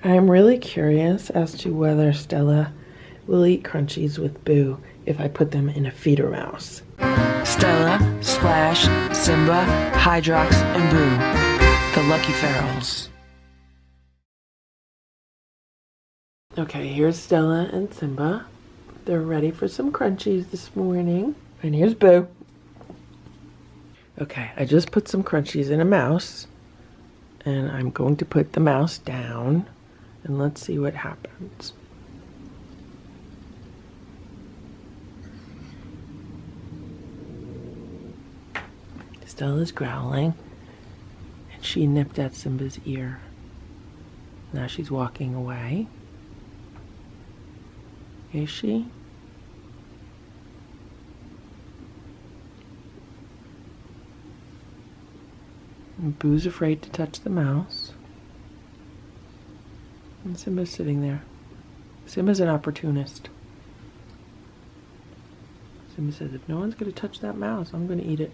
I'm really curious as to whether Stella will eat crunchies with Boo if I put them in a feeder mouse. Stella, Splash, Simba, Hydrox, and Boo, the Lucky Ferals. Okay, here's Stella and Simba. They're ready for some crunchies this morning. And here's Boo. Okay, I just put some crunchies in a mouse. And I'm going to put the mouse down. And let's see what happens. Stella's growling. And she nipped at Simba's ear. Now she's walking away. Is she? And Boo's afraid to touch the mouse. And Simba's sitting there. Simba's an opportunist. Simba says, if no one's going to touch that mouse, I'm going to eat it.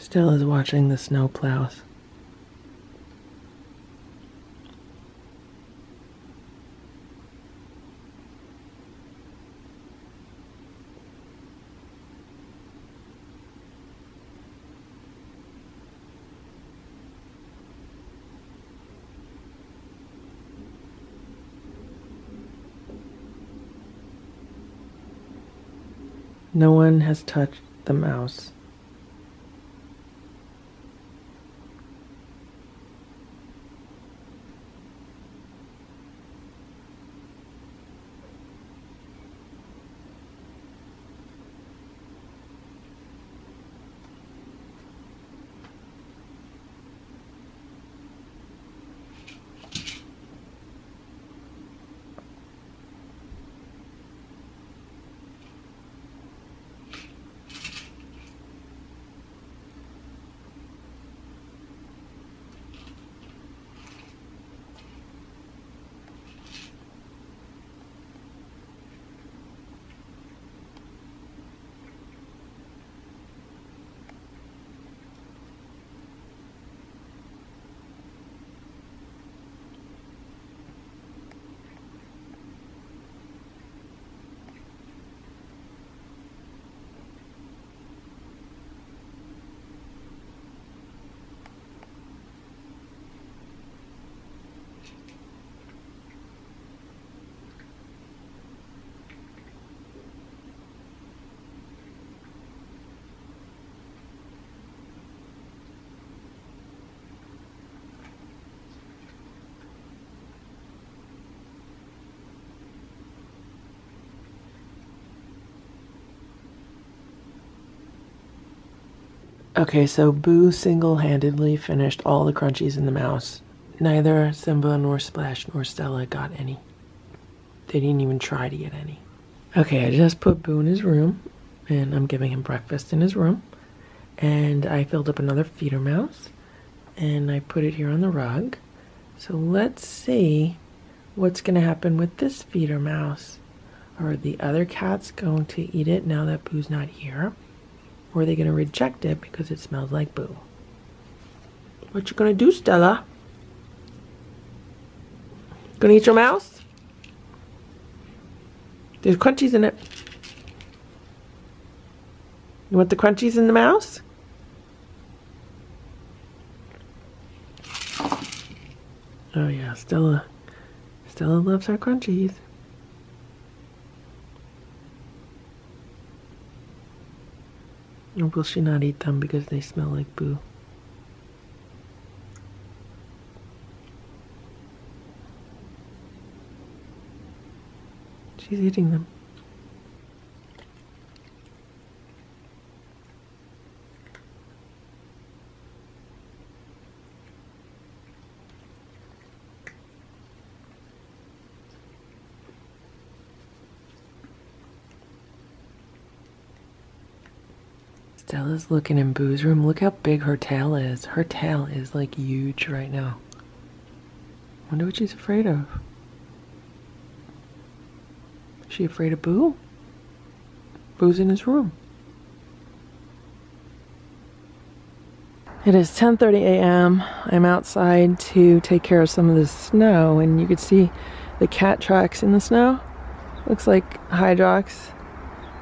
Stella's watching the snow plows. No one has touched the mouse. Okay, so Boo single-handedly finished all the crunchies in the mouse. Neither Simba nor Splash nor Stella got any. They didn't even try to get any. Okay, I just put Boo in his room, and I'm giving him breakfast in his room. And I filled up another feeder mouse, and I put it here on the rug. So let's see what's going to happen with this feeder mouse. Are the other cats going to eat it now that Boo's not here? Or are they going to reject it because it smells like Boo? What you going to do, Stella? Gonna eat your mouse? There's crunchies in it. You want the crunchies in the mouse? Oh yeah, Stella loves her crunchies. Or will she not eat them because they smell like Boo? She's eating them. Stella's looking in Boo's room. Look how big her tail is. Her tail is like huge right now. Wonder what she's afraid of. Is she afraid of Boo? Boo's in his room. It is 10:30 a.m. I'm outside to take care of some of the snow, and you can see the cat tracks in the snow. Looks like Hydrox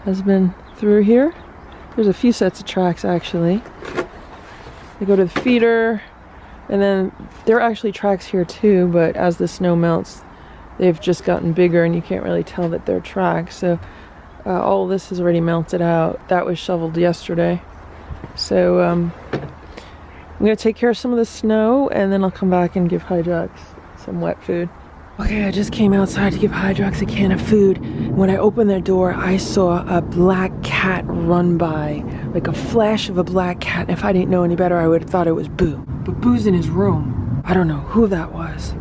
has been through here. There's a few sets of tracks actually. They go to the feeder, and then there are actually tracks here too, but as the snow melts, they've just gotten bigger and you can't really tell that they're tracks. So all of this is already melted out. That was shoveled yesterday. So I'm gonna take care of some of the snow, and then I'll come back and give Hydrox some wet food. Okay, I just came outside to give Hydrox a can of food. When I opened their door, I saw a black cat run by, like a flash of a black cat. If I didn't know any better, I would have thought it was Boo. But Boo's in his room. I don't know who that was.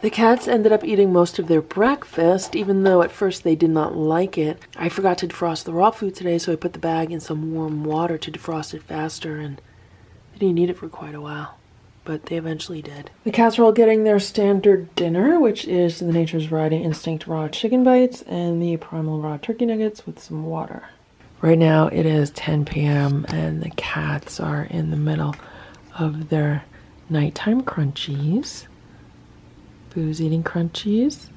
The cats ended up eating most of their breakfast, even though at first they did not like it. I forgot to defrost the raw food today, so I put the bag in some warm water to defrost it faster, and they didn't eat it for quite a while. But they eventually did. The cats are all getting their standard dinner, which is the Nature's Riding Instinct raw chicken bites and the Primal raw turkey nuggets with some water. Right now it is 10 p.m. and the cats are in the middle of their nighttime crunchies. Boo's eating crunchies.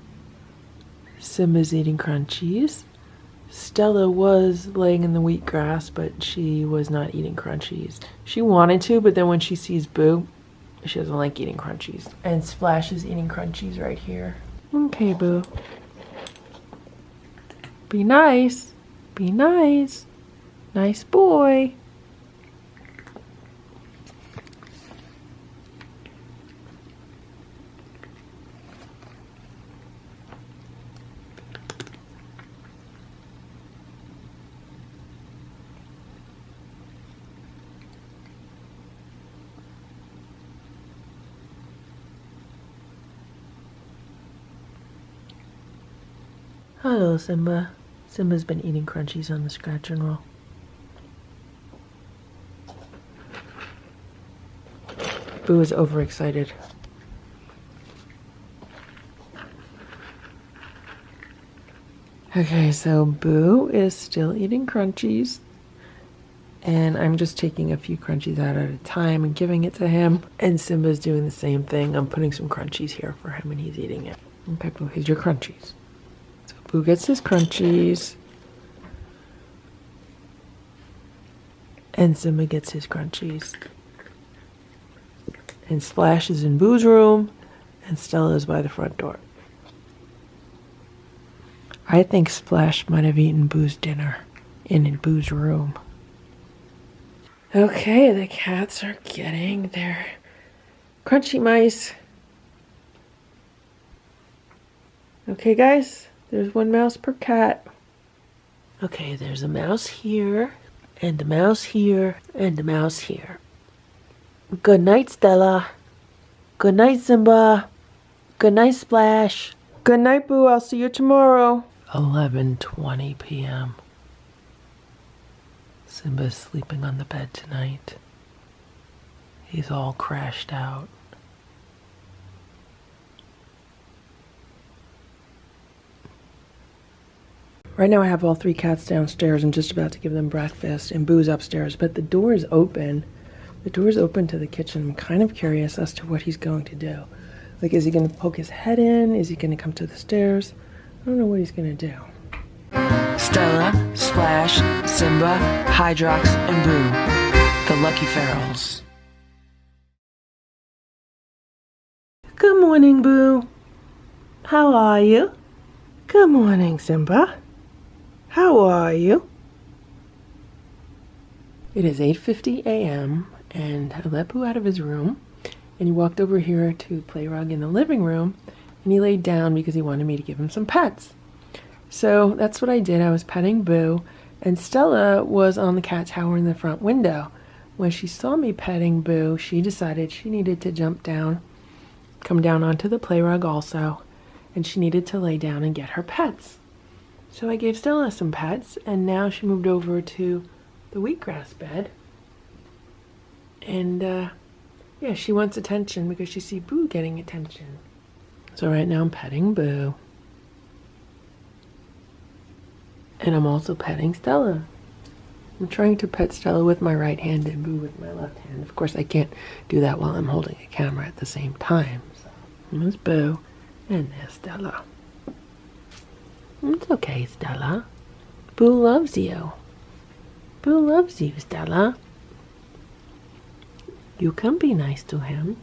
Simba's eating crunchies. Stella was laying in the wheatgrass, but she was not eating crunchies. She wanted to, but then when she sees Boo, she doesn't like eating crunchies. And Splash is eating crunchies right here. Okay, Boo. Be nice. Be nice. Nice boy. Hello, Simba. Simba's been eating crunchies on the scratch and roll. Boo is overexcited. Okay, so Boo is still eating crunchies. And I'm just taking a few crunchies out at a time and giving it to him. And Simba's doing the same thing. I'm putting some crunchies here for him and he's eating it. Okay, Boo, here's your crunchies. Boo gets his crunchies, and Simba gets his crunchies. And Splash is in Boo's room, and Stella is by the front door. I think Splash might have eaten Boo's dinner in Boo's room. Okay, the cats are getting their crunchy mice. Okay, guys. There's one mouse per cat. Okay, there's a mouse here, and a mouse here, and a mouse here. Good night, Stella. Good night, Simba. Good night, Splash. Good night, Boo. I'll see you tomorrow. 11:20 p.m. Simba's sleeping on the bed tonight. He's all crashed out. Right now I have all three cats downstairs. I'm just about to give them breakfast, and Boo's upstairs, but the door is open. The door is open to the kitchen. I'm kind of curious as to what he's going to do. Like, is he going to poke his head in? Is he going to come to the stairs? I don't know what he's going to do. Stella, Splash, Simba, Hydrox, and Boo, the Lucky Ferals. Good morning, Boo. How are you? Good morning, Simba. How are you? It is 8:50 a.m. and I let Boo out of his room and he walked over here to play rug in the living room and he laid down because he wanted me to give him some pets. So that's what I did. I was petting Boo and Stella was on the cat tower in the front window. When she saw me petting Boo, she decided she needed to jump down, come down onto the play rug also, and she needed to lay down and get her pets. So I gave Stella some pets, and now she moved over to the wheatgrass bed. And, yeah, she wants attention because she sees Boo getting attention. So right now I'm petting Boo. And I'm also petting Stella. I'm trying to pet Stella with my right hand and Boo with my left hand. Of course, I can't do that while I'm holding a camera at the same time. So there's Boo and there's Stella. It's okay, Stella. Boo loves you. Boo loves you, Stella. You can be nice to him.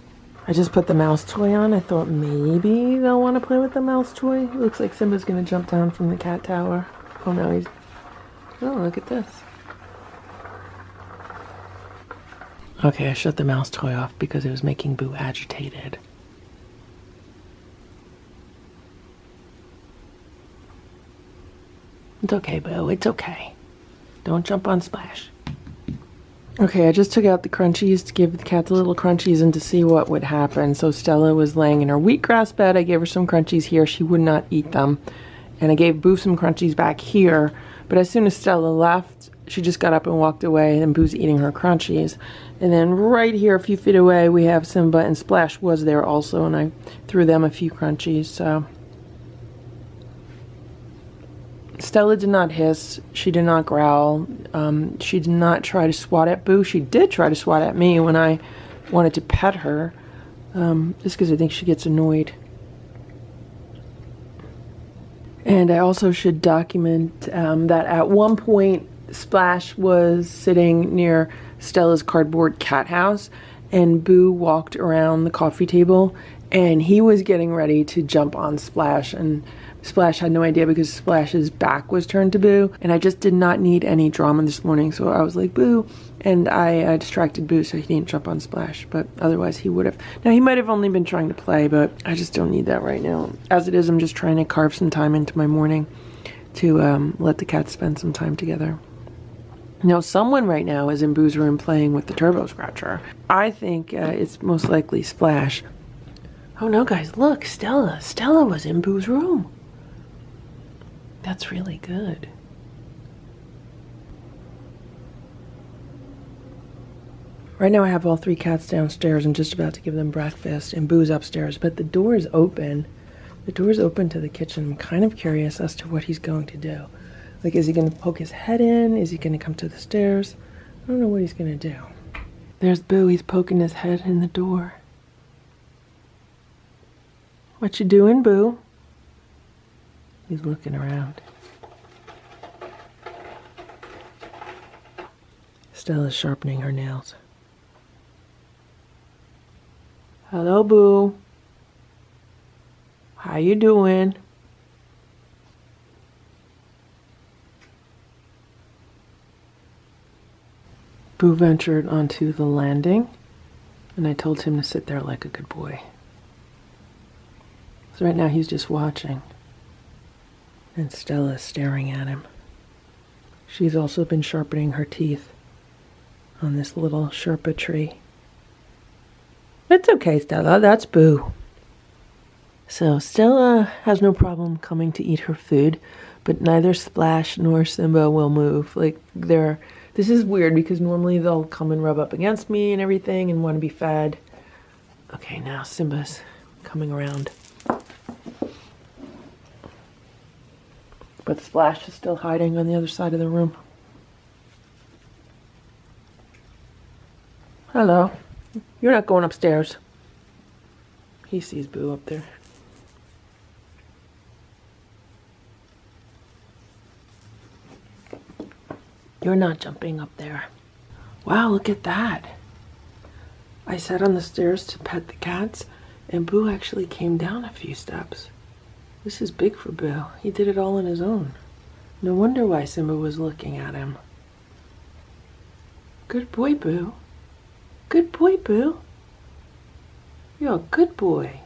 I just put the mouse toy on. I thought maybe they'll want to play with the mouse toy. It looks like Simba's going to jump down from the cat tower. Oh no, he's... Oh, look at this. Okay, I shut the mouse toy off because it was making Boo agitated. It's okay, Boo. It's okay. Don't jump on Splash. Okay, I just took out the crunchies to give the cat the little crunchies and to see what would happen. So Stella was laying in her wheatgrass bed. I gave her some crunchies here. She would not eat them. And I gave Boo some crunchies back here. But as soon as Stella left, she just got up and walked away, and Boo's eating her crunchies. And then right here, a few feet away, we have Simba, and Splash was there also, and I threw them a few crunchies, so. Stella did not hiss. She did not growl. She did not try to swat at Boo. She did try to swat at me when I wanted to pet her, just because I think she gets annoyed. And I also should document that at one point, Splash was sitting near Stella's cardboard cat house, and Boo walked around the coffee table, and he was getting ready to jump on Splash, and Splash had no idea because Splash's back was turned to Boo, and I just did not need any drama this morning, so I was like, Boo, and I distracted Boo so he didn't jump on Splash, but otherwise he would have. Now, he might have only been trying to play, but I just don't need that right now. As it is, I'm just trying to carve some time into my morning to let the cats spend some time together. Now, someone right now is in Boo's room playing with the turbo scratcher. I think it's most likely Splash. Oh no, guys, look, Stella. Stella was in Boo's room. That's really good. Right now I have all three cats downstairs. I'm just about to give them breakfast, and Boo's upstairs, but the door is open. The door is open to the kitchen. I'm kind of curious as to what he's going to do. Like, is he going to poke his head in? Is he going to come to the stairs? I don't know what he's going to do. There's Boo. He's poking his head in the door. What you doing, Boo? He's looking around. Stella's sharpening her nails. Hello, Boo. How you doing? Boo ventured onto the landing, and I told him to sit there like a good boy. So right now he's just watching, and Stella's staring at him. She's also been sharpening her teeth on this little Sherpa tree. It's okay, Stella, that's Boo. So Stella has no problem coming to eat her food, but neither Splash nor Simba will move. Like, this is weird because normally they'll come and rub up against me and everything and want to be fed. Okay, now Simba's coming around. But Splash is still hiding on the other side of the room. Hello. You're not going upstairs. He sees Boo up there. You're not jumping up there. Wow, look at that. I sat on the stairs to pet the cats, And Boo actually came down a few steps. This is big for Boo. He did it all on his own. No wonder why Simba was looking at him. Good boy, Boo. Good boy, Boo. You're a good boy.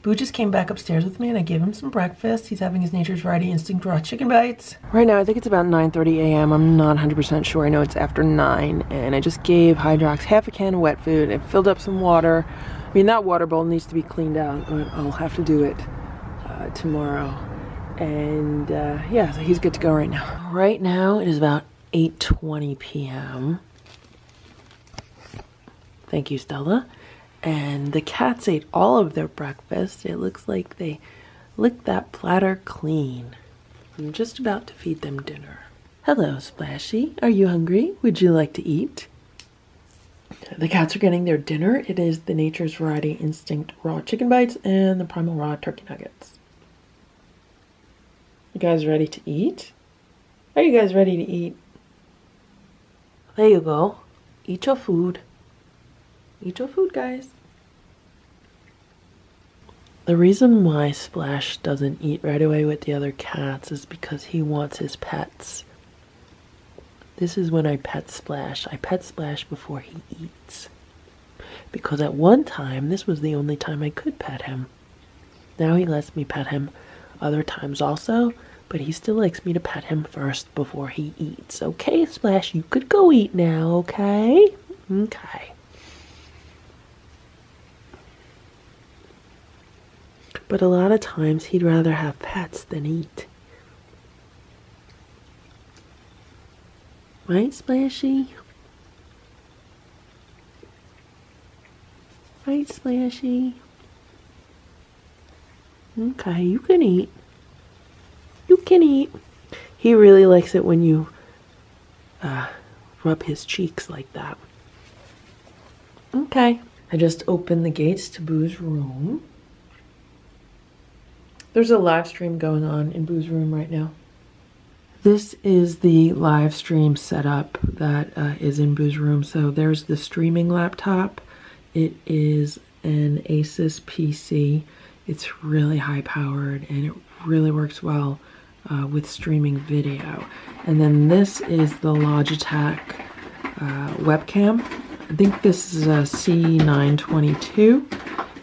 Boo just came back upstairs with me and I gave him some breakfast. He's having his Nature's Variety Instinct raw chicken bites. Right now, I think it's about 9:30 a.m. I'm not 100% sure. I know it's after 9. And I just gave Hydrox half a can of wet food and filled up some water. I mean, that water bowl needs to be cleaned out, but I'll have to do it tomorrow. And yeah, so he's good to go right now. Right now, it is about 8:20 p.m. Thank you, Stella. And the cats ate all of their breakfast. It looks like they licked that platter clean. I'm just about to feed them dinner. Hello, Splashy. Are you hungry? Would you like to eat? The cats are getting their dinner. It is the Nature's Variety Instinct raw chicken bites and the Primal raw turkey nuggets. You guys ready to eat? Are you guys ready to eat? There you go. Eat your food. Eat your food, guys. The reason why Splash doesn't eat right away with the other cats is because he wants his pets. This is when I pet Splash. I pet Splash before he eats. Because at one time, this was the only time I could pet him. Now he lets me pet him other times also, but he still likes me to pet him first before he eats. Okay, Splash, you could go eat now, okay? Okay. But a lot of times he'd rather have pets than eat. Right, Splashy? Right, Splashy? Okay, you can eat. You can eat. He really likes it when you rub his cheeks like that. Okay. I just opened the gates to Boo's room. There's a live stream going on in Boo's room right now. This is the live stream setup that is in Boo's room. So there's the streaming laptop. It is an Asus PC. It's really high powered and it really works well with streaming video. And then this is the Logitech webcam. I think this is a C922.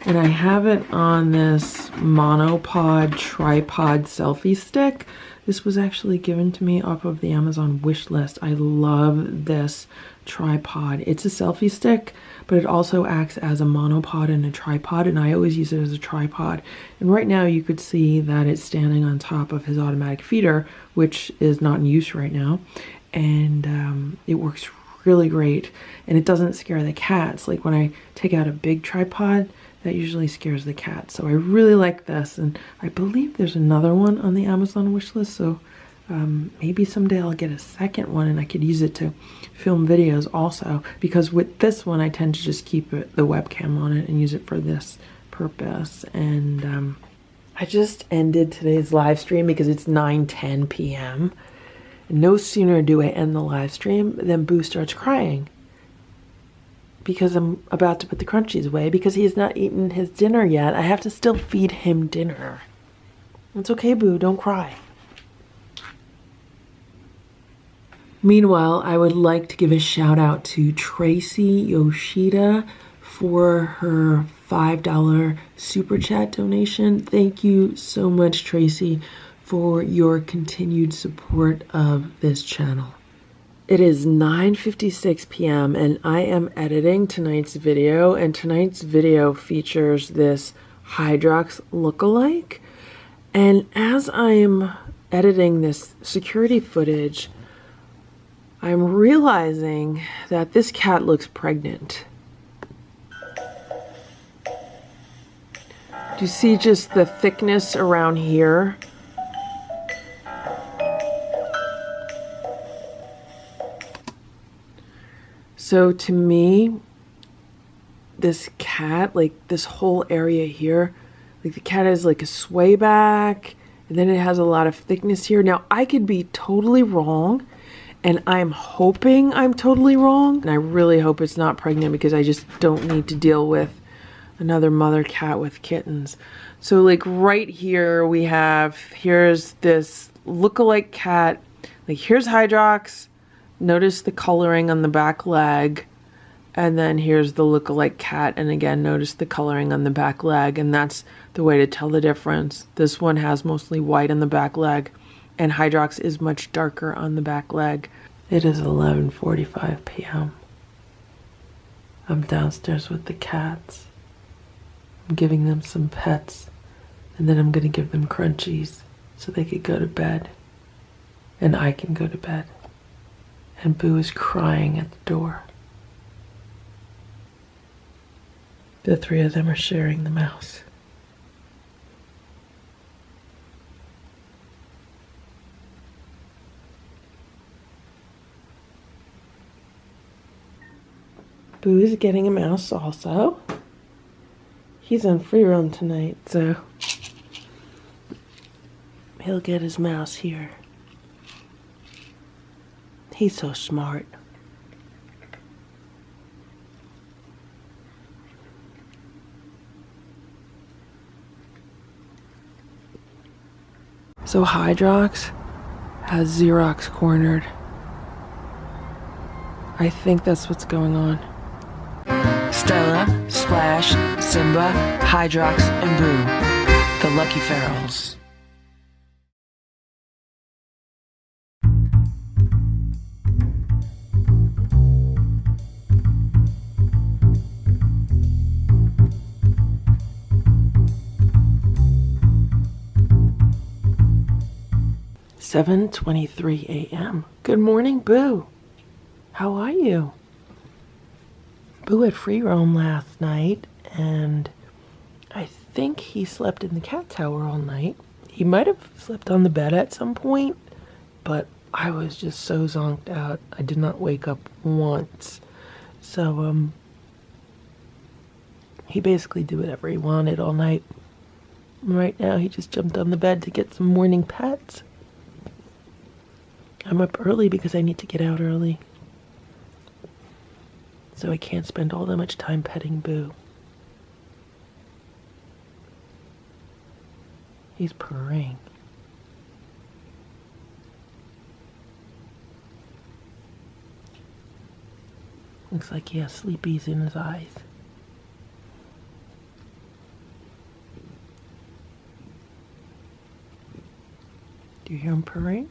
And I have it on this monopod tripod selfie stick. This was actually given to me off of the Amazon wish list. I love this tripod. It's a selfie stick, but it also acts as a monopod and a tripod, and I always use it as a tripod. And right now you could see that it's standing on top of his automatic feeder, which is not in use right now. And it works really great, and it doesn't scare the cats. Like when I take out a big tripod, that usually scares the cat. So I really like this, and I believe there's another one on the Amazon wish list, so maybe someday I'll get a second one and I could use it to film videos also, because with this one I tend to just keep the webcam on it and use it for this purpose. And I just ended today's live stream because it's 9:10 p.m. No sooner do I end the live stream than Boo starts crying. Because I'm about to put the crunchies away because he has not eaten his dinner yet. I have to still feed him dinner. It's okay, Boo, don't cry. Meanwhile, I would like to give a shout out to Tracey Yoshida for her $5 super chat donation. Thank you so much, Tracey, for your continued support of this channel. It is 9:56 p.m. and I am editing tonight's video, and tonight's video features this Hydrox lookalike. And as I'm editing this security footage, I'm realizing that this cat looks pregnant. Do you see just the thickness around here? So to me, this cat, like this whole area here, like the cat has like a sway back, and then it has a lot of thickness here. Now I could be totally wrong, and I'm hoping I'm totally wrong. And I really hope it's not pregnant because I just don't need to deal with another mother cat with kittens. So like right here we have, here's this look-alike cat. Like here's Hydrox. Notice the coloring on the back leg. And then here's the look-alike cat. And again, notice the coloring on the back leg. And that's the way to tell the difference. This one has mostly white on the back leg. And Hydrox is much darker on the back leg. It is 11:45 p.m. I'm downstairs with the cats. I'm giving them some pets. And then I'm going to give them crunchies so they could go to bed. And I can go to bed. And Boo is crying at the door. The three of them are sharing the mouse. Boo is getting a mouse also. He's on free roam tonight, so he'll get his mouse here. He's so smart. So Hydrox has Xerox cornered. I think that's what's going on. Stella, Splash, Simba, Hydrox, and Boo, the Lucky Ferals. "7:23 a.m. Good morning, Boo. How are you? Boo had free roam last night, and I think he slept in the cat tower all night. He might have slept on the bed at some point, but I was just so zonked out. I did not wake up once. So, he basically did whatever he wanted all night. Right now, he just jumped on the bed to get some morning pets. I'm up early because I need to get out early. So I can't spend all that much time petting Boo. He's purring. Looks like he has sleepies in his eyes. Do you hear him purring?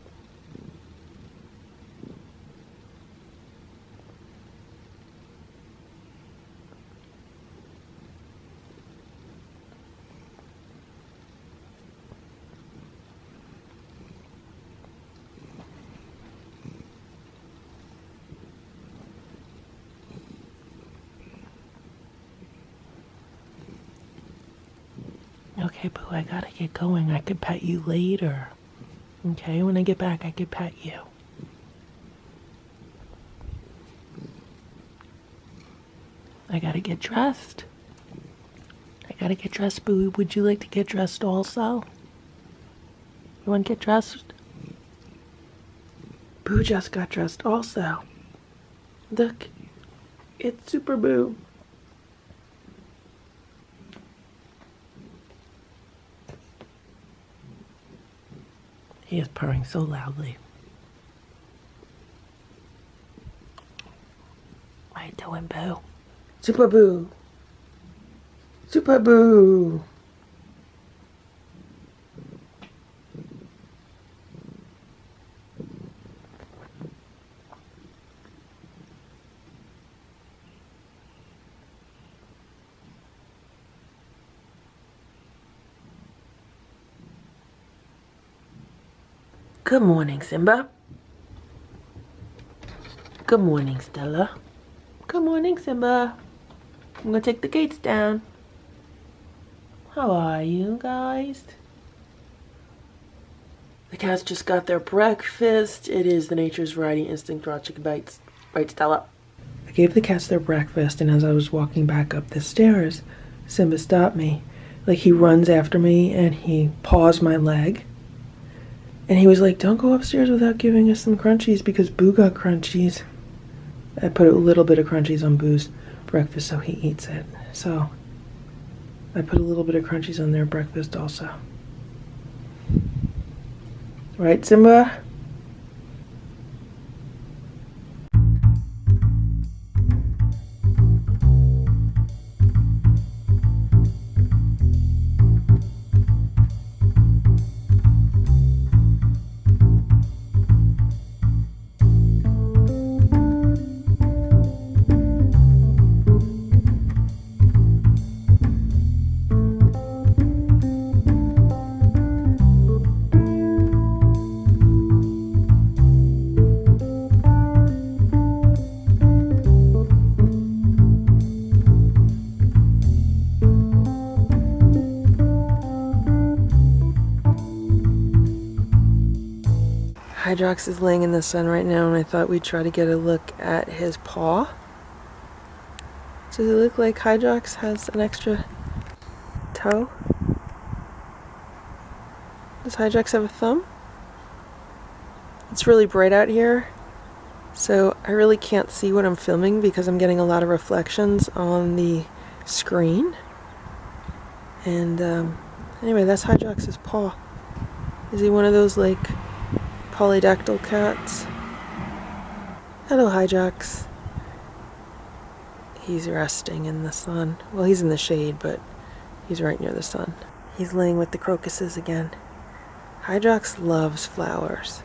Okay, Boo, I gotta get going. I could pet you later. Okay, when I get back, I could pet you. I gotta get dressed. Boo. Would you like to get dressed also? You want to get dressed? Boo just got dressed also. Look, it's Super Boo. He is purring so loudly. What are you doing, Boo? Super Boo! Super Boo! Good morning, Simba. Good morning, Stella. Good morning, Simba. I'm gonna take the gates down. How are you guys? The cats just got their breakfast. It is the Nature's Variety Instinct Raw Chicken Bites. Right, Stella? I gave the cats their breakfast, and as I was walking back up the stairs, Simba stopped me. Like, he runs after me, and he paws my leg. And he was like, don't go upstairs without giving us some crunchies because Boo got crunchies. I put a little bit of crunchies on Boo's breakfast so he eats it. So I put a little bit of crunchies on their breakfast also. Right, Simba? Hydrox is laying in the sun right now, and I thought we'd try to get a look at his paw. Does it look like Hydrox has an extra toe? Does Hydrox have a thumb? It's really bright out here, so I really can't see what I'm filming because I'm getting a lot of reflections on the screen. And anyway, that's Hydrox's paw. Is he one of those like polydactyl cats? Hello, Hydrox. He's resting in the sun. Well, he's in the shade, but he's right near the sun. He's laying with the crocuses again. Hydrox loves flowers.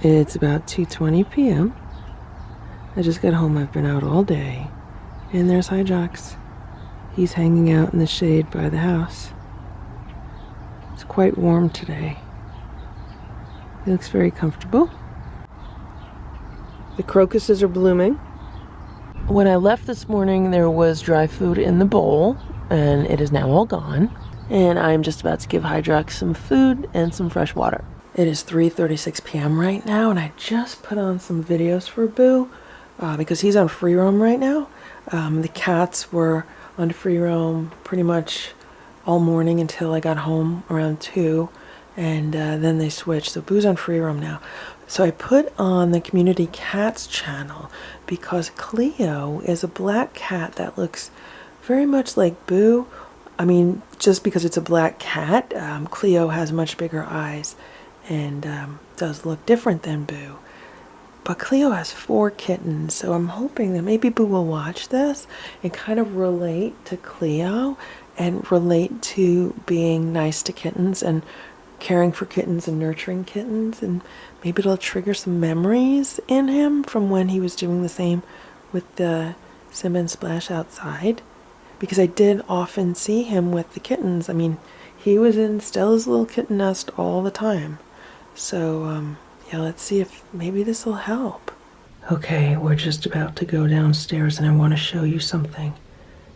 It's about 2:20 p.m. I just got home. I've been out all day. And there's Hydrox. He's hanging out in the shade by the house. It's quite warm today. He looks very comfortable. The crocuses are blooming. When I left this morning, there was dry food in the bowl, and it is now all gone. And I'm just about to give Hydrox some food and some fresh water. It is 3:36 p.m. right now, and I just put on some videos for Boo because he's on free roam right now. The cats were on free roam pretty much all morning until I got home around 2, and then they switched. So Boo's on free roam now. So I put on the Community Cats channel because Cleo is a black cat that looks very much like Boo. I mean, just because it's a black cat, Cleo has much bigger eyes and does look different than Boo. But Cleo has 4 kittens, so I'm hoping that maybe Boo will watch this and kind of relate to Cleo and relate to being nice to kittens and caring for kittens and nurturing kittens, and maybe it'll trigger some memories in him from when he was doing the same with the Simba and Splash outside, because I did often see him with the kittens. I mean, he was in Stella's little kitten nest all the time. So yeah, let's see if maybe this will help. Okay, we're just about to go downstairs, and I want to show you something.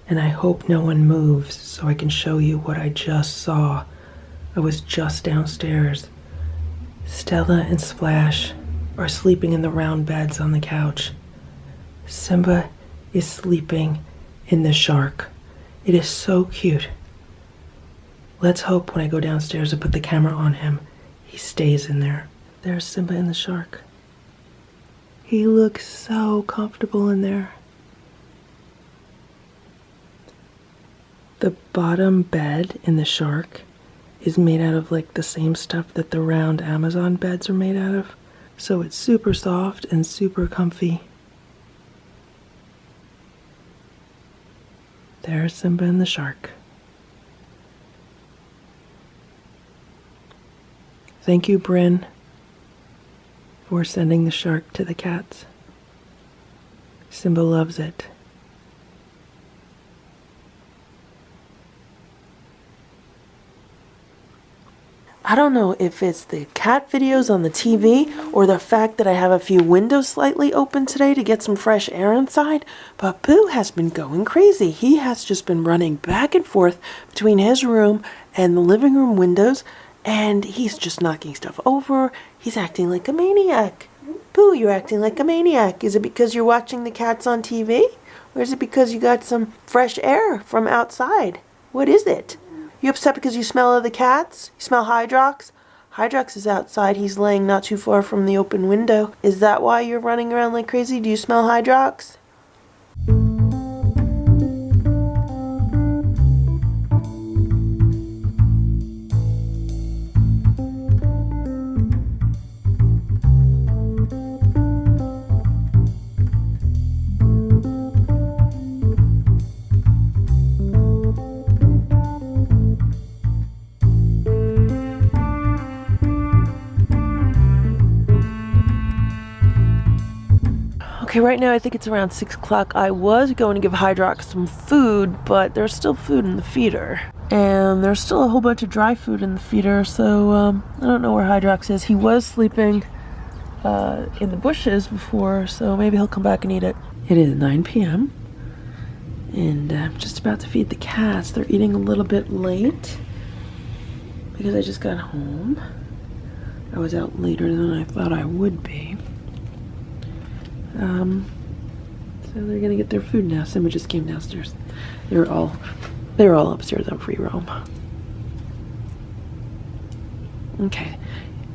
And I hope no one moves so I can show you what I just saw. I was just downstairs. Stella and Splash are sleeping in the round beds on the couch. Simba is sleeping in the shark. It is so cute. Let's hope when I go downstairs and put the camera on him, he stays in there. There's Simba in the shark. He looks so comfortable in there. The bottom bed in the shark is made out of like the same stuff that the round Amazon beds are made out of. So it's super soft and super comfy. There's Simba and the shark. Thank you, Bryn, for sending the shark to the cats. Simba loves it. I don't know if it's the cat videos on the TV or the fact that I have a few windows slightly open today to get some fresh air inside, but Boo has been going crazy. He has just been running back and forth between his room and the living room windows, and he's just knocking stuff over. He's acting like a maniac. Boo, you're acting like a maniac. Is it because you're watching the cats on TV? Or is it because you got some fresh air from outside? What is it? You upset because you smell the cats? You smell Hydrox? Hydrox is outside. He's laying not too far from the open window. Is that why you're running around like crazy? Do you smell Hydrox? Okay, right now I think it's around 6 o'clock. I was going to give Hydrox some food, but there's still food in the feeder. And there's still a whole bunch of dry food in the feeder, so I don't know where Hydrox is. He was sleeping in the bushes before, so maybe he'll come back and eat it. It is 9 p.m. and I'm just about to feed the cats. They're eating a little bit late because I just got home. I was out later than I thought I would be. So they're gonna get their food now. Simba just came downstairs. They were all upstairs on free roam. Okay,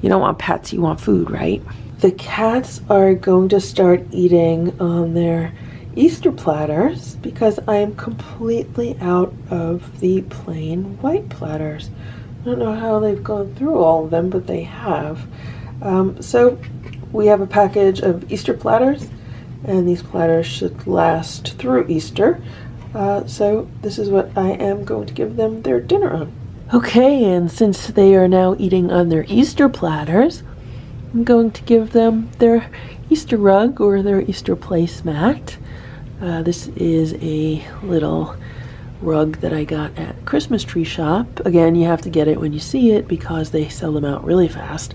you don't want pets, you want food, right? The cats are going to start eating on their Easter platters because I am completely out of the plain white platters. I don't know how they've gone through all of them, but they have. So we have a package of Easter platters, and these platters should last through Easter. So this is what I am going to give them their dinner on. Okay, and since they are now eating on their Easter platters, I'm going to give them their Easter rug or their Easter placemat. This is a little rug that I got at Christmas tree shop. Again, you have to get it when you see it because they sell them out really fast.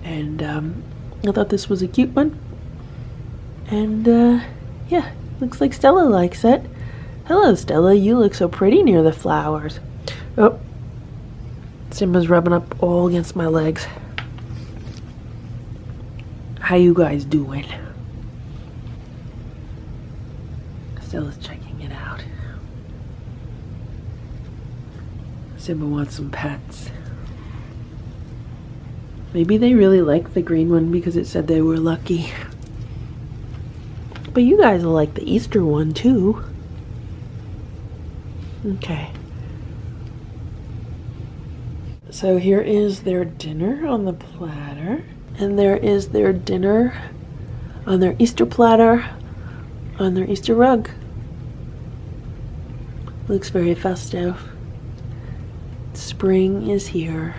And I thought this was a cute one. And yeah, looks like Stella likes it. Hello, Stella, you look so pretty near the flowers. Oh, Simba's rubbing up all against my legs. How you guys doing? Stella's checking it out. Simba wants some pets. Maybe they really like the green one because it said they were lucky. But you guys will like the Easter one too. Okay. So here is their dinner on the platter. And there is their dinner on their Easter platter on their Easter rug. Looks very festive. Spring is here.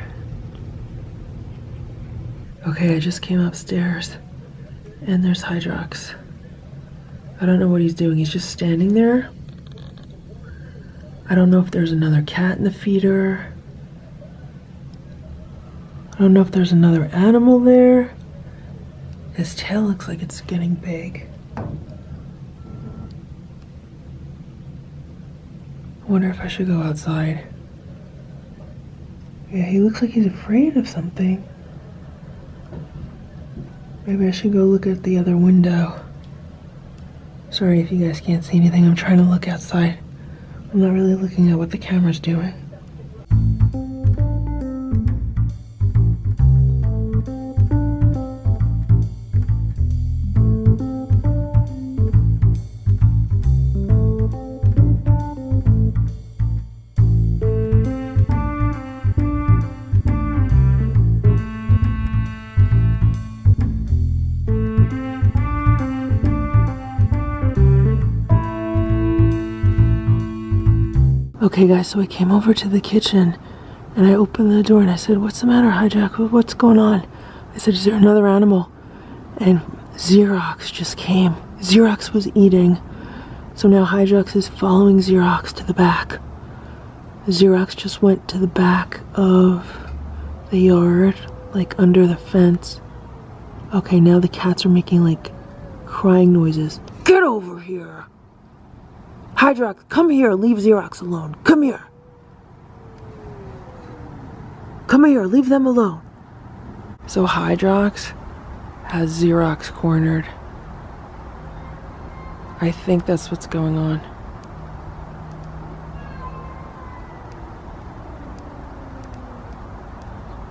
Okay, I just came upstairs and there's Hydrox. I don't know what he's doing. He's just standing there. I don't know if there's another cat in the feeder. I don't know if there's another animal there. His tail looks like it's getting big. I wonder if I should go outside. Yeah, he looks like he's afraid of something. Maybe I should go look at the other window. Sorry if you guys can't see anything. I'm trying to look outside. I'm not really looking at what the camera's doing. Okay guys, so I came over to the kitchen and I opened the door and I said, "What's the matter, Hijack? What's going on?" I said, "Is there another animal?" And Xerox just came. Xerox was eating. So now Hydrox is following Xerox to the back. Xerox just went to the back of the yard, like under the fence. Okay, now the cats are making like crying noises. Get over here! Hydrox, come here, leave Xerox alone. Come here. Come here, leave them alone. So Hydrox has Xerox cornered. I think that's what's going on.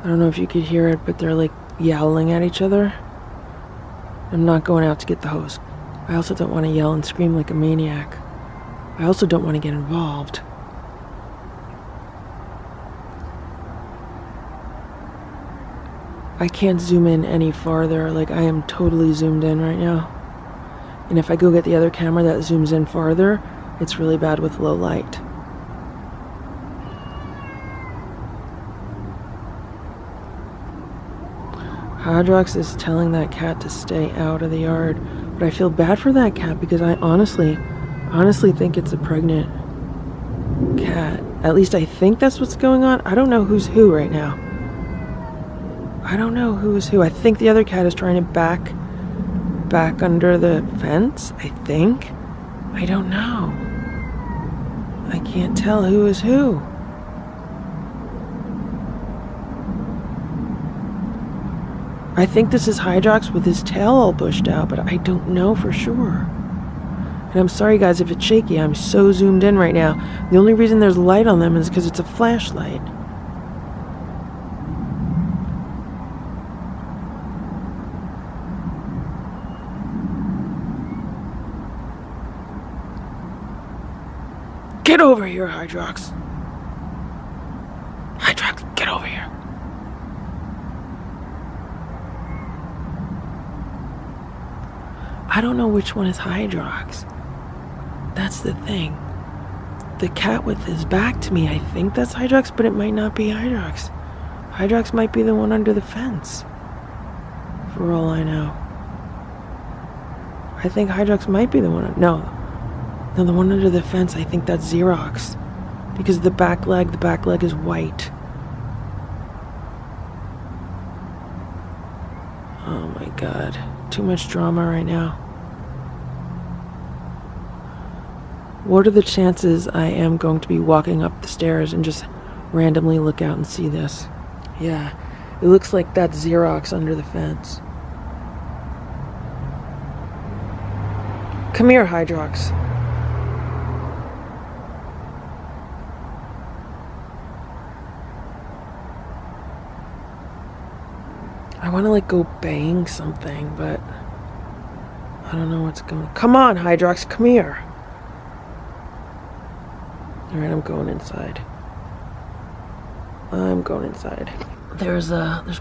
I don't know if you could hear it, but they're like yowling at each other. I'm not going out to get the hose. I also don't want to yell and scream like a maniac. I also don't want to get involved. I can't zoom in any farther. Like, I am totally zoomed in right now. And if I go get the other camera that zooms in farther, it's really bad with low light. Hydrox is telling that cat to stay out of the yard, But I feel bad for that cat because I honestly think it's a pregnant cat. At least I think that's what's going on. I don't know who's who right now. I don't know who is who. I think the other cat is trying to back under the fence, I think. I don't know. I can't tell who is who. I think this is Hydrox with his tail all bushed out, but I don't know for sure. And I'm sorry guys if it's shaky, I'm so zoomed in right now. The only reason there's light on them is because it's a flashlight. Get over here, Hydrox. Hydrox, get over here. I don't know which one is Hydrox. That's the thing. The cat with his back to me, I think that's Hydrox, but it might not be Hydrox. Hydrox might be the one under the fence. For all I know. I think Hydrox might be the one. No, the one under the fence, I think that's Xerox. Because the back leg is white. Oh my god. Too much drama right now. What are the chances I am going to be walking up the stairs and just randomly look out and see this? Yeah, it looks like that's Xerox under the fence. Come here, Hydrox. I want to like go bang something, but I don't know what's going on. Come on, Hydrox, come here. Alright, I'm going inside. I'm going inside. There's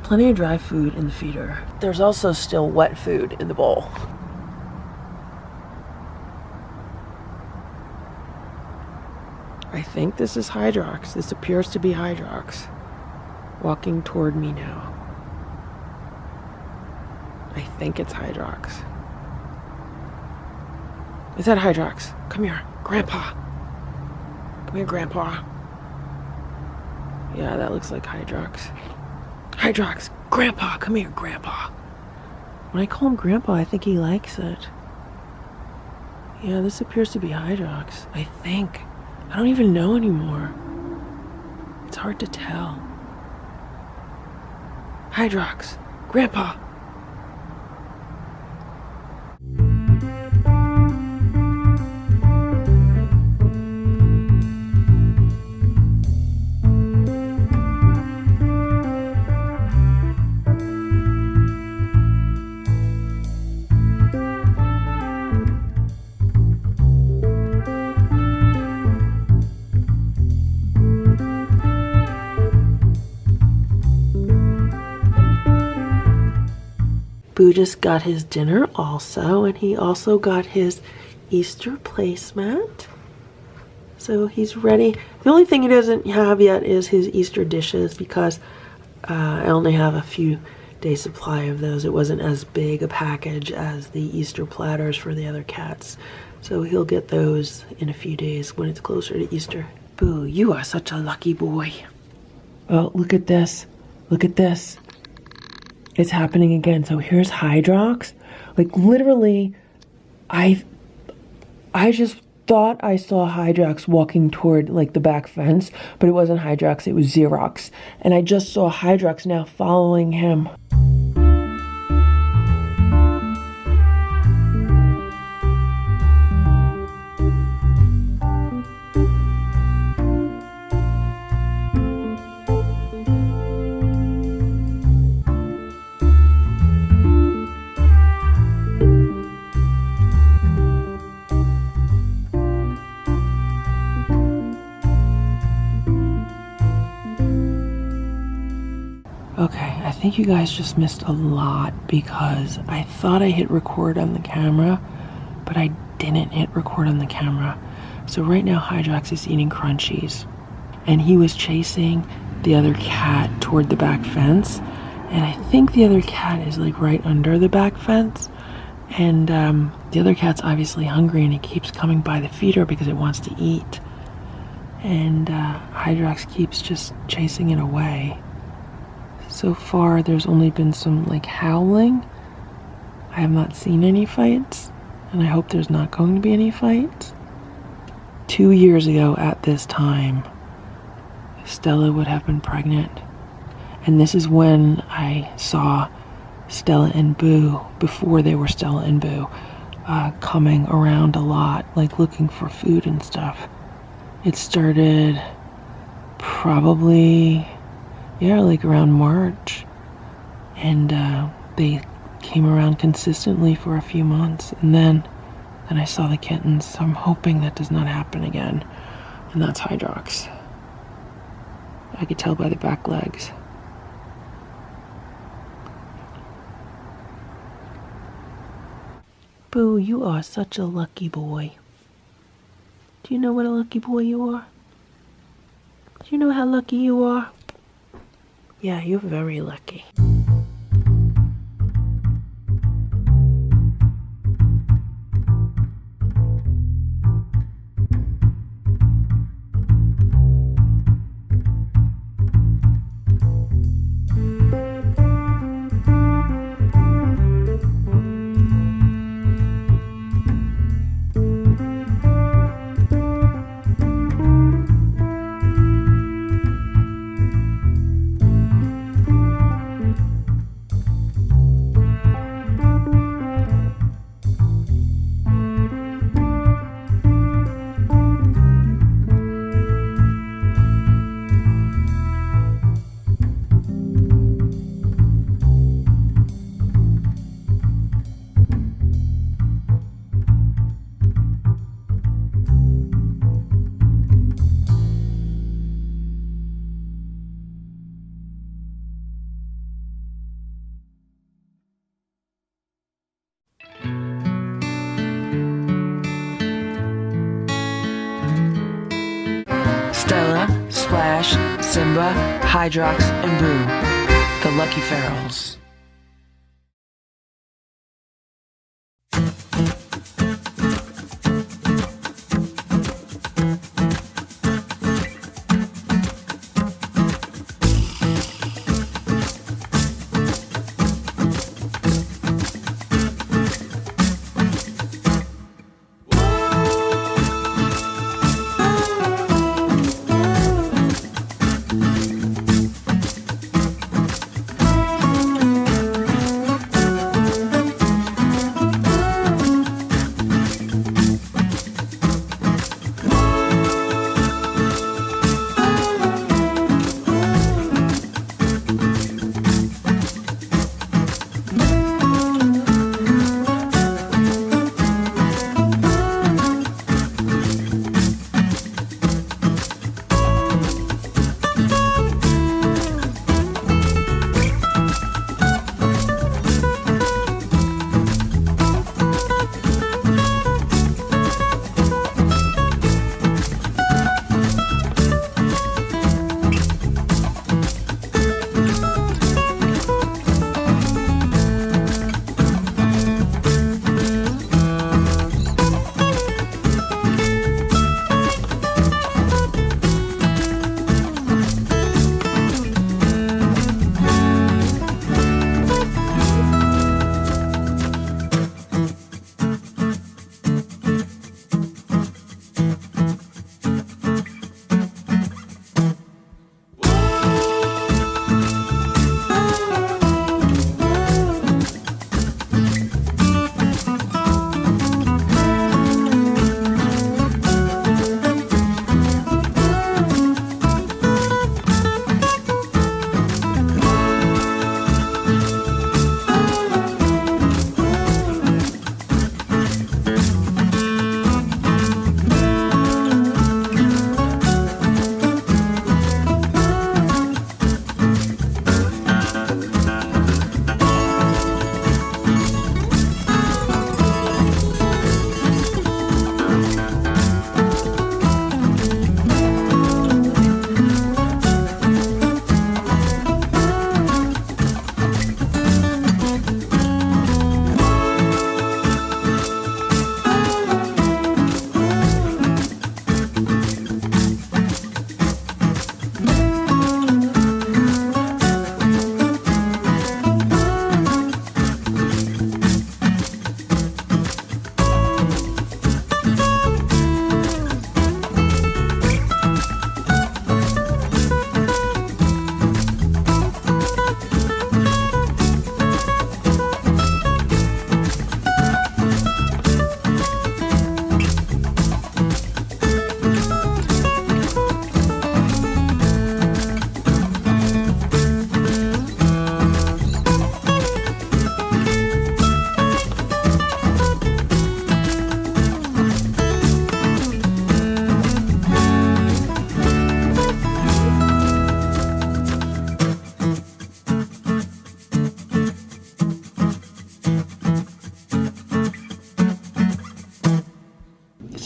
plenty of dry food in the feeder. There's also still wet food in the bowl. I think this is Hydrox. This appears to be Hydrox. Walking toward me now. I think it's Hydrox. Is that Hydrox? Come here, Grandpa. Come here, Grandpa. Yeah, that looks like Hydrox. Hydrox, Grandpa, come here, Grandpa. When I call him Grandpa, I think he likes it. Yeah, this appears to be Hydrox, I think. I don't even know anymore. It's hard to tell. Hydrox, Grandpa. Boo just got his dinner also, and he also got his Easter placemat. So he's ready. The only thing he doesn't have yet is his Easter dishes because I only have a few days supply of those. It wasn't as big a package as the Easter platters for the other cats. So he'll get those in a few days when it's closer to Easter. Boo, you are such a lucky boy. Oh, look at this. Look at this. It's happening again. So here's Hydrox. Like literally, I just thought I saw Hydrox walking toward like the back fence, but it wasn't Hydrox, it was Xerox. And I just saw Hydrox now following him. Okay, I think you guys just missed a lot because I thought I hit record on the camera, but I didn't hit record on the camera. So right now Hydrox is eating crunchies and he was chasing the other cat toward the back fence, and I think the other cat is like right under the back fence, And the other cat's obviously hungry, and it keeps coming by the feeder because it wants to eat. And Hydrox keeps just chasing it away. So far, there's only been some like howling. I have not seen any fights, and I hope there's not going to be any fights. 2 years ago at this time, Stella would have been pregnant. And this is when I saw Stella and Boo, before they were Stella and Boo, coming around a lot, like looking for food and stuff. It started probably, like around March. And they came around consistently for a few months. And then I saw the kittens. So I'm hoping that does not happen again. And that's Hydrox. I could tell by the back legs. Boo, you are such a lucky boy. Do you know what a lucky boy you are? Do you know how lucky you are? Yeah, you're very lucky. Stella, Splash, Simba, Hydrox, and Boo, the Lucky Ferals.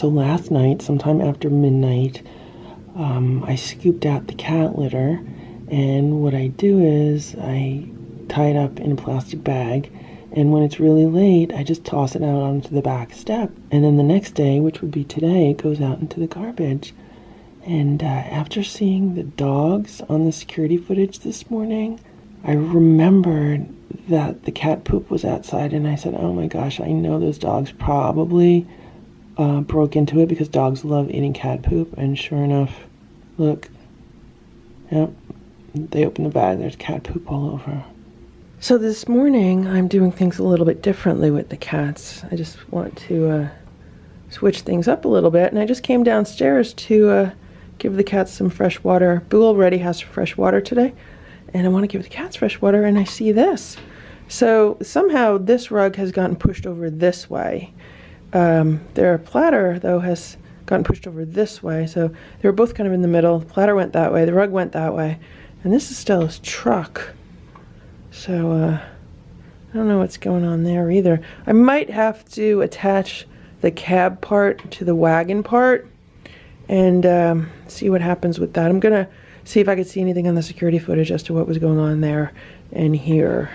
So last night, sometime after midnight, I scooped out the cat litter, and what I do is I tie it up in a plastic bag, and when it's really late, I just toss it out onto the back step. And then the next day, which would be today, it goes out into the garbage. And after seeing the dogs on the security footage this morning, I remembered that the cat poop was outside, and I said, oh my gosh, I know those dogs probably broke into it because dogs love eating cat poop. And sure enough, look, yep, they opened the bag, there's cat poop all over. So this morning, I'm doing things a little bit differently with the cats. I just want to switch things up a little bit, and I just came downstairs to give the cats some fresh water. Boo already has fresh water today, and I want to give the cats fresh water, and I see this. So somehow this rug has gotten pushed over this way. Their platter, though, has gotten pushed over this way, so they were both kind of in the middle. The platter went that way, the rug went that way, and this is Stella's truck. So, I don't know what's going on there either. I might have to attach the cab part to the wagon part and see what happens with that. I'm going to see if I could see anything on the security footage as to what was going on there and here.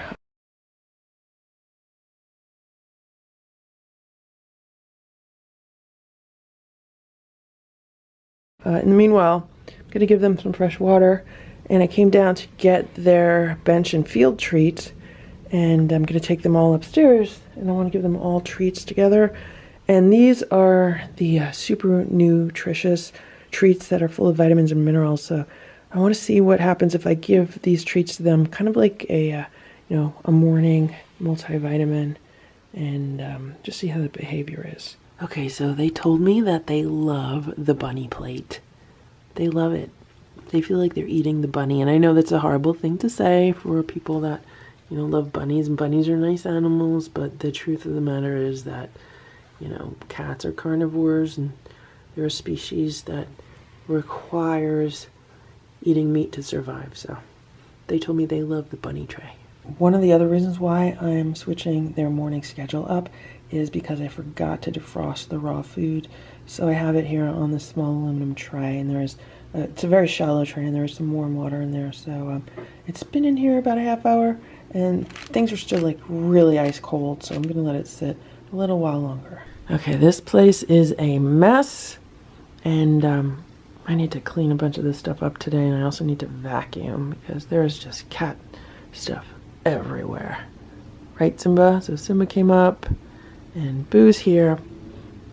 In the meanwhile, I'm going to give them some fresh water. And I came down to get their bench and field treats, and I'm going to take them all upstairs, and I want to give them all treats together. And these are the super nutritious treats that are full of vitamins and minerals. So I want to see what happens if I give these treats to them, kind of like a morning multivitamin, and just see how the behavior is. Okay, so they told me that they love the bunny plate. They love it. They feel like they're eating the bunny, and I know that's a horrible thing to say for people that, love bunnies, and bunnies are nice animals, but the truth of the matter is that, cats are carnivores, and they're a species that requires eating meat to survive, so they told me they love the bunny tray. One of the other reasons why I'm switching their morning schedule up is because I forgot to defrost the raw food, so I have it here on this small aluminum tray, and there's it's a very shallow tray, and there's some warm water in there, so it's been in here about a half hour, and things are still like really ice cold, so I'm gonna let it sit a little while longer. Okay, this place is a mess, and I need to clean a bunch of this stuff up today, and I also need to vacuum because there's just cat stuff everywhere. Right, Simba? So Simba came up, and Boo's here,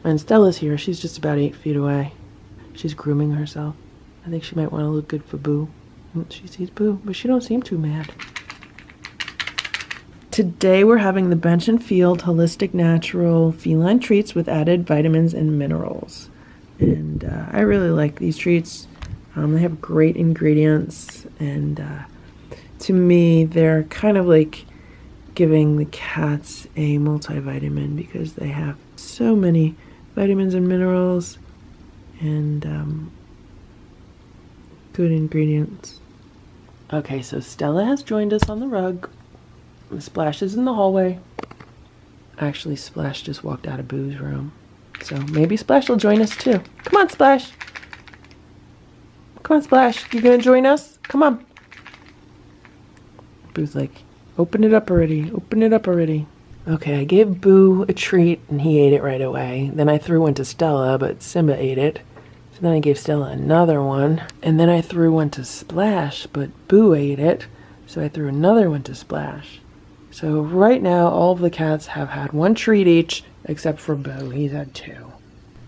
and Stella's here. She's just about 8 feet away. She's grooming herself. I think she might want to look good for Boo. She sees Boo, but she don't seem too mad. Today we're having the Bench and Field Holistic Natural Feline Treats with added vitamins and minerals. And I really like these treats. They have great ingredients, and to me they're kind of like giving the cats a multivitamin because they have so many vitamins and minerals and good ingredients. Okay, so Stella has joined us on the rug. Splash is in the hallway. Actually, Splash just walked out of Boo's room. So maybe Splash will join us too. Come on, Splash. Come on, Splash. You gonna join us? Come on. Boo's like, open it up already. Open it up already. Okay, I gave Boo a treat and he ate it right away. Then I threw one to Stella, but Simba ate it. So then I gave Stella another one. And then I threw one to Splash, but Boo ate it. So I threw another one to Splash. So right now, all of the cats have had one treat each, except for Boo. He's had 2.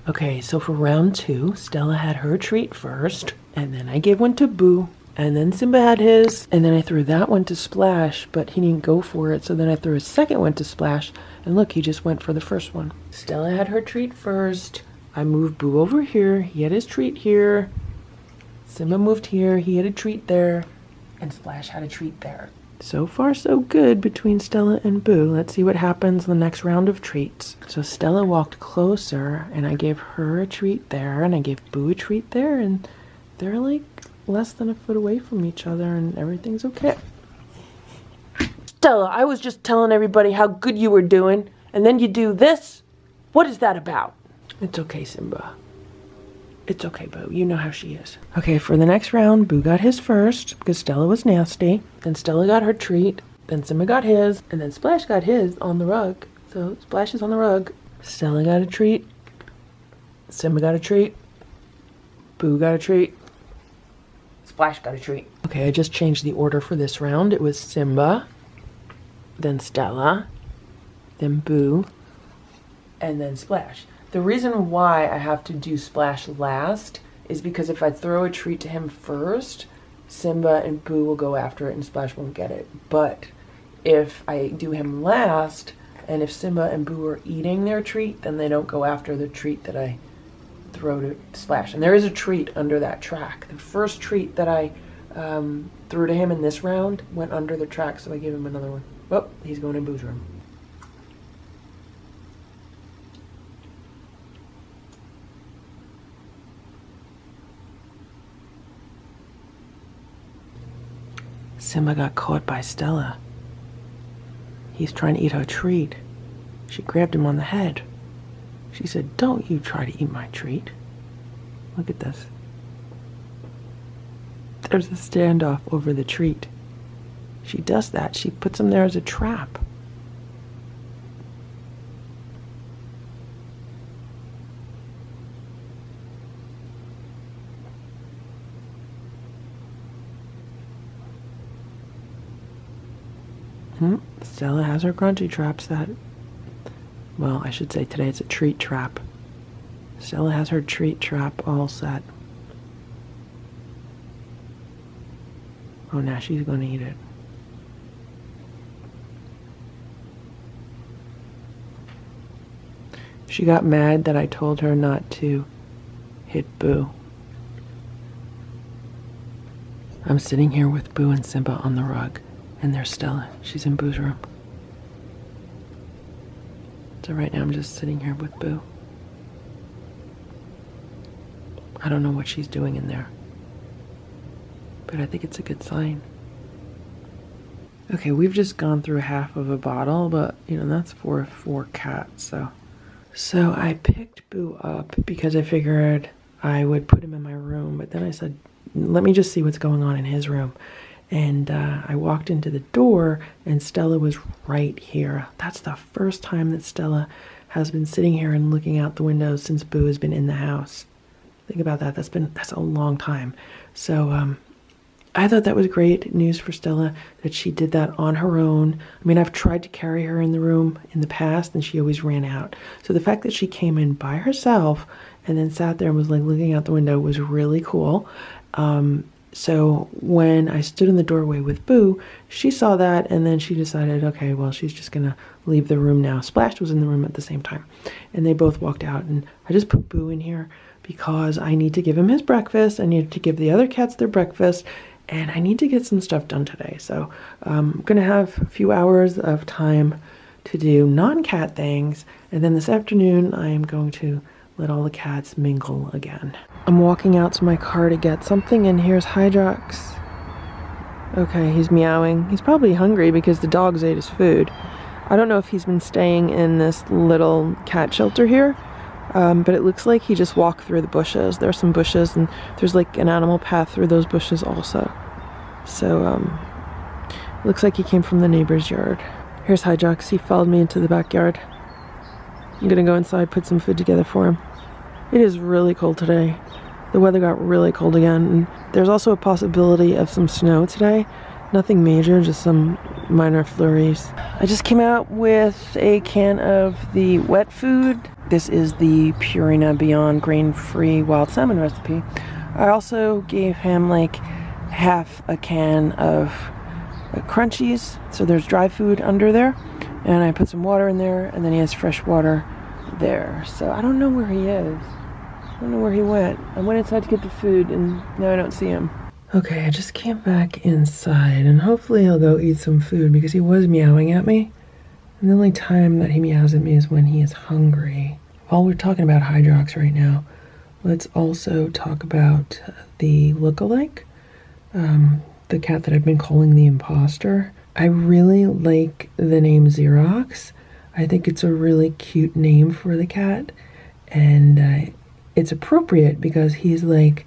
Okay, so for round 2, Stella had her treat first, and then I gave one to Boo, and then Simba had his, and then I threw that one to Splash, but he didn't go for it, so then I threw a second one to Splash, and look, he just went for the first one. Stella had her treat first. I moved Boo over here. He had his treat here. Simba moved here. He had a treat there, and Splash had a treat there. So far, so good between Stella and Boo. Let's see what happens in the next round of treats. So Stella walked closer, and I gave her a treat there, and I gave Boo a treat there, and they're like less than a foot away from each other, and everything's okay. Stella, I was just telling everybody how good you were doing, and then you do this? What is that about? It's okay, Simba. It's okay, Boo. You know how she is. Okay, for the next round, Boo got his first because Stella was nasty. Then Stella got her treat. Then Simba got his. And then Splash got his on the rug. So Splash is on the rug. Stella got a treat. Simba got a treat. Boo got a treat. Splash got a treat. Okay, I just changed the order for this round. It was Simba, then Stella, then Boo, and then Splash. The reason why I have to do Splash last is because if I throw a treat to him first, Simba and Boo will go after it and Splash won't get it. But if I do him last, and if Simba and Boo are eating their treat, then they don't go after the treat that I throw to Splash. And there is a treat under that track. The first treat that I threw to him in this round went under the track, so I gave him another one. Oh, he's going in Boo's room. Simba got caught by Stella. He's trying to eat her treat. She grabbed him on the head. She said, "Don't you try to eat my treat." Look at this. There's a standoff over the treat. She does that. She puts him there as a trap. Stella has her crunchy trap set. Well, I should say today it's a treat trap. Stella has her treat trap all set. Oh, now she's going to eat it. She got mad that I told her not to hit Boo. I'm sitting here with Boo and Simba on the rug, and there's Stella. She's in Boo's room. So right now I'm just sitting here with Boo. I don't know what she's doing in there, but I think it's a good sign. Okay, we've just gone through half of a bottle, but you know, that's for 4 cats, So I picked Boo up because I figured I would put him in my room, but then I said, let me just see what's going on in his room. And I walked into the door and Stella was right here. That's the first time that Stella has been sitting here and looking out the window since Boo has been in the house. Think about that. That's a long time. So I thought that was great news for Stella that she did that on her own. I mean, I've tried to carry her in the room in the past and she always ran out. So the fact that she came in by herself and then sat there and was like looking out the window was really cool. So when I stood in the doorway with Boo, she saw that and then she decided, okay, well, she's just going to leave the room now. Splash was in the room at the same time and they both walked out, and I just put Boo in here because I need to give him his breakfast. I need to give the other cats their breakfast, and I need to get some stuff done today. So I'm going to have a few hours of time to do non-cat things, and then this afternoon I am going to let all the cats mingle again. I'm walking out to my car to get something, and here's Hydrox. Okay, he's meowing. He's probably hungry because the dogs ate his food. I don't know if he's been staying in this little cat shelter here, but it looks like he just walked through the bushes. There's some bushes, and there's like an animal path through those bushes also. So, looks like he came from the neighbor's yard. Here's Hydrox. He followed me into the backyard. I'm gonna go inside, put some food together for him. It is really cold today. The weather got really cold again, and there's also a possibility of some snow today. Nothing major, just some minor flurries. I just came out with a can of the wet food. This is the Purina Beyond grain-free wild salmon recipe. I also gave him like half a can of crunchies, so there's dry food under there, and I put some water in there, and then he has fresh water there. So I don't know where he is. I don't know where he went. I went inside to get the food, and now I don't see him. Okay, I just came back inside, and hopefully he'll go eat some food because he was meowing at me. And the only time that he meows at me is when he is hungry. While we're talking about Hydrox right now, let's also talk about the lookalike, the cat that I've been calling the imposter. I really like the name Xerox. I think it's a really cute name for the cat. And it's appropriate because he's like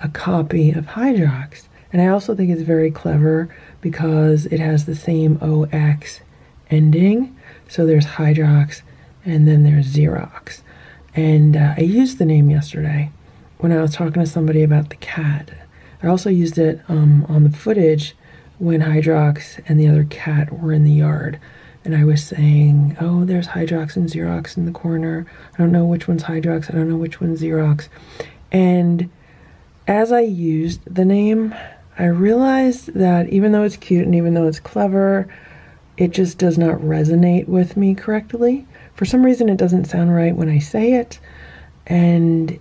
a copy of Hydrox. And I also think it's very clever because it has the same OX ending. So there's Hydrox and then there's Xerox. And I used the name yesterday when I was talking to somebody about the cat. I also used it on the footage when Hydrox and the other cat were in the yard. And I was saying, oh, there's Hydrox and Xerox in the corner. I don't know which one's Hydrox. I don't know which one's Xerox. And as I used the name, I realized that even though it's cute and even though it's clever, it just does not resonate with me correctly. For some reason, it doesn't sound right when I say it, and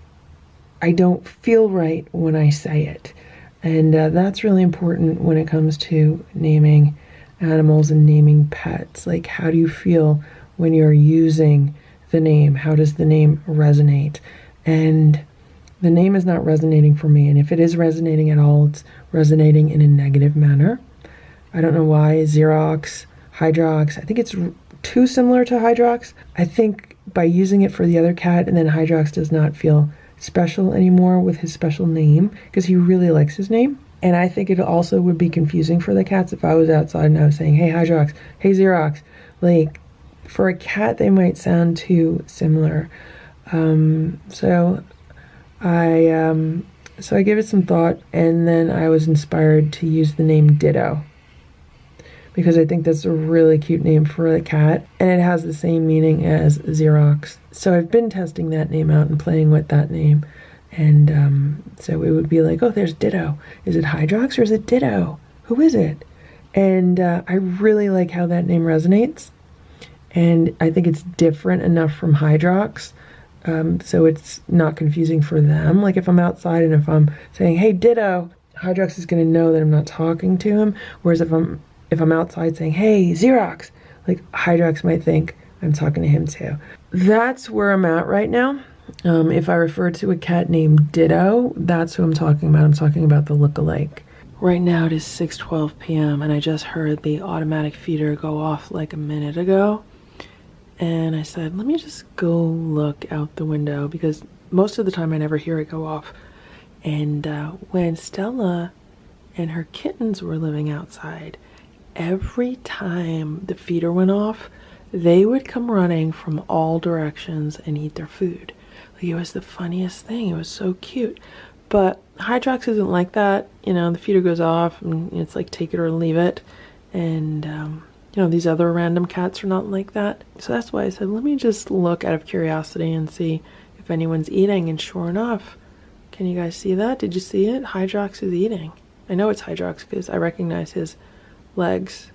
I don't feel right when I say it. And that's really important when it comes to naming animals and naming pets. Like, how do you feel when you're using the name? How does the name resonate? And the name is not resonating for me. And if it is resonating at all, it's resonating in a negative manner. I don't know why. Xerox, Hydrox, I think it's too similar to Hydrox. I think by using it for the other cat, and then Hydrox does not feel special anymore with his special name because he really likes his name. And I think it also would be confusing for the cats if I was outside and I was saying, hey Hydrox, hey Xerox. Like, for a cat, they might sound too similar. So I gave it some thought, and then I was inspired to use the name Ditto because I think that's a really cute name for a cat, and it has the same meaning as Xerox. So I've been testing that name out and playing with that name. And so it would be like, oh, there's Ditto. Is it Hydrox or is it Ditto? Who is it? And I really like how that name resonates. And I think it's different enough from Hydrox, so it's not confusing for them. Like, if I'm outside and if I'm saying, hey, Ditto, Hydrox is going to know that I'm not talking to him. Whereas if I'm outside saying, hey, Xerox, like, Hydrox might think I'm talking to him too. That's where I'm at right now. If I refer to a cat named Ditto, that's who I'm talking about. I'm talking about the look-alike. Right now it is 6:12 p.m. and I just heard the automatic feeder go off like a minute ago. And I said, let me just go look out the window because most of the time I never hear it go off. And when Stella and her kittens were living outside, every time the feeder went off, they would come running from all directions and eat their food. Like, it was the funniest thing. It was so cute. But Hydrox isn't like that. You know, the feeder goes off and it's like take it or leave it. And, you know, these other random cats are not like that. So that's why I said, let me just look out of curiosity and see if anyone's eating. And sure enough, can you guys see that? Did you see it? Hydrox is eating. I know it's Hydrox because I recognize his legs.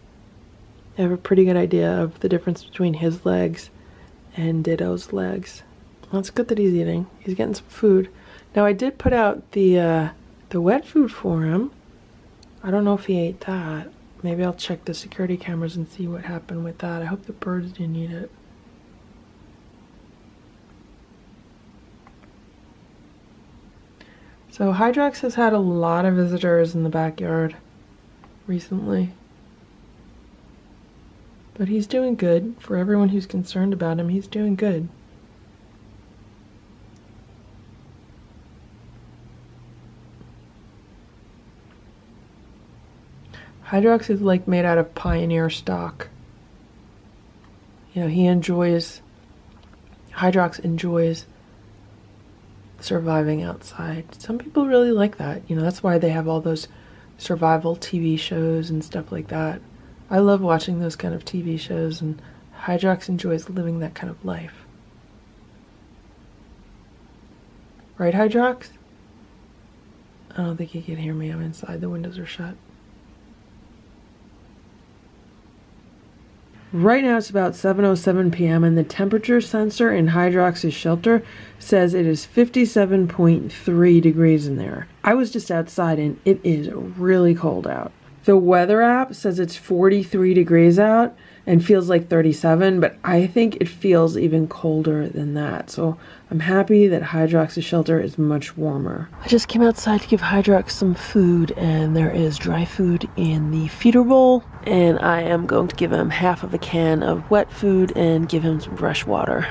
I have a pretty good idea of the difference between his legs and Ditto's legs. Well, it's good that he's eating. He's getting some food. Now, I did put out the wet food for him. I don't know if he ate that. Maybe I'll check the security cameras and see what happened with that. I hope the birds didn't eat it. So Hydrox has had a lot of visitors in the backyard recently. But he's doing good. For everyone who's concerned about him, he's doing good. Hydrox is like made out of Pioneer stock. You know, Hydrox enjoys surviving outside. Some people really like that. You know, that's why they have all those survival TV shows and stuff like that. I love watching those kind of TV shows, and Hydrox enjoys living that kind of life. Right, Hydrox? I don't think he can hear me. I'm inside. The windows are shut. Right now it's about 7:07 p.m. and the temperature sensor in Hydrox's shelter says it is 57.3 degrees in there. I was just outside and it is really cold out. The weather app says it's 43 degrees out and feels like 37, but I think it feels even colder than that. So I'm happy that Hydrox's shelter is much warmer. I just came outside to give Hydrox some food, and there is dry food in the feeder bowl, and I am going to give him half of a can of wet food and give him some fresh water.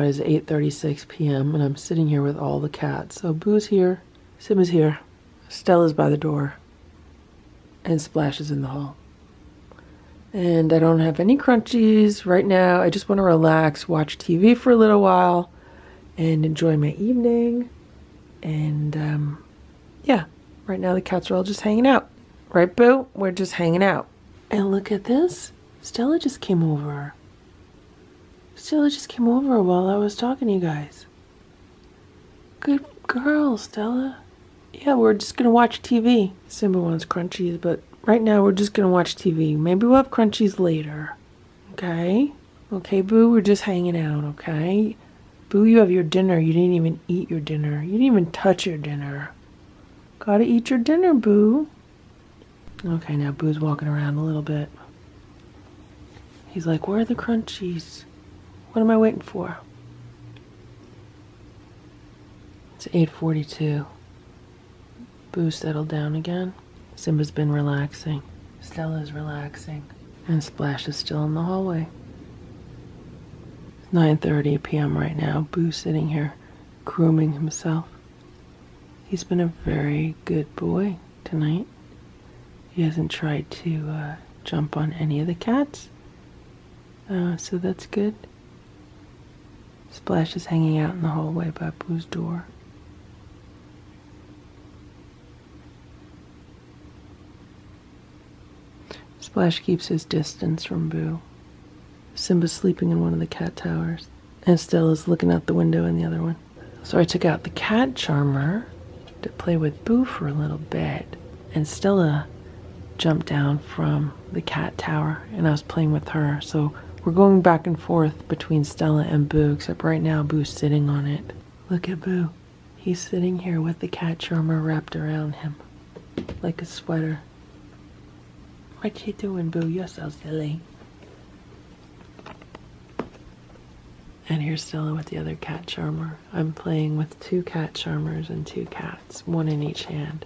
is 8:36 p.m. and I'm sitting here with all the cats. So Boo's here, Simba's here, Stella's by the door, and Splash is in the hall. And I don't have any crunchies right now. I just want to relax, watch TV for a little while, and enjoy my evening. And yeah, right now the cats are all just hanging out. Right, Boo? We're just hanging out. And look at this. Stella just came over. Stella just came over while I was talking to you guys. Good girl, Stella. Yeah, we're just gonna watch TV. Simba wants crunchies, but right now we're just gonna watch TV. Maybe we'll have crunchies later. Okay? Okay, Boo, we're just hanging out, okay? Boo, you have your dinner. You didn't even eat your dinner. You didn't even touch your dinner. Gotta eat your dinner, Boo. Okay, now Boo's walking around a little bit. He's like, where are the crunchies? What am I waiting for? It's 8:42. Boo settled down again. Simba's been relaxing. Stella's relaxing. And Splash is still in the hallway. It's 9:30 p.m. right now. Boo's sitting here grooming himself. He's been a very good boy tonight. He hasn't tried to jump on any of the cats. So that's good. Splash is hanging out in the hallway by Boo's door. Splash keeps his distance from Boo. Simba's sleeping in one of the cat towers, and Stella's looking out the window in the other one. So I took out the cat charmer to play with Boo for a little bit, and Stella jumped down from the cat tower, and I was playing with her. So we're going back and forth between Stella and Boo, except right now Boo's sitting on it. Look at Boo. He's sitting here with the cat charmer wrapped around him like a sweater. What you doing, Boo? You're so silly. And here's Stella with the other cat charmer. I'm playing with 2 cat charmers and 2 cats, one in each hand.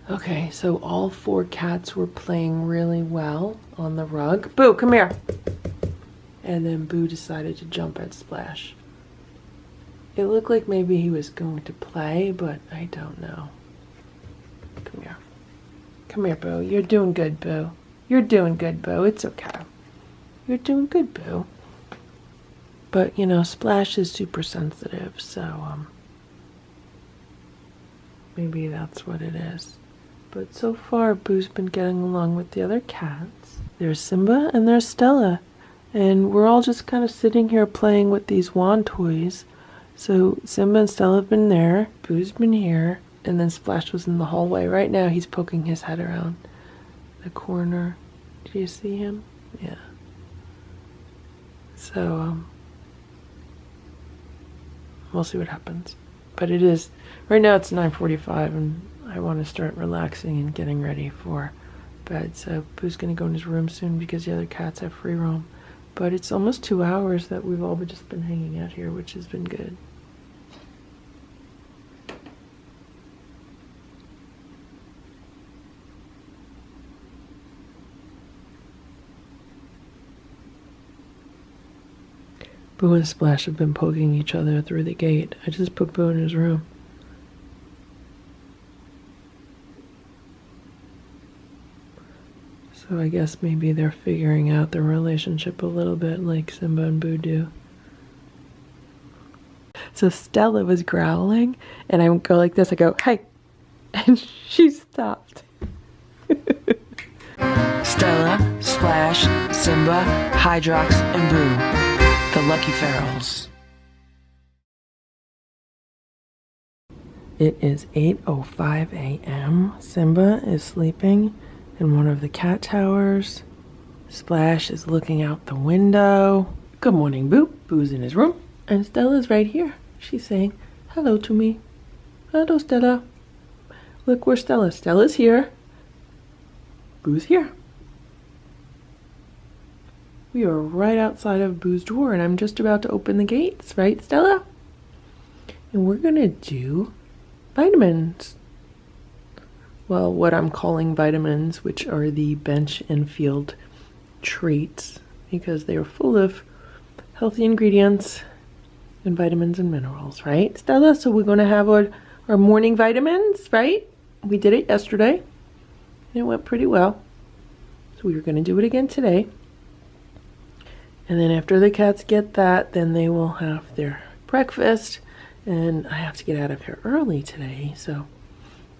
Okay, so all 4 cats were playing really well on the rug. Boo, come here. And then Boo decided to jump at Splash. It looked like maybe he was going to play, but I don't know. Come here. Come here, Boo. You're doing good, Boo. You're doing good, Boo. It's okay. You're doing good, Boo. But, you know, Splash is super sensitive, so, maybe that's what it is. But so far, Boo's been getting along with the other cats. There's Simba and there's Stella. And we're all just kind of sitting here playing with these wand toys. So Simba and Stella have been there. Boo's been here. And then Splash was in the hallway. Right now, he's poking his head around the corner. Did you see him? Yeah. So, we'll see what happens. But it is, right now it's 9:45 and I want to start relaxing and getting ready for bed. So Boo's going to go in his room soon because the other cats have free roam. But it's almost 2 hours that we've all just been hanging out here, which has been good. Boo and Splash have been poking each other through the gate. I just put Boo in his room. So I guess maybe they're figuring out their relationship a little bit like Simba and Boo do. So Stella was growling, and I would go like this. I go, hey! And she stopped. Stella, Splash, Simba, Hydrox, and Boo, the Lucky Ferals. It is 8:05 a.m. Simba is sleeping in one of the cat towers. Splash is looking out the window. Good morning, Boo. Boo's in his room. And Stella's right here. She's saying hello to me. Hello, Stella. Look, where's Stella? Stella's here. Boo's here. We are right outside of Boo's door, and I'm just about to open the gates, right, Stella? And we're gonna do vitamins. Well, what I'm calling vitamins, which are the bench and field treats because they are full of healthy ingredients and vitamins and minerals, right, Stella? So we're going to have our morning vitamins, right? We did it yesterday, and it went pretty well. So we were going to do it again today. And then after the cats get that, then they will have their breakfast. And I have to get out of here early today, so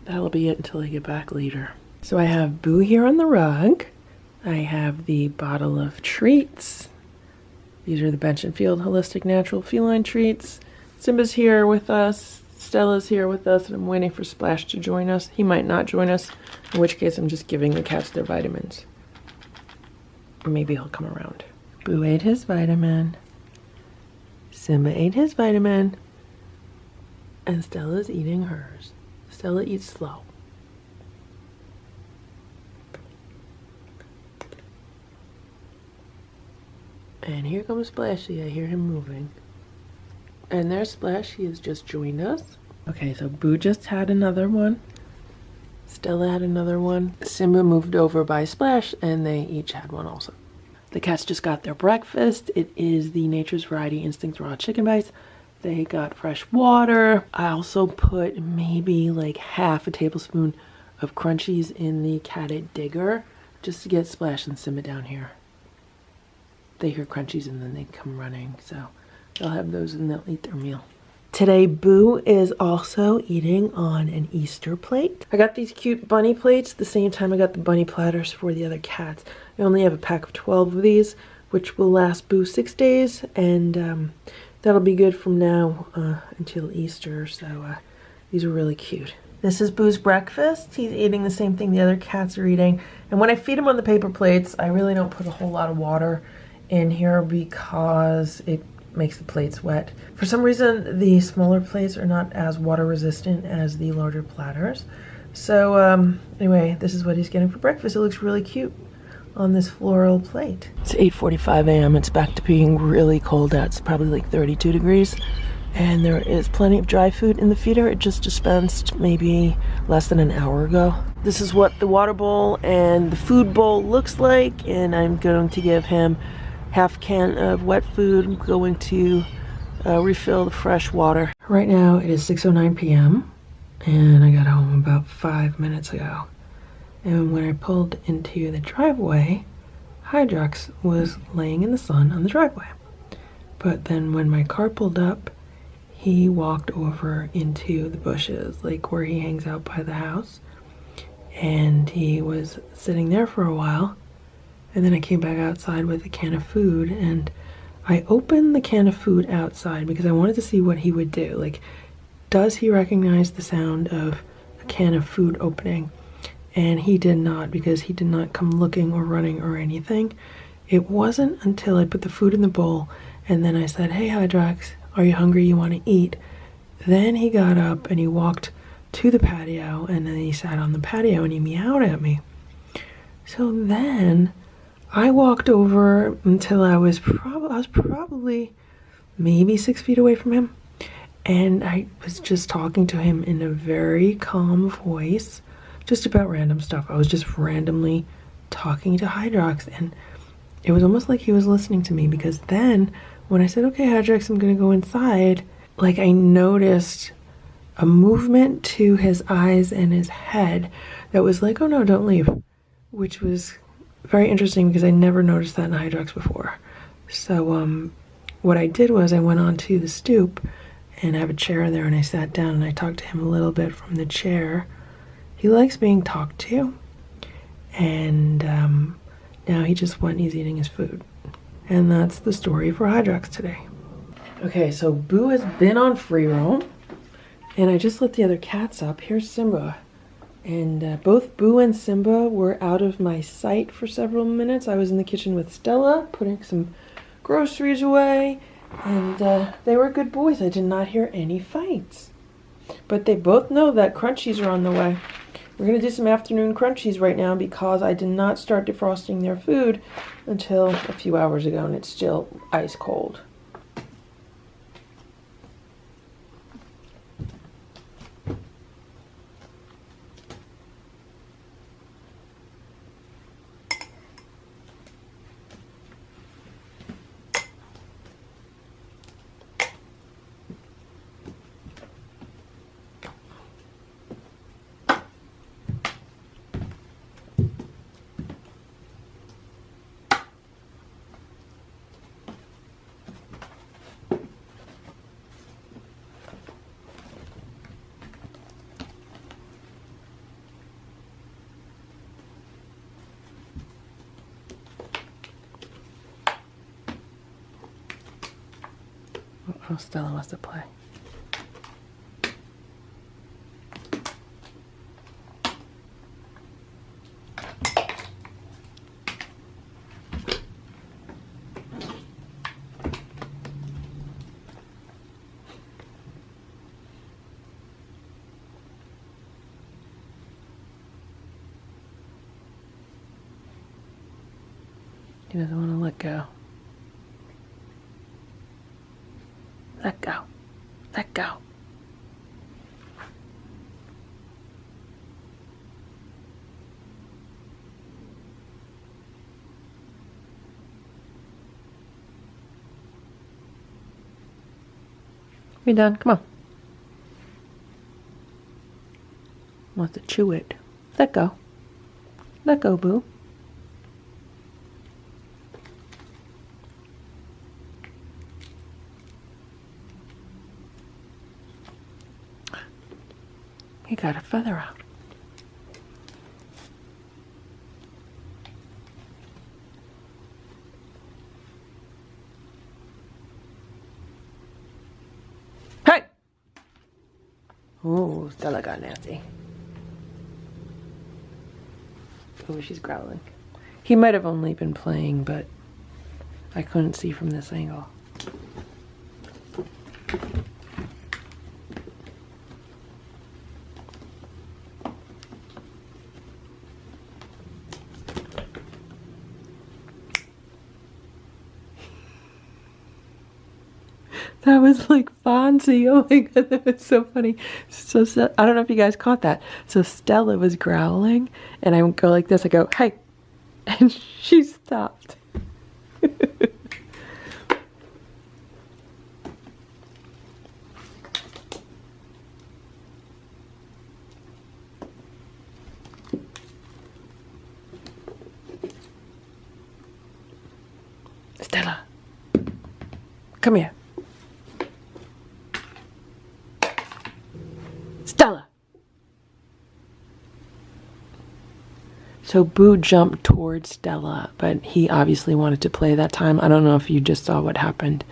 that'll be it until I get back later. So I have Boo here on the rug. I have the bottle of treats. These are the Bench and Field Holistic Natural Feline Treats. Simba's here with us. Stella's here with us, and I'm waiting for Splash to join us. He might not join us, in which case I'm just giving the cats their vitamins. Or maybe he'll come around. Boo ate his vitamin. Simba ate his vitamin. And Stella's eating hers. Stella eats slow. And here comes Splashy. I hear him moving. And there's Splash. He has just joined us. Okay, so Boo just had another one. Stella had another one. Simba moved over by Splash, and they each had one also. The cats just got their breakfast. It is the Nature's Variety Instinct Raw Chicken Bites. They got fresh water. I also put maybe like half a tablespoon of crunchies in the catted digger just to get Splash and Simba down here. They hear crunchies and then they come running, so they'll have those and they'll eat their meal. Today Boo is also eating on an Easter plate. I got these cute bunny plates the same time I got the bunny platters for the other cats. I only have a pack of 12 of these, which will last Boo 6 days, and that'll be good from now until Easter, so these are really cute. This is Boo's breakfast. He's eating the same thing the other cats are eating, and when I feed him on the paper plates, I really don't put a whole lot of water in here because it makes the plates wet. For some reason, the smaller plates are not as water resistant as the larger platters. So anyway, this is what he's getting for breakfast. It looks really cute on this floral plate. It's 8:45 a.m. It's back to being really cold out. It's probably like 32 degrees. And there is plenty of dry food in the feeder. It just dispensed maybe less than an hour ago. This is what the water bowl and the food bowl looks like. And I'm going to give him half can of wet food. I'm going to refill the fresh water. Right now it is 6:09 p.m. and I got home about 5 minutes ago. And when I pulled into the driveway, Hydrox was laying in the sun on the driveway. But then when my car pulled up, he walked over into the bushes, like where he hangs out by the house. And he was sitting there for a while. And then I came back outside with a can of food, and I opened the can of food outside because I wanted to see what he would do. Like, does he recognize the sound of a can of food opening? And he did not, because he did not come looking or running or anything. It wasn't until I put the food in the bowl and then I said, "Hey Hydrox, are you hungry? You want to eat?" Then he got up and he walked to the patio, and then he sat on the patio and he meowed at me. So then I walked over until I was probably maybe 6 feet away from him, and I was just talking to him in a very calm voice, just about random stuff. I was just randomly talking to Hydrox, and it was almost like he was listening to me, because then when I said, "Okay, Hydrox, I'm gonna go inside," like I noticed a movement to his eyes and his head that was like, "Oh no, don't leave," which was very interesting because I never noticed that in Hydrox before. So what I did was I went onto the stoop and I have a chair there, and I sat down and I talked to him a little bit from the chair. He likes being talked to, and now he just went and he's eating his food. And that's the story for Hydrox today. Okay, so Boo has been on free roam, and I just let the other cats up. Here's Simba. And both Boo and Simba were out of my sight for several minutes. I was in the kitchen with Stella, putting some groceries away, and they were good boys. I did not hear any fights. But they both know that crunchies are on the way. We're going to do some afternoon crunchies right now because I did not start defrosting their food until a few hours ago, and it's still ice cold. Oh, Stella wants to play. He doesn't want to let go. Let go. Let go. We done? Come on. Wants to chew it. Let go. Let go, boo. He got a feather out. Hey! Ooh, Stella got nasty. Oh, she's growling. He might have only been playing, but I couldn't see from this angle. That was like Fonzie. Oh my god, that was so funny. So I don't know if you guys caught that. So Stella was growling, and I would go like this. I go, hey, and she stopped. Stella, come here. Stella! So Boo jumped towards Stella, but he obviously wanted to play that time. I don't know if you just saw what happened,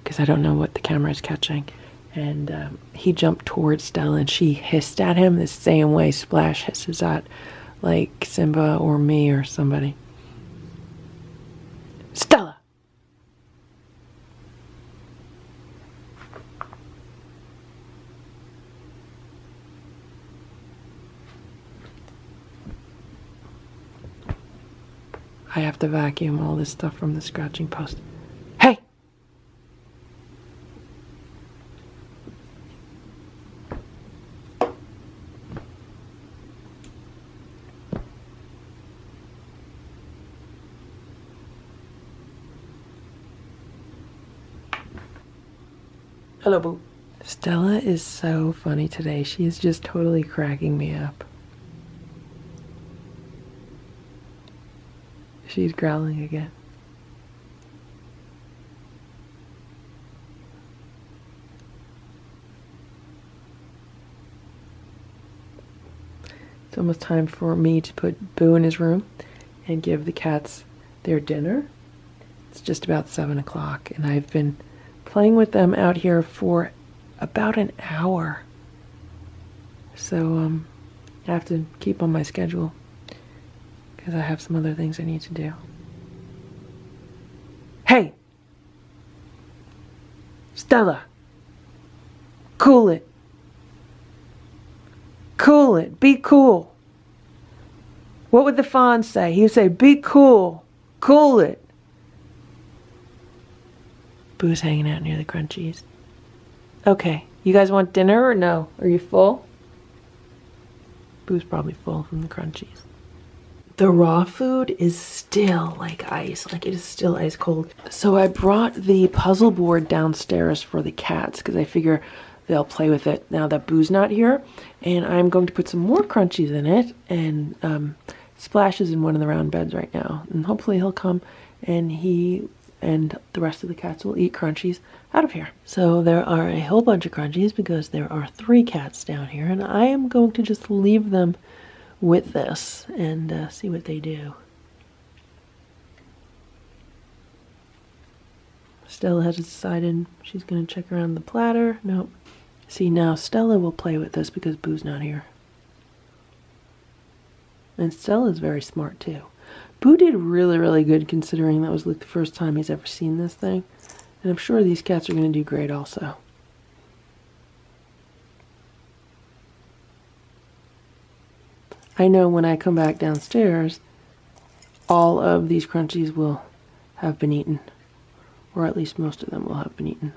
because I don't know what the camera is catching. And he jumped towards Stella, and she hissed at him the same way Splash hisses at, like, Simba or me or somebody. Stella! I have to vacuum all this stuff from the scratching post. Hey! Hello, Boo. Stella is so funny today. She is just totally cracking me up. She's growling again. It's almost time for me to put Boo in his room and give the cats their dinner. It's just about 7 o'clock, and I've been playing with them out here for about an hour. So I have to keep on my schedule, because I have some other things I need to do. Hey! Stella! Cool it. Cool it. Be cool. What would the fawn say? He would say, be cool. Cool it. Boo's hanging out near the crunchies. Okay, you guys want dinner or no? Are you full? Boo's probably full from the crunchies. The raw food is still like ice, like it is still ice cold. So I brought the puzzle board downstairs for the cats because I figure they'll play with it now that Boo's not here. And I'm going to put some more crunchies in it, and Splash is in one of the round beds right now. And hopefully he'll come and he and the rest of the cats will eat crunchies out of here. So there are a whole bunch of crunchies because there are 3 cats down here, and I am going to just leave them with this and see what they do. Stella has decided she's going to check around the platter. Nope. See, now Stella will play with this because Boo's not here. And Stella's very smart too. Boo did really, really good considering that was like the first time he's ever seen this thing. And I'm sure these cats are going to do great also. I know when I come back downstairs, all of these crunchies will have been eaten. Or at least most of them will have been eaten.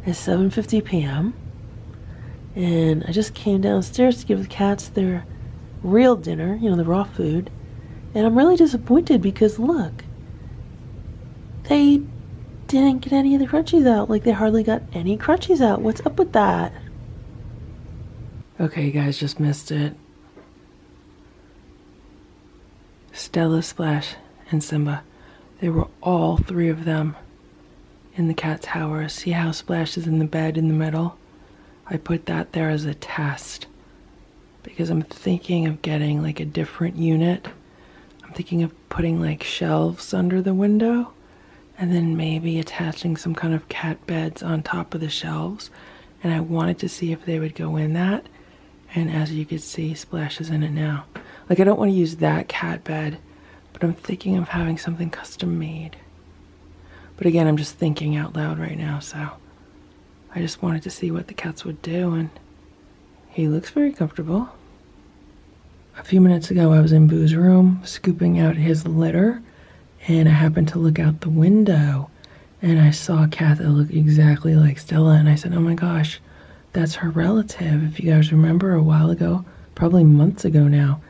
It's 7:50 p.m. And I just came downstairs to give the cats their real dinner, you know, the raw food. And I'm really disappointed because look, they didn't get any of the crunchies out. Like, they hardly got any crunchies out. What's up with that? Okay, you guys just missed it. Stella, Splash, and Simba. They were all three of them in the cat tower. See how Splash is in the bed in the middle? I put that there as a test because I'm thinking of getting like a different unit. I'm thinking of putting like shelves under the window and then maybe attaching some kind of cat beds on top of the shelves. And I wanted to see if they would go in that. And as you can see, Splash is in it now. Like, I don't want to use that cat bed, but I'm thinking of having something custom made. But again, I'm just thinking out loud right now, so I just wanted to see what the cats would do, and he looks very comfortable. A few minutes ago, I was in Boo's room scooping out his litter, and I happened to look out the window, and I saw a cat that looked exactly like Stella, and I said, oh my gosh, that's her relative. If you guys remember a while ago, probably months ago now,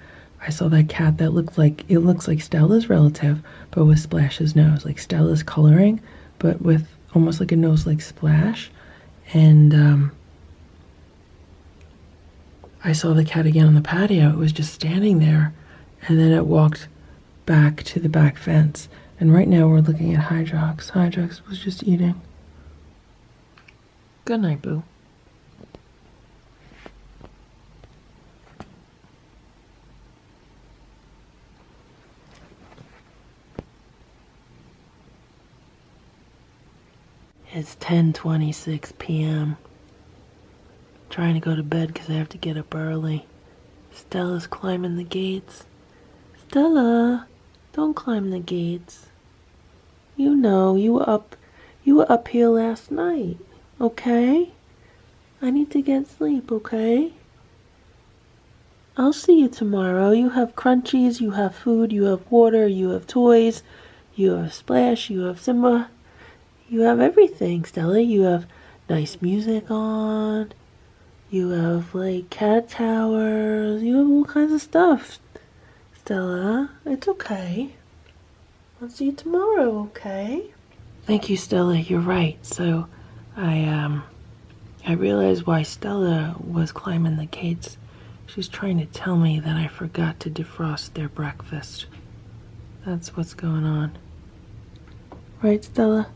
I saw that cat that looks like Stella's relative, but with Splash's nose, like Stella's coloring, but with almost like a nose like Splash. And I saw the cat again on the patio. It was just standing there, and then it walked back to the back fence. And right now we're looking at Hydrox. Hydrox was just eating. Good night, Boo. It's 10:26 p.m. Trying to go to bed because I have to get up early. Stella's climbing the gates. Stella, don't climb the gates. You know, you were up here last night, okay? I need to get sleep, okay? I'll see you tomorrow. You have crunchies, you have food, you have water, you have toys, you have Splash, you have Simba. You have everything, Stella. You have nice music on. You have, like, cat towers. You have all kinds of stuff, Stella. It's okay. I'll see you tomorrow, okay? Thank you, Stella. You're right. So, I realized why Stella was climbing the gates. She's trying to tell me that I forgot to defrost their breakfast. That's what's going on. Right, Stella?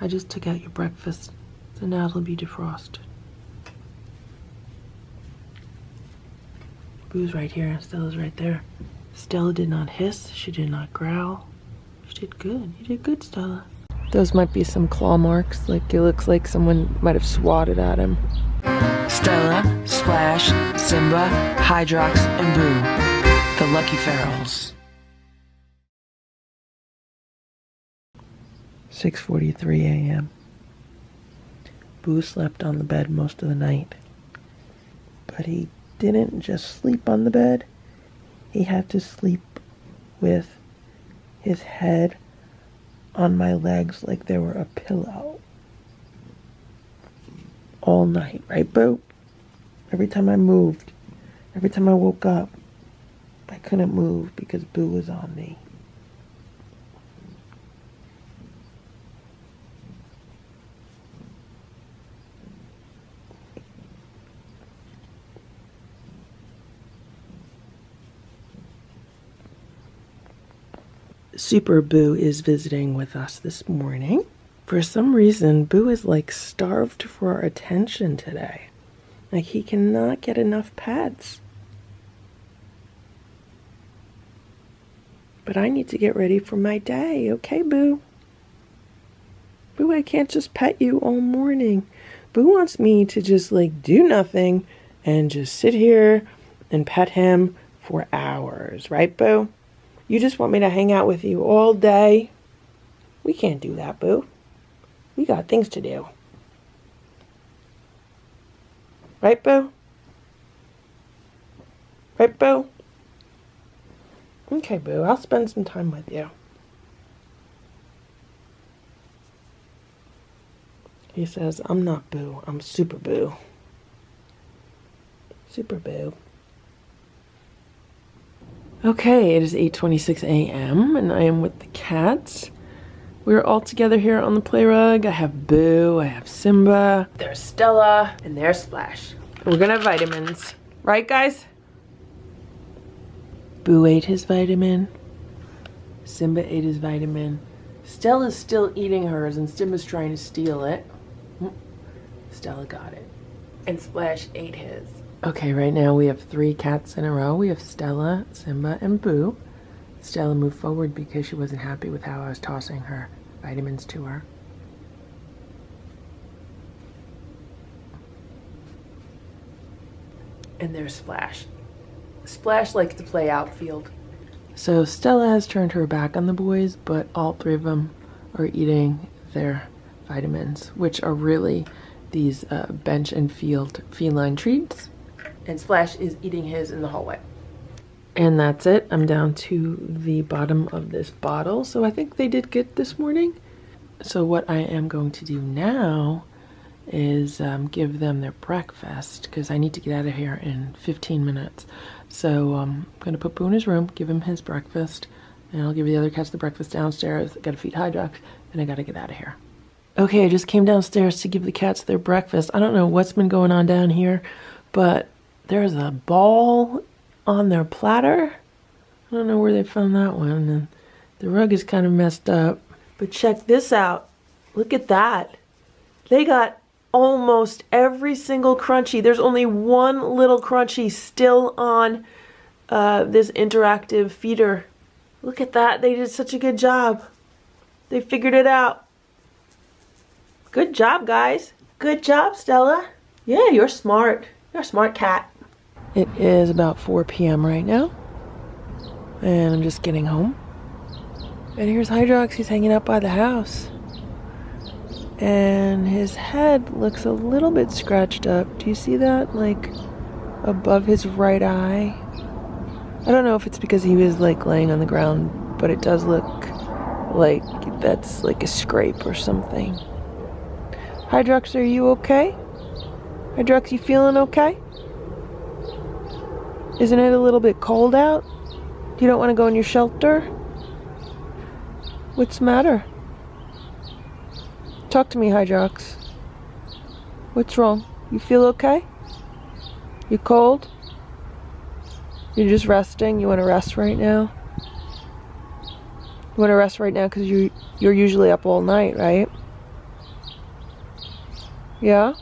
I just took out your breakfast, so now it'll be defrosted. Boo's right here, Stella's right there. Stella did not hiss, she did not growl. She did good. You did good, Stella. Those might be some claw marks, like it looks like someone might have swatted at him. Stella, Splash, Simba, Hydrox, and Boo, the Lucky Ferals. 6:43 a.m. Boo slept on the bed most of the night. But he didn't just sleep on the bed. He had to sleep with his head on my legs like they were a pillow. All night, right, Boo? Every time I moved, every time I woke up, I couldn't move because Boo was on me. Super Boo is visiting with us this morning. For some reason, Boo is like starved for attention today. Like he cannot get enough pets. But I need to get ready for my day, okay, Boo? Boo, I can't just pet you all morning. Boo wants me to just like do nothing and just sit here and pet him for hours, right, Boo? You just want me to hang out with you all day? We can't do that, Boo. We got things to do. Right, Boo? Right, Boo? Okay, Boo, I'll spend some time with you. He says, I'm not Boo, I'm Super Boo. Super Boo. Okay, it is 8:26 a.m. and I am with the cats. We're all together here on the play rug. I have Boo, I have Simba, there's Stella, and there's Splash. We're gonna have vitamins. Right, guys? Boo ate his vitamin. Simba ate his vitamin. Stella's still eating hers and Simba's trying to steal it. Stella got it. And Splash ate his. Okay, right now we have 3 cats in a row. We have Stella, Simba, and Boo. Stella moved forward because she wasn't happy with how I was tossing her vitamins to her. And there's Splash. Splash likes to play outfield. So Stella has turned her back on the boys, but all 3 of them are eating their vitamins, which are really these bench and field feline treats. And Splash is eating his in the hallway. And that's it. I'm down to the bottom of this bottle. So I think they did good this morning. So what I am going to do now is give them their breakfast because I need to get out of here in 15 minutes. So I'm going to put Boo in his room, give him his breakfast, and I'll give the other cats the breakfast downstairs. I got to feed Hydrox, and I got to get out of here. Okay, I just came downstairs to give the cats their breakfast. I don't know what's been going on down here, but there's a ball on their platter. I don't know where they found that one. And the rug is kind of messed up. But check this out. Look at that. They got almost every single Crunchie. There's only one little Crunchie still on this interactive feeder. Look at that. They did such a good job. They figured it out. Good job, guys. Good job, Stella. Yeah, you're smart. You're a smart cat. It is about 4 p.m. right now. And I'm just getting home. And here's Hydrox. He's hanging out by the house. And his head looks a little bit scratched up. Do you see that? Like above his right eye. I don't know if it's because he was like laying on the ground, but it does look like that's like a scrape or something. Hydrox, are you okay? Hydrox, you feeling okay? Isn't it a little bit cold out? You don't want to go in your shelter? What's the matter? Talk to me, Hydrox. What's wrong? You feel okay? You cold? You're just resting? You want to rest right now? You want to rest right now because you're usually up all night, right? Yeah?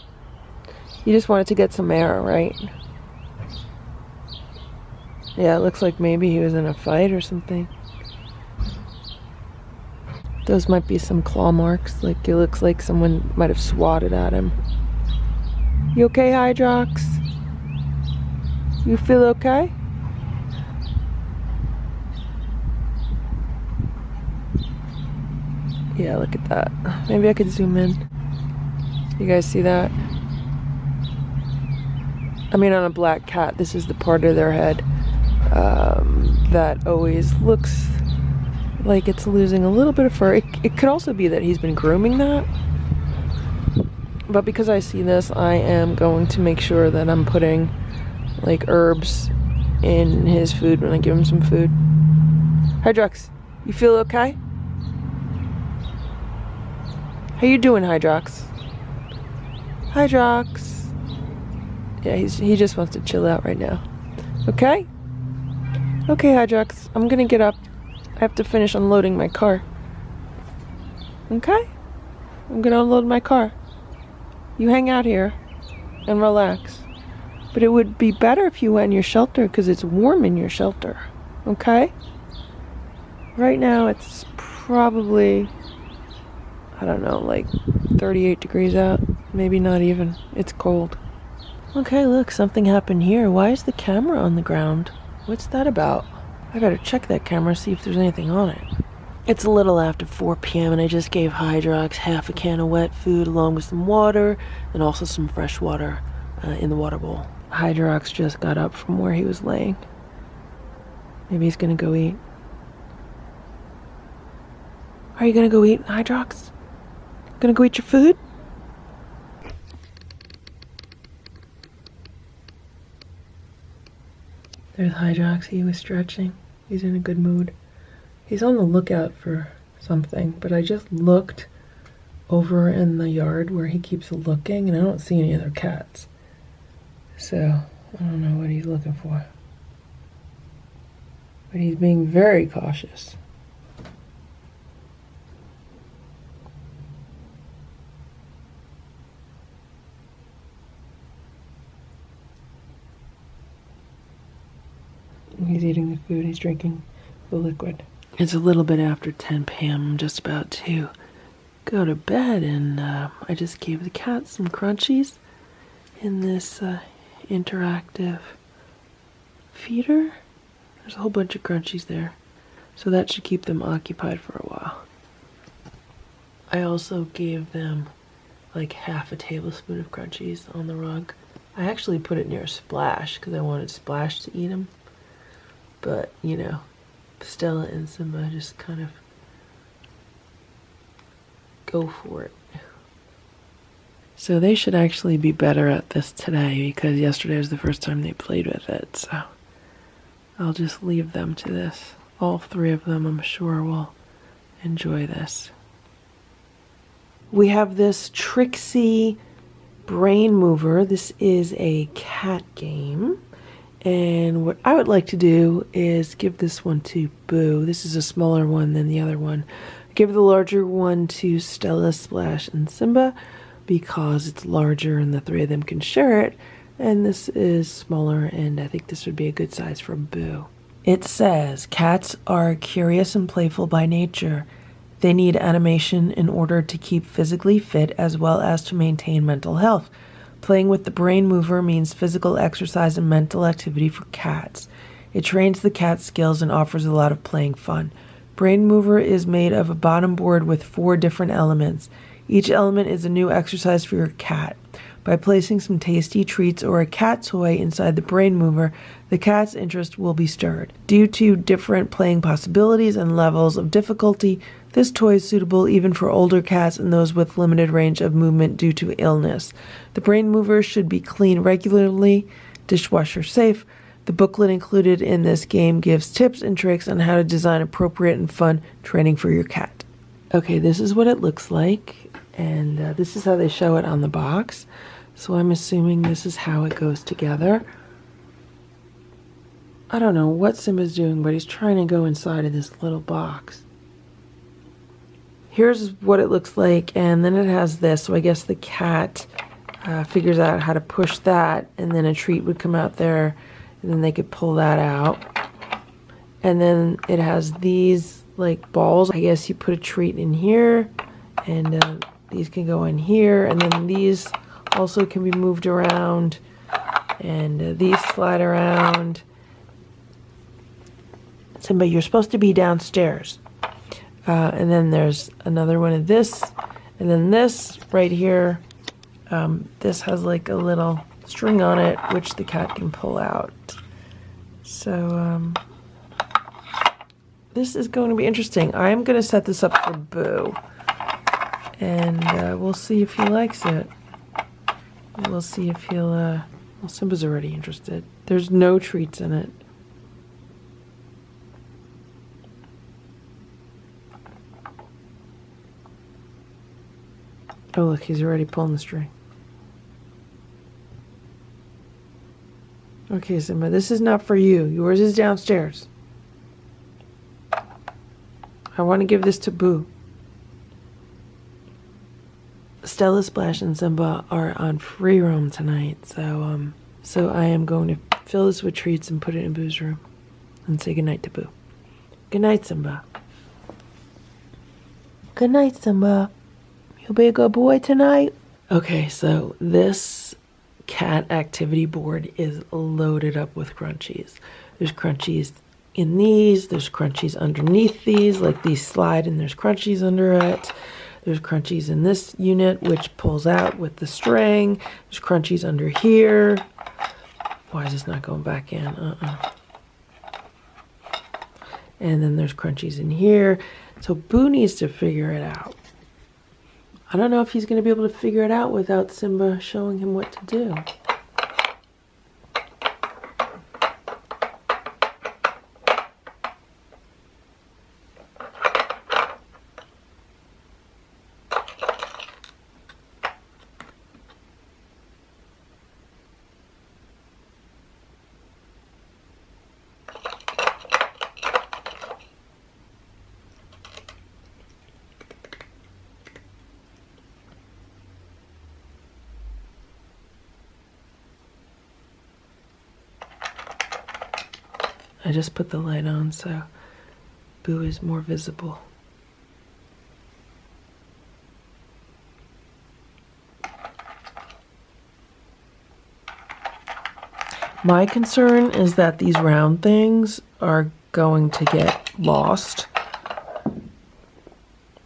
You just wanted to get some air, right? Yeah, it looks like maybe he was in a fight or something. Those might be some claw marks. Like it looks like someone might have swatted at him. You okay, Hydrox? You feel okay? Yeah, look at that. Maybe I could zoom in. You guys see that? I mean, on a black cat, this is the part of their head that always looks like it's losing a little bit of fur. It could also be that he's been grooming that. But because I see this, I am going to make sure that I'm putting like herbs in his food when I give him some food. Hydrox, you feel okay? How you doing, Hydrox? Hydrox. Yeah, he just wants to chill out right now. Okay? Okay, Hydrox, I'm gonna get up. I have to finish unloading my car. Okay? I'm gonna unload my car. You hang out here and relax. But it would be better if you went in your shelter because it's warm in your shelter. Okay? Right now it's probably, I don't know, like 38 degrees out. Maybe not even. It's cold. Okay, look, something happened here. Why is the camera on the ground? What's that about? I gotta check that camera, see if there's anything on it. It's a little after 4 p.m. and I just gave Hydrox half a can of wet food along with some water and also some fresh water in the water bowl. Hydrox just got up from where he was laying. Maybe he's gonna go eat. Are you gonna go eat, Hydrox? Gonna go eat your food? There's Hydrox. He was stretching. He's in a good mood. He's on the lookout for something, but I just looked over in the yard where he keeps looking, and I don't see any other cats. So, I don't know what he's looking for. But he's being very cautious. He's eating the food, he's drinking the liquid. It's a little bit after 10 p.m. I'm just about to go to bed, and I just gave the cat some crunchies in this interactive feeder. There's a whole bunch of crunchies there, so that should keep them occupied for a while. I also gave them like half a tablespoon of crunchies on the rug. I actually put it near Splash because I wanted Splash to eat them, but you know, Stella and Simba just kind of go for it. So they should actually be better at this today because yesterday was the first time they played with it, so I'll just leave them to this. All 3 of them, I'm sure, will enjoy this. We have this Trixie Brain Mover. This is a cat game. And what I would like to do is give this one to Boo. This is a smaller one than the other one. Give the larger one to Stella, Splash, and Simba because it's larger and the 3 of them can share it. And this is smaller, and I think this would be a good size for Boo. It says, cats are curious and playful by nature. They need animation in order to keep physically fit as well as to maintain mental health. Playing with the Brain Mover means physical exercise and mental activity for cats. It trains the cat's skills and offers a lot of playing fun. Brain Mover is made of a bottom board with 4 different elements. Each element is a new exercise for your cat. By placing some tasty treats or a cat toy inside the Brain Mover, the cat's interest will be stirred. Due to different playing possibilities and levels of difficulty, this toy is suitable even for older cats and those with limited range of movement due to illness. The Brain Mover should be cleaned regularly, dishwasher safe. The booklet included in this game gives tips and tricks on how to design appropriate and fun training for your cat. Okay, this is what it looks like, and this is how they show it on the box. So I'm assuming this is how it goes together. I don't know what Simba's doing, but he's trying to go inside of this little box. Here's what it looks like, and then it has this, so I guess the cat figures out how to push that, and then a treat would come out there, and then they could pull that out. And then it has these like balls. I guess you put a treat in here, and these can go in here, and then these also can be moved around, and these slide around. Simba, you're supposed to be downstairs. And then there's another one of this, and then this right here, this has like a little string on it which the cat can pull out. So this is going to be interesting. I'm going to set this up for Boo, and we'll see if he likes it. We'll see if he'll well, Simba's already interested. There's no treats in it. Oh, look, he's already pulling the string. Okay, Simba, this is not for you. Yours is downstairs. I want to give this to Boo. Stella, Splash, and Simba are on free roam tonight, so I am going to fill this with treats and put it in Boo's room and say goodnight to Boo. Good night, Simba. Good night, Simba. You'll be a good boy tonight? Okay, so this cat activity board is loaded up with crunchies. There's crunchies in these, there's crunchies underneath these, like these slide and there's crunchies under it. There's crunchies in this unit, which pulls out with the string. There's crunchies under here. Why is this not going back in? And then there's crunchies in here. So Boo needs to figure it out. I don't know if he's going to be able to figure it out without Simba showing him what to do. I just put the light on so Boo is more visible. My concern is that these round things are going to get lost.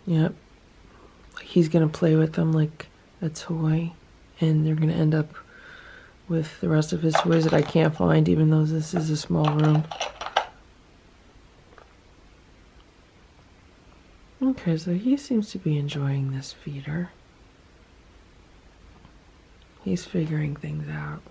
Yep. He's going to play with them like a toy, and they're going to end up with the rest of his toys that I can't find, even though this is a small room. Okay, so he seems to be enjoying this feeder. He's figuring things out.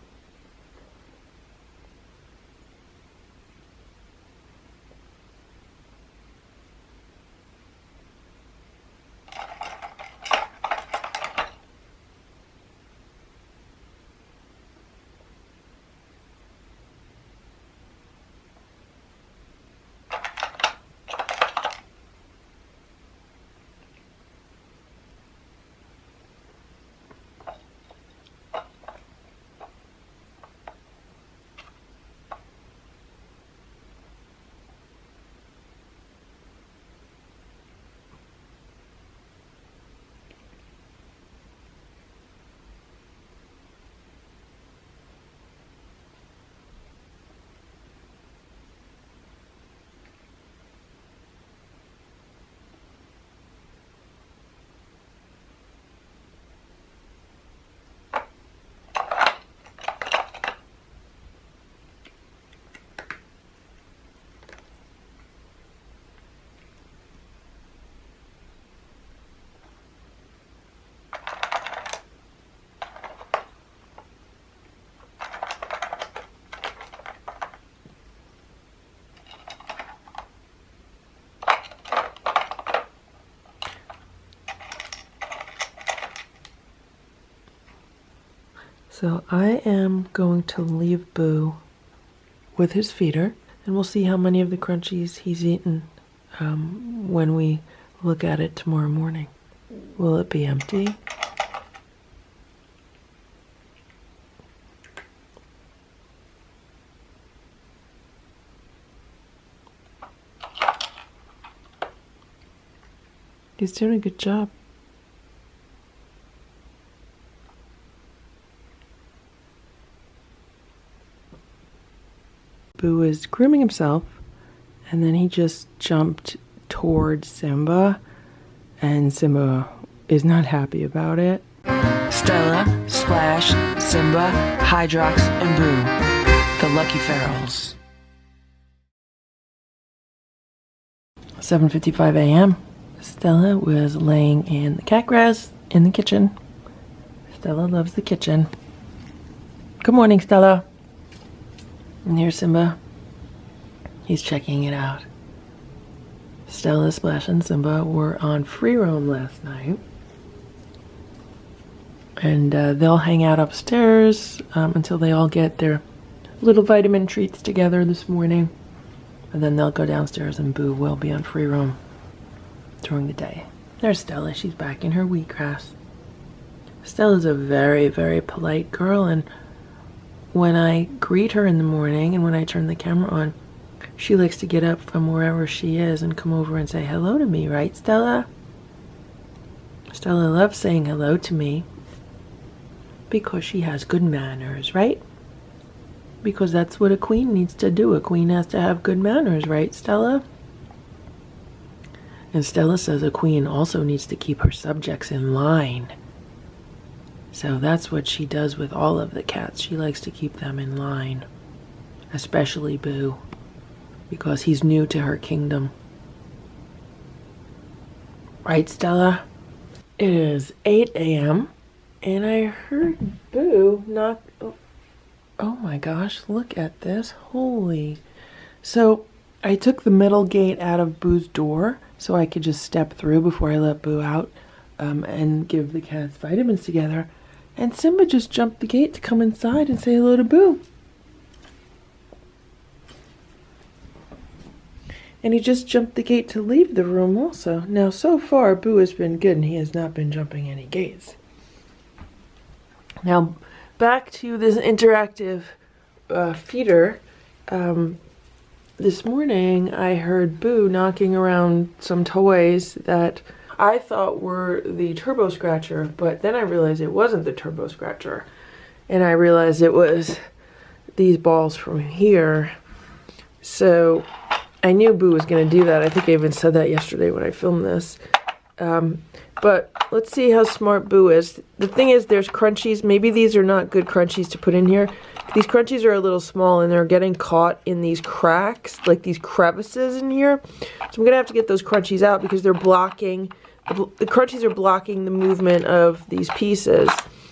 So I am going to leave Boo with his feeder, and we'll see how many of the crunchies he's eaten when we look at it tomorrow morning. Will it be empty? He's doing a good job. Boo is grooming himself, and then he just jumped towards Simba, and Simba is not happy about it. Stella, Splash, Simba, Hydrox, and Boo, the Lucky Ferals. 7:55 a.m. Stella was laying in the cat grass in the kitchen. Stella loves the kitchen. Good morning, Stella. And here's Simba. He's checking it out. Stella, Splash, and Simba were on free roam last night. And they'll hang out upstairs until they all get their little vitamin treats together this morning. And then they'll go downstairs and Boo will be on free roam during the day. There's Stella. She's back in her wheatgrass. Stella's a very, very polite girl, and when I greet her in the morning and when I turn the camera on, she likes to get up from wherever she is and come over and say hello to me, right, Stella? Stella loves saying hello to me because she has good manners, right? Because that's what a queen needs to do. A queen has to have good manners, right, Stella? And Stella says a queen also needs to keep her subjects in line. So that's what she does with all of the cats. She likes to keep them in line, especially Boo, because he's new to her kingdom. Right, Stella? It is 8 a.m. and I heard Boo knock. Oh my gosh, look at this. Holy. So I took the metal gate out of Boo's door so I could just step through before I let Boo out and give the cats vitamins together. And Simba just jumped the gate to come inside and say hello to Boo. And he just jumped the gate to leave the room also. Now, so far, Boo has been good and he has not been jumping any gates. Now, back to this interactive feeder. This morning, I heard Boo knocking around some toys that I thought were the Turbo Scratcher, but then I realized it wasn't the Turbo Scratcher. And I realized it was these balls from here. So I knew Boo was going to do that. I think I even said that yesterday when I filmed this. But let's see how smart Boo is. The thing is, there's crunchies. Maybe these are not good crunchies to put in here. These crunchies are a little small and they're getting caught in these cracks, like these crevices in here. So I'm going to have to get those crunchies out because they're blocking, the crunchies are blocking the movement of these pieces.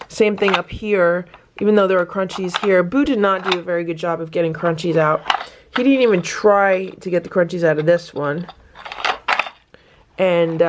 Same thing up here, even though there are crunchies here. Boo did not do a very good job of getting crunchies out. He didn't even try to get the crunchies out of this one. And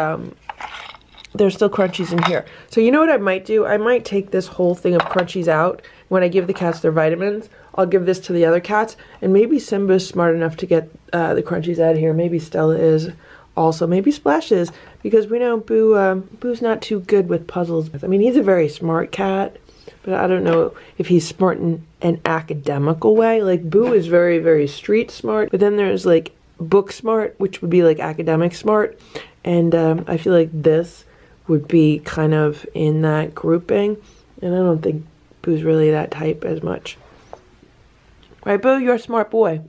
there's still crunchies in here. So you know what I might do? I might take this whole thing of crunchies out. When I give the cats their vitamins, I'll give this to the other cats. And maybe Simba's smart enough to get the crunchies out of here. Maybe Stella is also. Maybe Splash is. Because we know Boo's not too good with puzzles. I mean, he's a very smart cat. But I don't know if he's smart in an academical way. Like, Boo is very, very street smart. But then there's, like, book smart, which would be, like, academic smart. And I feel like this would be kind of in that grouping. And I don't think Boo's really that type as much. Right, Boo? You're a smart boy.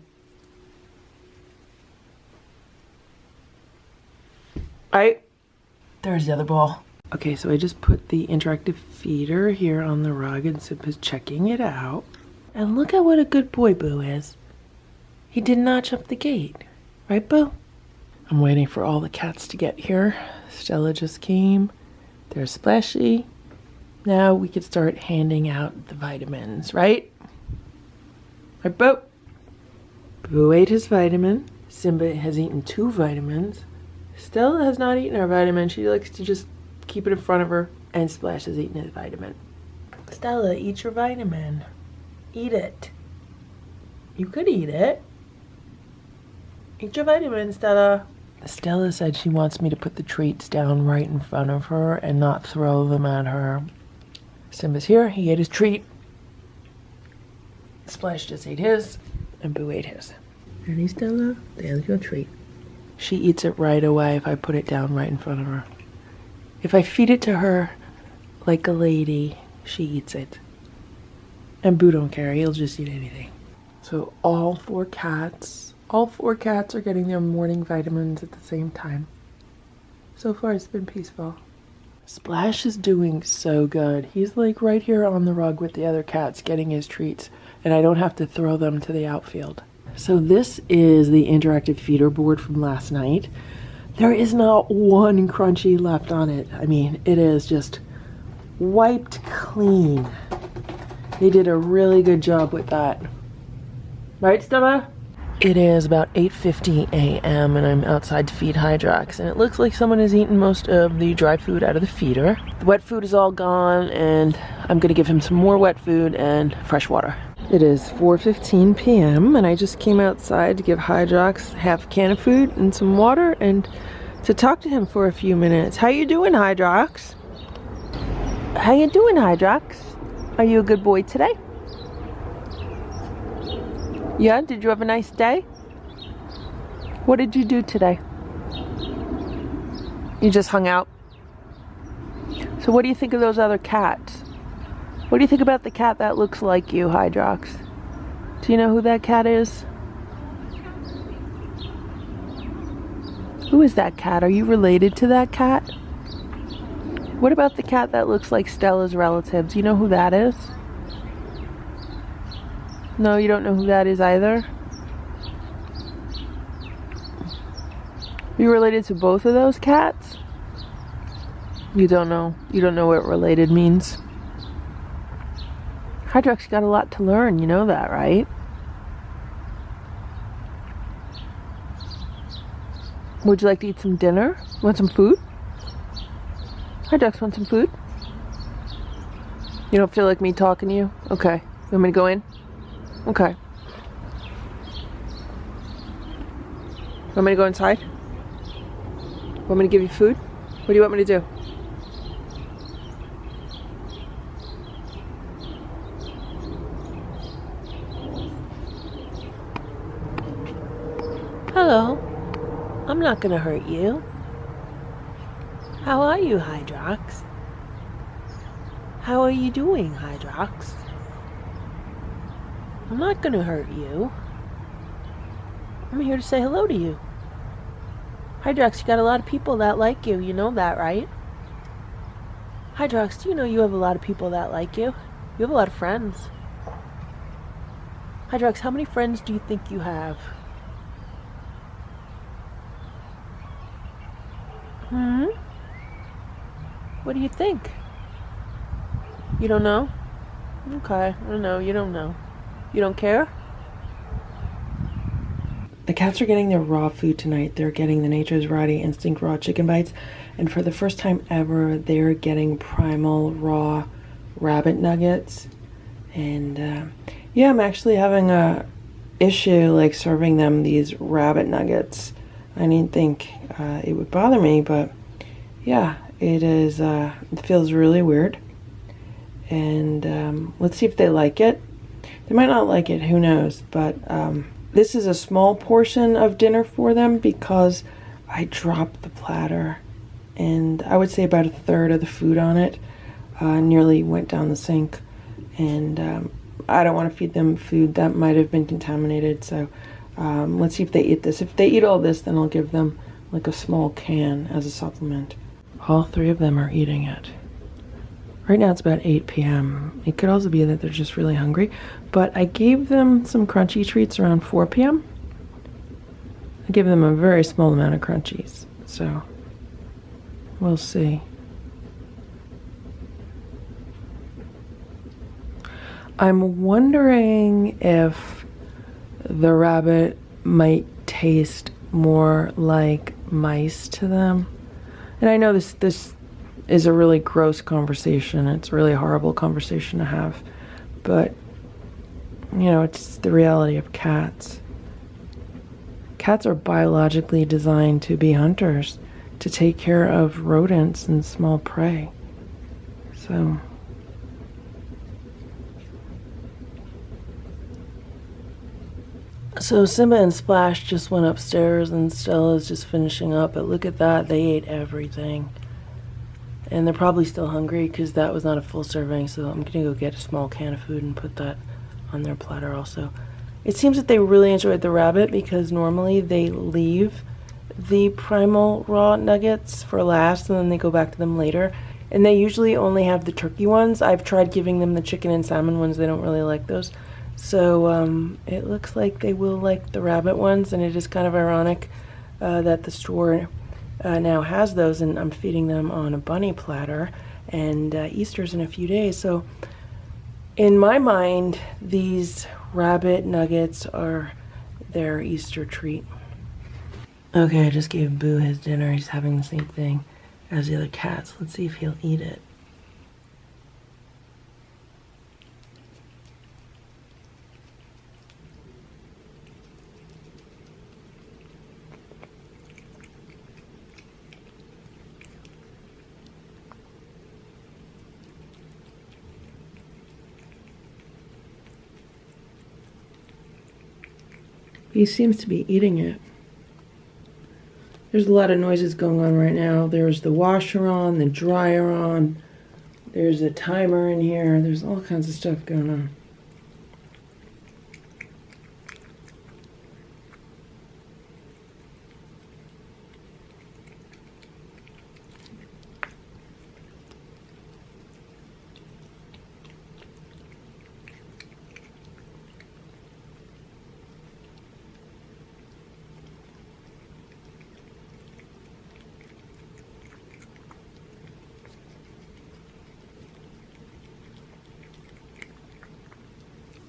Right? There's the other ball. Okay, so I just put the interactive feeder here on the rug and Simba's checking it out. And look at what a good boy Boo is. He did not jump the gate. Right, Boo? I'm waiting for all the cats to get here. Stella just came. There's Splashy. Now we could start handing out the vitamins, right? Right, Boo? Boo ate his vitamin. Simba has eaten 2 vitamins. Stella has not eaten her vitamin. She likes to just keep it in front of her. And Splash has eaten his vitamin. Stella, eat your vitamin. Eat it. You could eat it. Eat your vitamin, Stella. Stella said she wants me to put the treats down right in front of her and not throw them at her. Simba's here. He ate his treat. Splash just ate his. And Boo ate his. Ready, Stella? There's your treat. She eats it right away if I put it down right in front of her. If I feed it to her like a lady, she eats it. And Boo don't care. He'll just eat anything. So all 4 cats are getting their morning vitamins at the same time. So far it's been peaceful. Splash is doing so good. He's like right here on the rug with the other cats getting his treats, and I don't have to throw them to the outfield. So this is the interactive feeder board from last night. There is not one crunchy left on it. I mean, it is just wiped clean. They did a really good job with that. Right, Stella? It is about 8:50 a.m. and I'm outside to feed Hydrox, and it looks like someone has eaten most of the dry food out of the feeder. The wet food is all gone, and I'm gonna give him some more wet food and fresh water. It is 4:15 p.m. and I just came outside to give Hydrox half a can of food and some water and to talk to him for a few minutes. How you doing, Hydrox? How you doing, Hydrox? Are you a good boy today? Yeah, did you have a nice day? What did you do today? You just hung out? So what do you think of those other cats? What do you think about the cat that looks like you, Hydrox? Do you know who that cat is? Who is that cat? Are you related to that cat? What about the cat that looks like Stella's relative? Do you know who that is? No, you don't know who that is either? Are you related to both of those cats? You don't know. You don't know what related means. Hydrox got a lot to learn, you know that, right? Would you like to eat some dinner? Want some food? Hydrox, want some food? You don't feel like me talking to you? Okay. You want me to go in? Okay. Want me to go inside? Want me to give you food? What do you want me to do? Hello. I'm not gonna hurt you. How are you, Hydrox? How are you doing, Hydrox? I'm not gonna hurt you. I'm here to say hello to you. Hydrox, you got a lot of people that like you. You know that, right? Hydrox, do you know you have a lot of people that like you? You have a lot of friends. Hydrox, how many friends do you think you have? What do you think? You don't know? Okay, I don't know. You don't know. You don't care? The cats are getting their raw food tonight. They're getting the Nature's Variety Instinct raw chicken bites. And for the first time ever, they're getting primal raw rabbit nuggets. And yeah, I'm actually having a issue like serving them these rabbit nuggets. I didn't think it would bother me, but yeah, it is. It feels really weird. And let's see if they like it. They might not like it, who knows, but this is a small portion of dinner for them because I dropped the platter and I would say about a third of the food on it nearly went down the sink, and I don't want to feed them food that might have been contaminated, so let's see if they eat this. If they eat all this, then I'll give them like a small can as a supplement. All three of them are eating it. Right now it's about 8 p.m. It could also be that they're just really hungry, but I gave them some crunchy treats around 4 p.m. I gave them a very small amount of crunchies, so we'll see. I'm wondering if the rabbit might taste more like mice to them. And I know this is a really gross conversation. It's a really horrible conversation to have. But, you know, it's the reality of cats. Cats are biologically designed to be hunters, to take care of rodents and small prey. So Simba and Splash just went upstairs and Stella's just finishing up, but look at that, they ate everything. And they're probably still hungry because that was not a full serving, so I'm gonna go get a small can of food and put that on their platter also. It seems that they really enjoyed the rabbit because normally they leave the primal raw nuggets for last and then they go back to them later. And they usually only have the turkey ones. I've tried giving them the chicken and salmon ones, they don't really like those. So it looks like they will like the rabbit ones, and it is kind of ironic that the store now has those, and I'm feeding them on a bunny platter, and Easter's in a few days. So in my mind, these rabbit nuggets are their Easter treat. Okay, I just gave Boo his dinner. He's having the same thing as the other cats. Let's see if he'll eat it. He seems to be eating it. There's a lot of noises going on right now. There's the washer on, the dryer on. There's a timer in here. There's all kinds of stuff going on.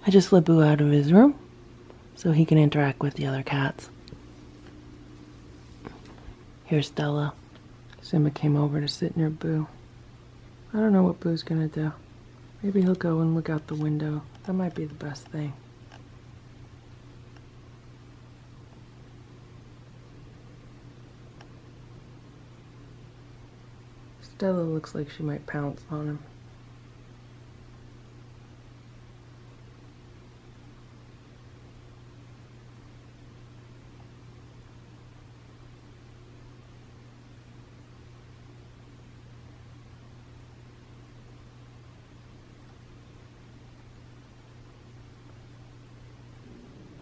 I just let Boo out of his room so he can interact with the other cats. Here's Stella. Simba came over to sit near Boo. I don't know what Boo's gonna do. Maybe he'll go and look out the window. That might be the best thing. Stella looks like she might pounce on him.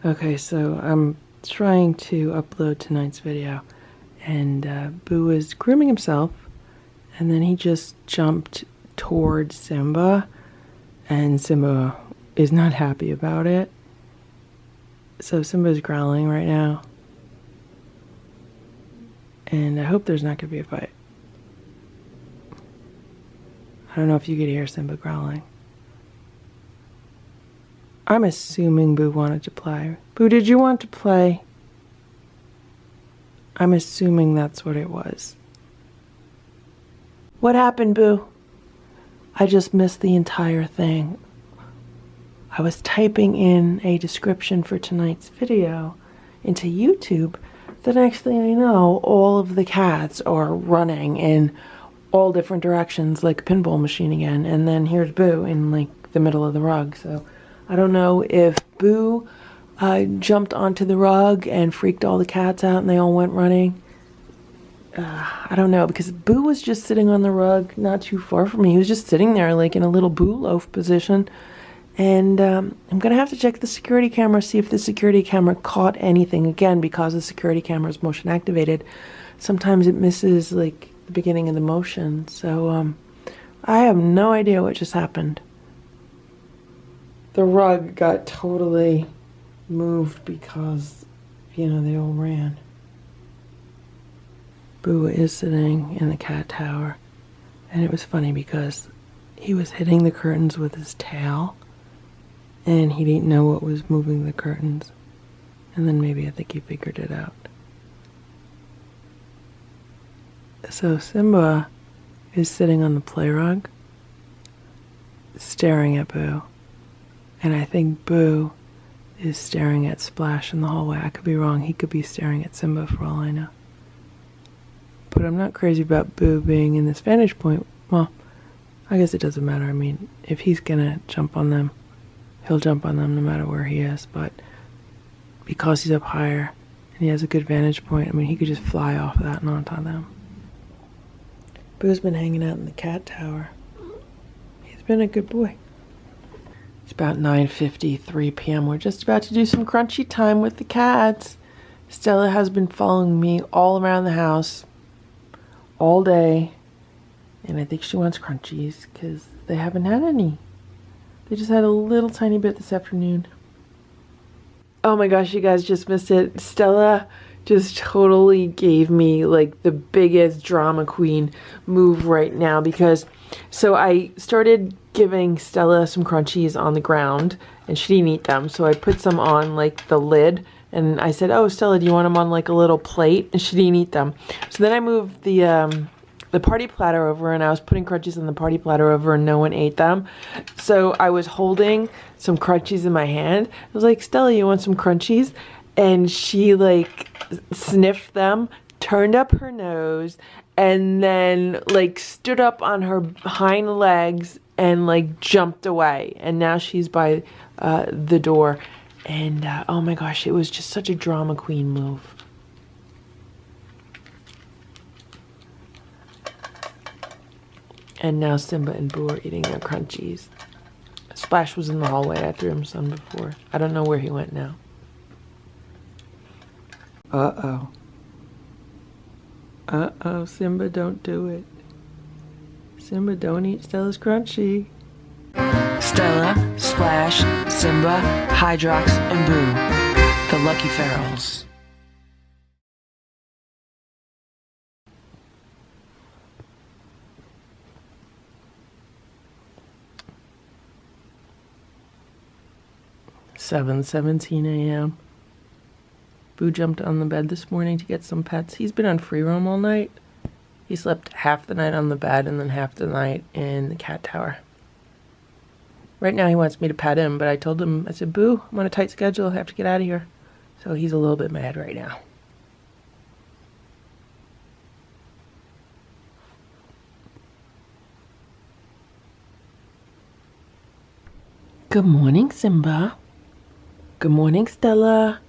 Okay, so I'm trying to upload tonight's video, and Boo was grooming himself, and then he just jumped towards Simba, and Simba is not happy about it. So Simba's growling right now, and I hope there's not going to be a fight. I don't know if you could hear Simba growling. I'm assuming Boo wanted to play. Boo, did you want to play? I'm assuming that's what it was. What happened, Boo? I just missed the entire thing. I was typing in a description for tonight's video into YouTube. The next thing I know, all of the cats are running in all different directions like a pinball machine again. And then here's Boo in like the middle of the rug. So I don't know if Boo jumped onto the rug and freaked all the cats out and they all went running. I don't know, because Boo was just sitting on the rug not too far from me. He was just sitting there like in a little Boo loaf position. And I'm going to have to check the security camera, see if the security camera caught anything. Again, because the security camera is motion activated, sometimes it misses like the beginning of the motion. So I have no idea what just happened. The rug got totally moved because, you know, they all ran. Boo is sitting in the cat tower, and it was funny because he was hitting the curtains with his tail, and he didn't know what was moving the curtains. And then maybe I think he figured it out. So Simba is sitting on the play rug, staring at Boo. And I think Boo is staring at Splash in the hallway. I could be wrong. He could be staring at Simba for all I know. But I'm not crazy about Boo being in this vantage point. Well, I guess it doesn't matter. I mean, if he's gonna jump on them, he'll jump on them no matter where he is. But because he's up higher and he has a good vantage point, I mean, he could just fly off of that and onto them. Boo's been hanging out in the cat tower. He's been a good boy. It's about 9:53 p.m. We're just about to do some crunchy time with the cats. Stella has been following me all around the house all day. And I think she wants crunchies because they haven't had any. They just had a little tiny bit this afternoon. Oh my gosh, you guys just missed it. Stella just totally gave me like the biggest drama queen move right now because so I started giving Stella some crunchies on the ground and she didn't eat them, so I put some on like the lid and I said, oh Stella, do you want them on like a little plate? And she didn't eat them. So then I moved the party platter over and I was putting crunchies on the party platter over and no one ate them. So I was holding some crunchies in my hand. I was like, Stella, you want some crunchies? And she like sniffed them, turned up her nose, and then like stood up on her hind legs and like jumped away. And now she's by the door. And oh my gosh, it was just such a drama queen move. And now Simba and Boo are eating their crunchies. Splash was in the hallway. I threw him some before. I don't know where he went now. Uh-oh. Uh-oh, Simba, don't do it. Simba, don't eat Stella's crunchie. Stella, Splash, Simba, Hydrox, and Boo, the Lucky Ferals. "7:17 a.m. Boo jumped on the bed this morning to get some pets. He's been on free roam all night. He slept half the night on the bed and then half the night in the cat tower. Right now he wants me to pet him, but I told him, I said, Boo, I'm on a tight schedule. I have to get out of here. So he's a little bit mad right now. Good morning, Simba. Good morning, Stella.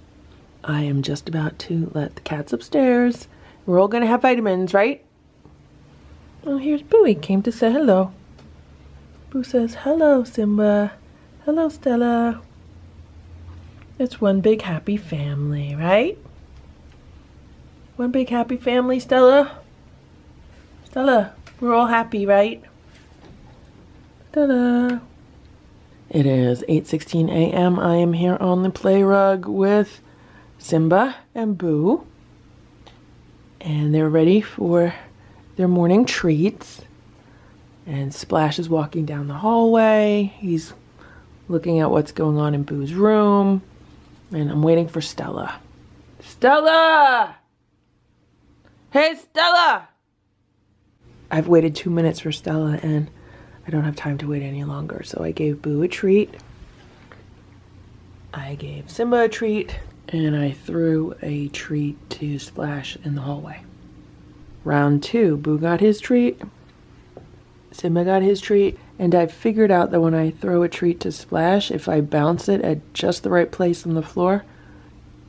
I am just about to let the cats upstairs. We're all going to have vitamins, right? Oh, here's Boo. He came to say hello. Boo says, hello, Simba. Hello, Stella. It's one big happy family, right? One big happy family, Stella. Stella, we're all happy, right? Ta-da. It is 8:16 a.m. I am here on the play rug with Simba and Boo. And they're ready for their morning treats. And Splash is walking down the hallway. He's looking at what's going on in Boo's room. And I'm waiting for Stella. Stella! Hey, Stella! I've waited 2 minutes for Stella and I don't have time to wait any longer. So I gave Boo a treat. I gave Simba a treat. And I threw a treat to Splash in the hallway. Round 2, Boo got his treat. Simba got his treat. And I figured out that when I throw a treat to Splash, if I bounce it at just the right place on the floor,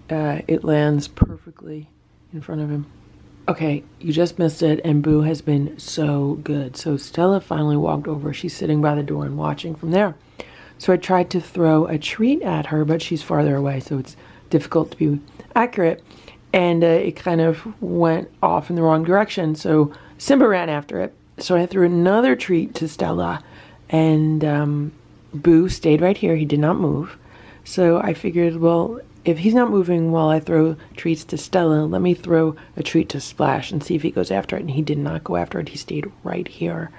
it lands perfectly in front of him. Okay, you just missed it, and Boo has been so good. So Stella finally walked over. She's sitting by the door and watching from there. So I tried to throw a treat at her, but she's farther away, so it's difficult to be accurate. And it kind of went off in the wrong direction. So Simba ran after it. So I threw another treat to Stella, and Boo stayed right here. He did not move. So I figured, well, if he's not moving while I throw treats to Stella, let me throw a treat to Splash and see if he goes after it. And he did not go after it. He stayed right here.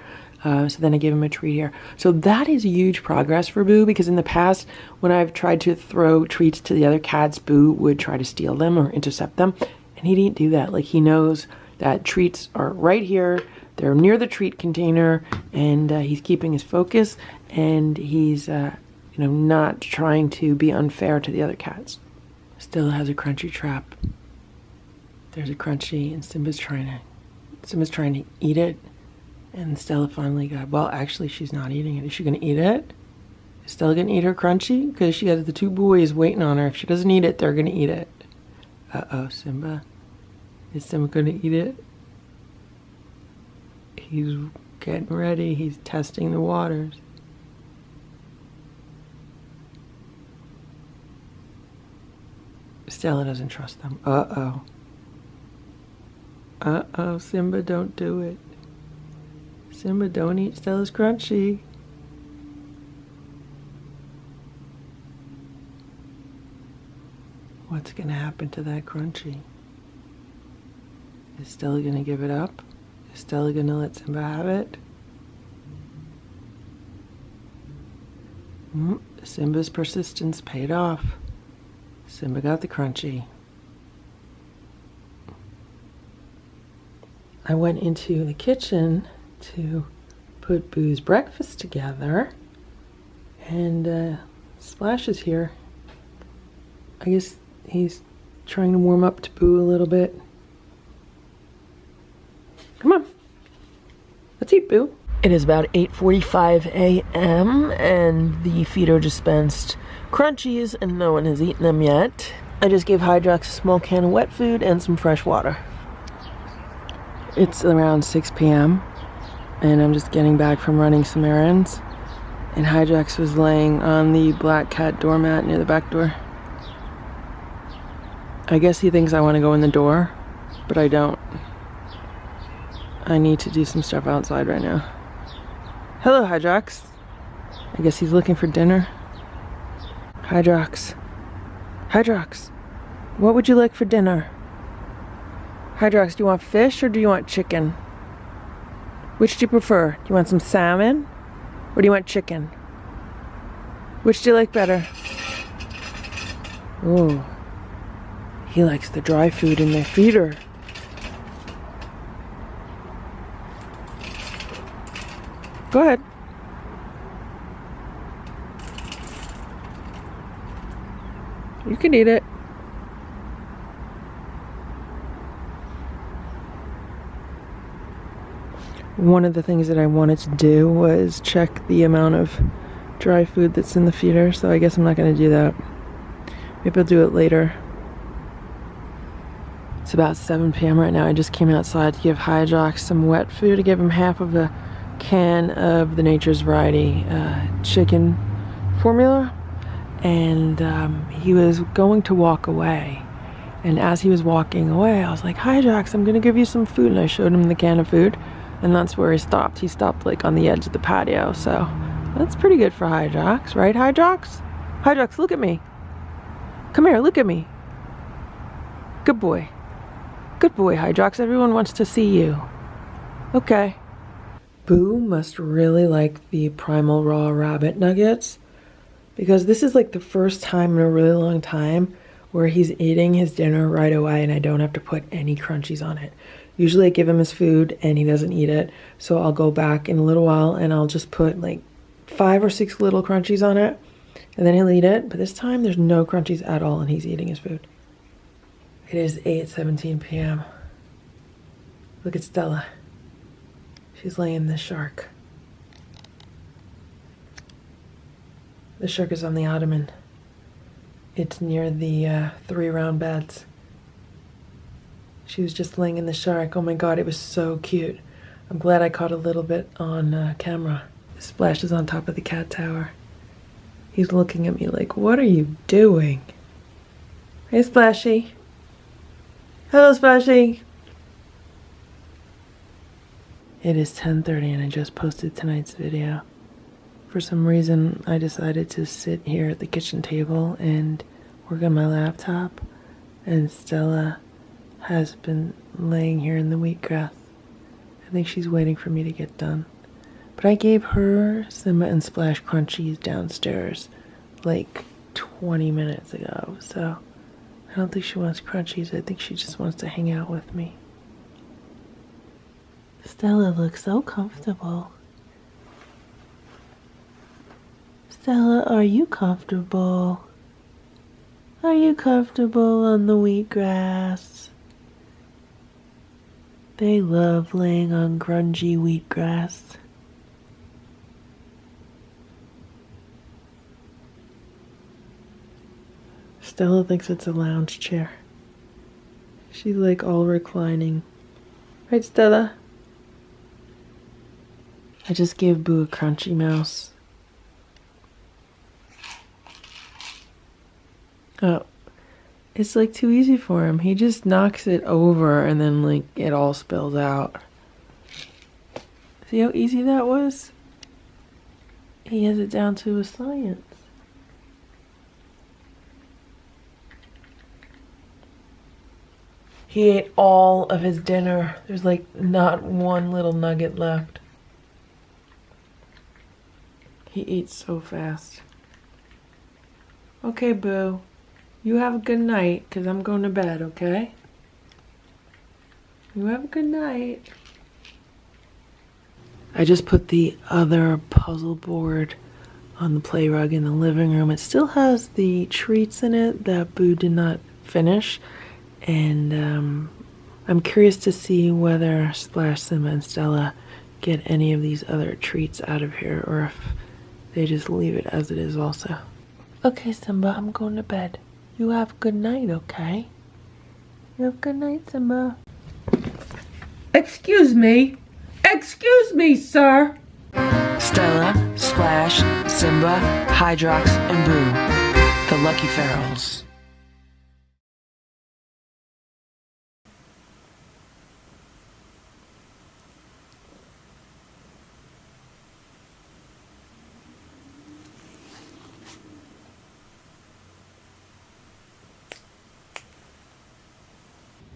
So then I gave him a treat here. So that is huge progress for Boo, because in the past, when I've tried to throw treats to the other cats, Boo would try to steal them or intercept them. And he didn't do that. Like, he knows that treats are right here. They're near the treat container, and he's keeping his focus, and he's not trying to be unfair to the other cats. Stella has a crunchy trap. There's a crunchy, and Simba's trying to eat it. And Stella finally got, well, actually, she's not eating it. Is she going to eat it? Is Stella going to eat her crunchy? Because she has the 2 boys waiting on her. If she doesn't eat it, they're going to eat it. Uh-oh, Simba. Is Simba going to eat it? He's getting ready. He's testing the waters. Stella doesn't trust them. Uh-oh. Uh-oh, Simba, don't do it. Simba, don't eat Stella's crunchy. What's going to happen to that crunchy? Is Stella going to give it up? Is Stella going to let Simba have it? Simba's persistence paid off. Simba got the crunchy. I went into the kitchen to put Boo's breakfast together, and Splash is here. I guess he's trying to warm up to Boo a little bit. Come on, let's eat, Boo. It is about 8:45 a.m. and the feeder dispensed crunchies and no one has eaten them yet. I just gave Hydrox a small can of wet food and some fresh water. It's around 6 p.m. and I'm just getting back from running some errands. And Hydrax was laying on the black cat doormat near the back door. I guess he thinks I want to go in the door, but I don't. I need to do some stuff outside right now. Hello, Hydrax. I guess he's looking for dinner. Hydrax. Hydrax, what would you like for dinner? Hydrax, do you want fish or do you want chicken? Which do you prefer? Do you want some salmon or do you want chicken? Which do you like better? Ooh, he likes the dry food in the feeder. Go ahead. You can eat it. One of the things that I wanted to do was check the amount of dry food that's in the feeder, so I guess I'm not going to do that. Maybe I'll do it later. It's about 7 p.m. right now. I just came outside to give Hydrax some wet food, to give him half of a can of the Nature's Variety chicken formula. And he was going to walk away. And as he was walking away, I was like, Hydrax, I'm going to give you some food. And I showed him the can of food. And that's where he stopped. He stopped like on the edge of the patio. So that's pretty good for Hydrax, right, Hydrax? Hydrax, look at me. Come here, look at me. Good boy. Good boy, Hydrax. Everyone wants to see you. Okay. Boo must really like the Primal Raw Rabbit Nuggets, because this is like the first time in a really long time where he's eating his dinner right away and I don't have to put any crunchies on it. Usually I give him his food and he doesn't eat it, so I'll go back in a little while and I'll just put like 5 or 6 little crunchies on it and then he'll eat it. But this time there's no crunchies at all and he's eating his food. It is 8:17 p.m. Look at Stella. She's laying the shark. The shark is on the ottoman. It's near the 3 round beds. She was just laying in the shark. Oh my god, it was so cute. I'm glad I caught a little bit on camera. Splash is on top of the cat tower. He's looking at me like, what are you doing? Hey, Splashy. Hello, Splashy. It is 10:30 and I just posted tonight's video. For some reason, I decided to sit here at the kitchen table and work on my laptop, and Stella has been laying here in the wheatgrass. I think she's waiting for me to get done. But I gave her Simba and Splash crunchies downstairs like 20 minutes ago, so I don't think she wants crunchies. I think she just wants to hang out with me. Stella looks so comfortable. Stella, are you comfortable? Are you comfortable on the wheatgrass? They love laying on grungy wheatgrass. Stella thinks it's a lounge chair. She's like all reclining. Right, Stella? I just gave Boo a crunchy mouse. Oh, it's like too easy for him. He just knocks it over and then like it all spills out. See how easy that was? He has it down to a science. He ate all of his dinner. There's like not one little nugget left. He eats so fast. Okay, Boo. You have a good night, because I'm going to bed, okay? You have a good night. I just put the other puzzle board on the play rug in the living room. It still has the treats in it that Boo did not finish. And I'm curious to see whether Splash, Simba, and Stella get any of these other treats out of here, or if they just leave it as it is also. Okay, Simba, I'm going to bed. You have a good night, okay? You have a good night, Simba. Excuse me. Excuse me, sir. Stella, Splash, Simba, Hydrox, and Boo, the Lucky Ferals.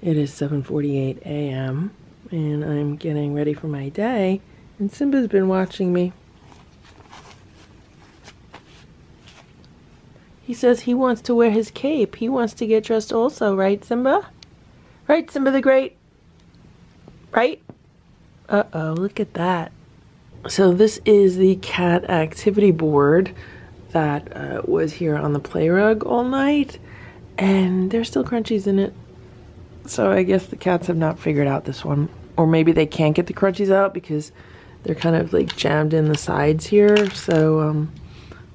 It is 7:48 a.m. and I'm getting ready for my day, and Simba's been watching me. He says he wants to wear his cape. He wants to get dressed also, right, Simba? Right, Simba the Great? Right? Uh-oh, look at that. So this is the cat activity board that was here on the play rug all night, and there's still crunchies in it. So I guess the cats have not figured out this one. Or maybe they can't get the crunchies out because they're kind of like jammed in the sides here. So I'm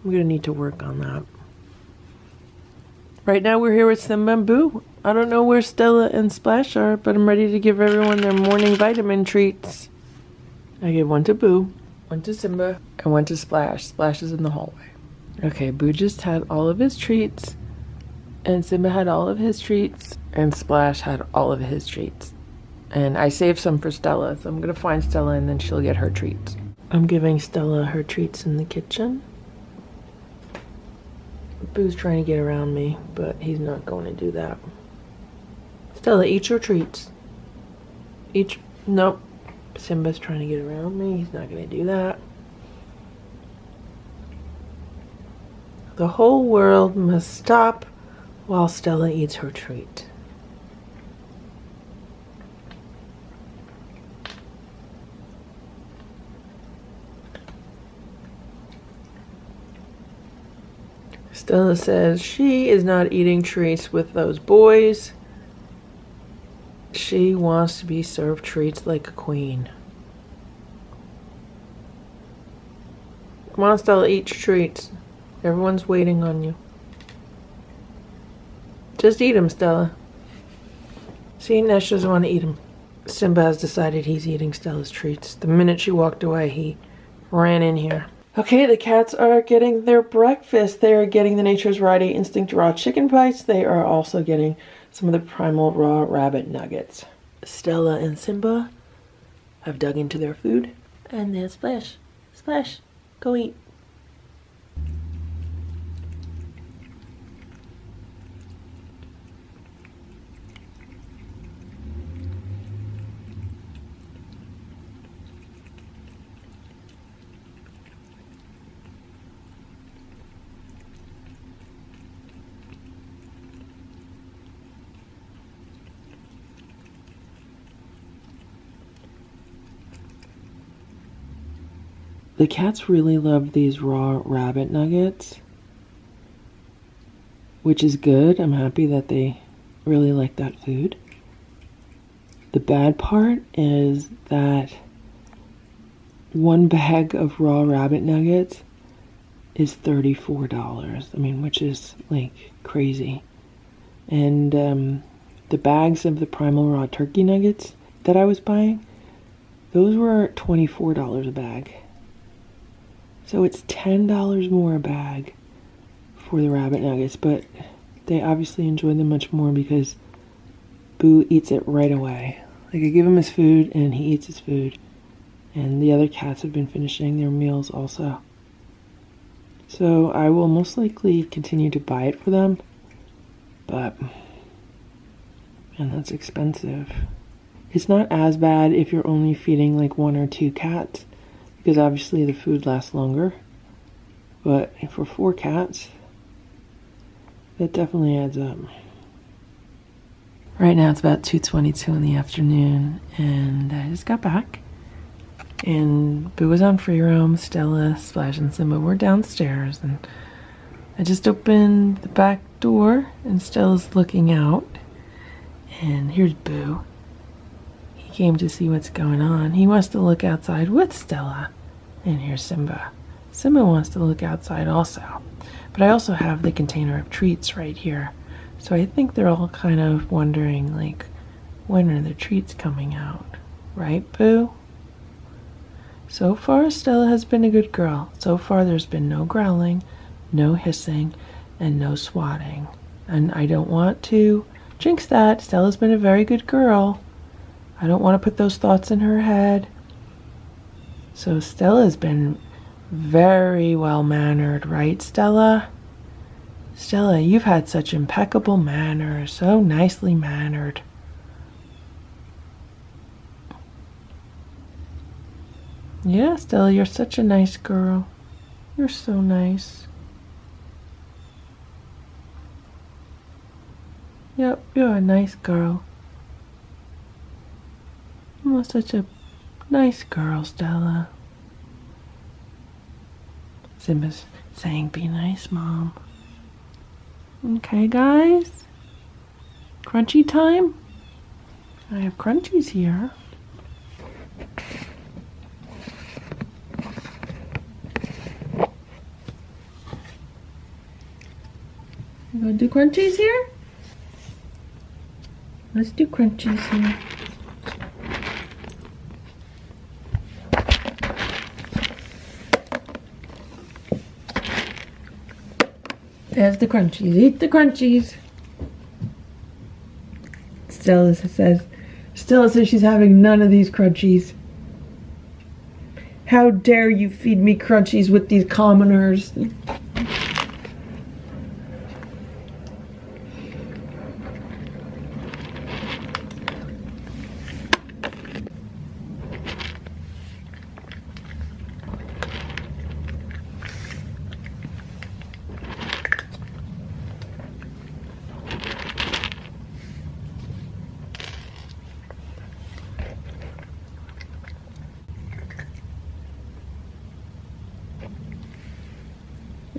going to need to work on that. Right now we're here with Simba and Boo. I don't know where Stella and Splash are, but I'm ready to give everyone their morning vitamin treats. I give one to Boo, one to Simba, and one to Splash. Splash is in the hallway. Okay, Boo just had all of his treats, and Simba had all of his treats, and Splash had all of his treats. And I saved some for Stella, so I'm going to find Stella and then she'll get her treats. I'm giving Stella her treats in the kitchen. Boo's trying to get around me, but he's not going to do that. Stella, eat your treats. Nope. Simba's trying to get around me. He's not going to do that. The whole world must stop while Stella eats her treat. Stella says she is not eating treats with those boys. She wants to be served treats like a queen. Come on, Stella, eat your treats. Everyone's waiting on you. Just eat them, Stella. See, Nesh doesn't want to eat them. Simba has decided he's eating Stella's treats. The minute she walked away, he ran in here. Okay, the cats are getting their breakfast. They are getting the Nature's Variety Instinct raw chicken bites. They are also getting some of the Primal raw rabbit nuggets. Stella and Simba have dug into their food. And then Splash. Splash, go eat. The cats really love these raw rabbit nuggets, which is good. I'm happy that they really like that food. The bad part is that one bag of raw rabbit nuggets is $34. I mean, which is like crazy. And the bags of the Primal raw turkey nuggets that I was buying, those were $24 a bag. So it's $10 more a bag for the rabbit nuggets, but they obviously enjoy them much more because Boo eats it right away. Like, I give him his food and he eats his food. And the other cats have been finishing their meals also. So I will most likely continue to buy it for them. But, man, that's expensive. It's not as bad if you're only feeding like 1 or 2 cats, because obviously the food lasts longer. But for 4 cats, that definitely adds up. Right now it's about 2:22 in the afternoon, and I just got back. And Boo was on free roam. Stella, Splash, and Simba were downstairs, and I just opened the back door, and Stella's looking out. And here's Boo. He came to see what's going on. He wants to look outside with Stella. And here's Simba. Simba wants to look outside also. But I also have the container of treats right here. So I think they're all kind of wondering, like, when are the treats coming out? Right, Boo? So far, Stella has been a good girl. So far, there's been no growling, no hissing, and no swatting. And I don't want to jinx that. Stella's been a very good girl. I don't want to put those thoughts in her head. So Stella's been very well-mannered, right, Stella? Stella, you've had such impeccable manners, so nicely mannered. Yeah, Stella, you're such a nice girl. You're so nice. Yep, you're a nice girl. You're such a nice girl, Stella. Simba's saying, be nice, Mom. Okay, guys. Crunchy time? I have crunchies here. You gonna do crunchies here? Let's do crunchies here. There's the crunchies. Eat the crunchies. Stella says she's having none of these crunchies. How dare you feed me crunchies with these commoners?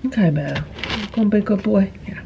Okay, Bear. Gonna be a good boy. Yeah.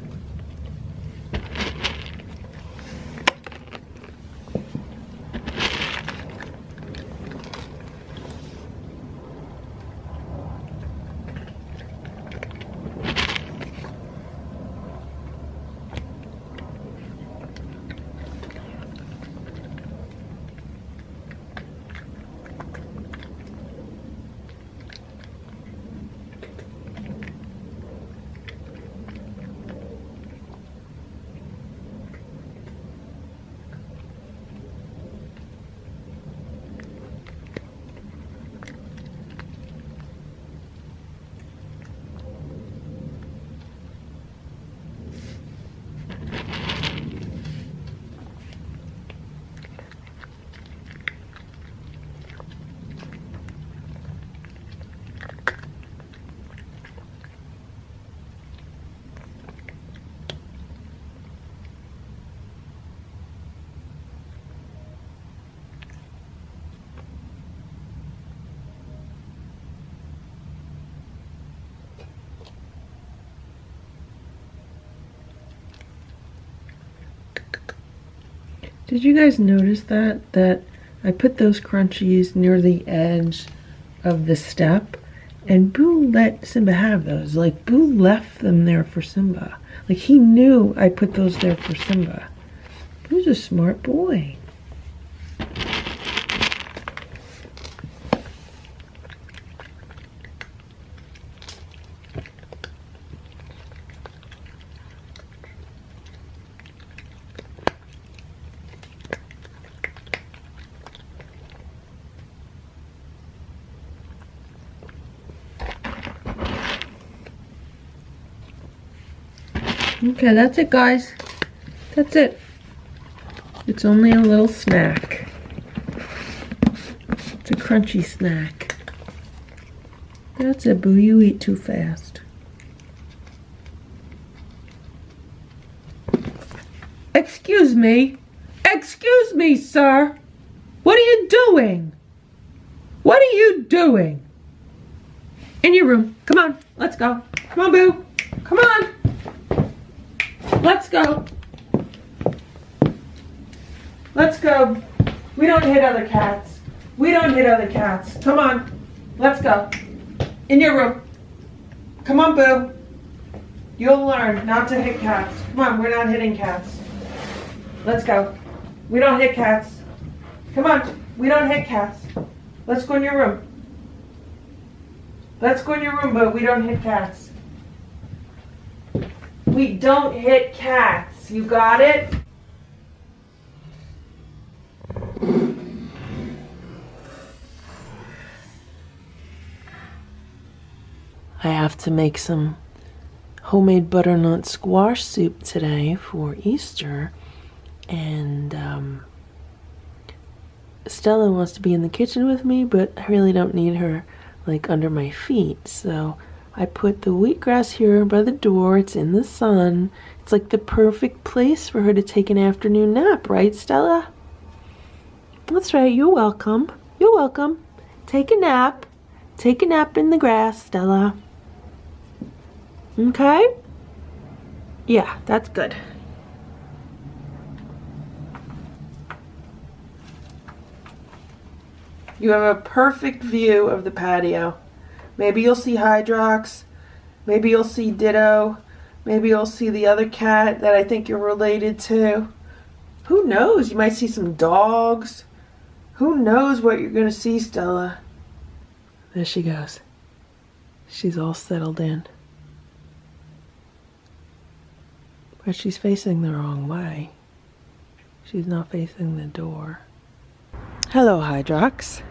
Did you guys notice that I put those crunchies near the edge of the step, and Boo let Simba have those. Like, Boo left them there for Simba. Like, he knew I put those there for Simba. Boo's a smart boy. Okay, that's it, guys. That's it. It's only a little snack. It's a crunchy snack. That's it, Boo. You eat too fast. Excuse me. Excuse me, sir. What are you doing? What are you doing? In your room. Come on. Let's go. Come on, Boo. Come on. Let's go. Let's go. We don't hit other cats. We don't hit other cats. Come on. Let's go. In your room. Come on, Boo. You'll learn not to hit cats. Come on, we're not hitting cats. Let's go. We don't hit cats. Come on. We don't hit cats. Let's go in your room. Let's go in your room, but we don't hit cats. We don't hit cats. You got it? I have to make some homemade butternut squash soup today for Easter, and Stella wants to be in the kitchen with me, but I really don't need her like under my feet, so I put the wheatgrass here by the door. It's in the sun. It's like the perfect place for her to take an afternoon nap, right, Stella? That's right. You're welcome. You're welcome. Take a nap. Take a nap in the grass, Stella. Okay? Yeah, that's good. You have a perfect view of the patio. Maybe you'll see Hydrox. Maybe you'll see Ditto. Maybe you'll see the other cat that I think you're related to. Who knows? You might see some dogs. Who knows what you're going to see, Stella? There she goes. She's all settled in. But she's facing the wrong way. She's not facing the door. Hello, Hydrox.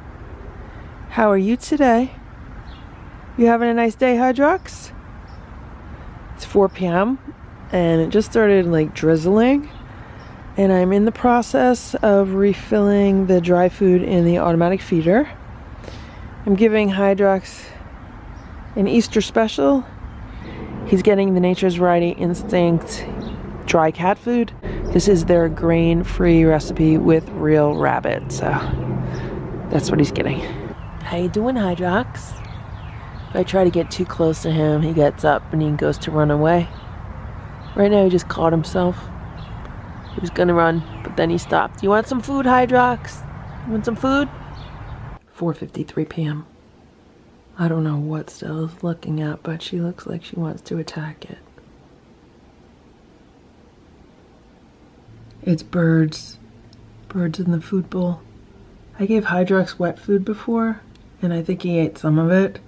How are you today? You having a nice day, Hydrox? It's 4 p.m. and it just started like drizzling, and I'm in the process of refilling the dry food in the automatic feeder. I'm giving Hydrox an Easter special. He's getting the Nature's Variety Instinct dry cat food. This is their grain-free recipe with real rabbit, so that's what he's getting. How you doing, Hydrox? If I try to get too close to him, he gets up and he goes to run away. Right now he just caught himself. He was gonna run, but then he stopped. You want some food, Hydrox? You want some food? 4:53 p.m. I don't know what Stella's looking at, but she looks like she wants to attack it. It's birds. Birds in the food bowl. I gave Hydrox wet food before, and I think he ate some of it,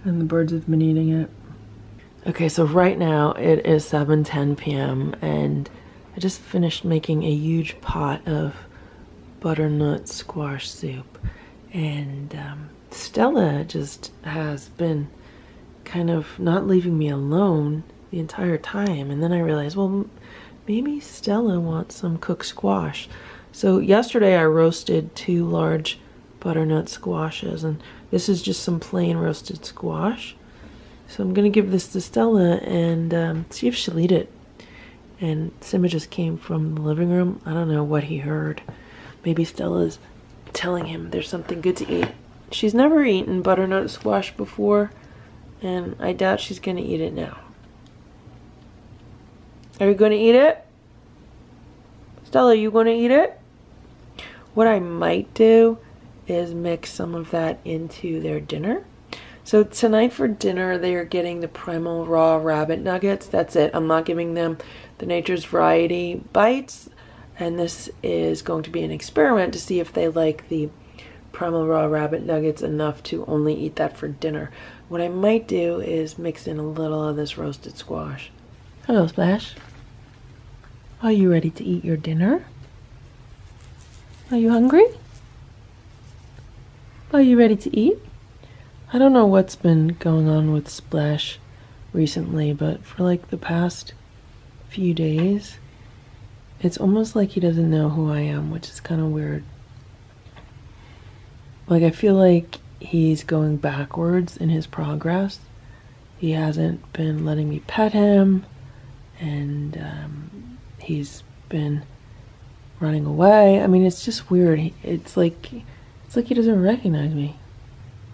and the birds have been eating it. Okay, so right now it is 7:10 p.m. and I just finished making a huge pot of butternut squash soup, and Stella just has been kind of not leaving me alone the entire time, and then I realized, well, maybe Stella wants some cooked squash. So yesterday I roasted 2 large butternut squashes, and this is just some plain roasted squash. So I'm gonna give this to Stella and see if she'll eat it. And Simba just came from the living room. I don't know what he heard. Maybe Stella's telling him there's something good to eat. She's never eaten butternut squash before, and I doubt she's gonna eat it now. Are you gonna eat it? Stella, are you gonna eat it? What I might do is mix some of that into their dinner. So tonight for dinner, they are getting the Primal Raw Rabbit Nuggets. That's it. I'm not giving them the Nature's Variety bites. And this is going to be an experiment to see if they like the Primal Raw Rabbit Nuggets enough to only eat that for dinner. What I might do is mix in a little of this roasted squash. Hello, Splash. Are you ready to eat your dinner? Are you hungry? Are you ready to eat? I don't know what's been going on with Splash recently, but for like the past few days, it's almost like he doesn't know who I am, which is kind of weird. Like, I feel like he's going backwards in his progress. He hasn't been letting me pet him, and he's been running away. I mean, it's just weird. It's like he doesn't recognize me.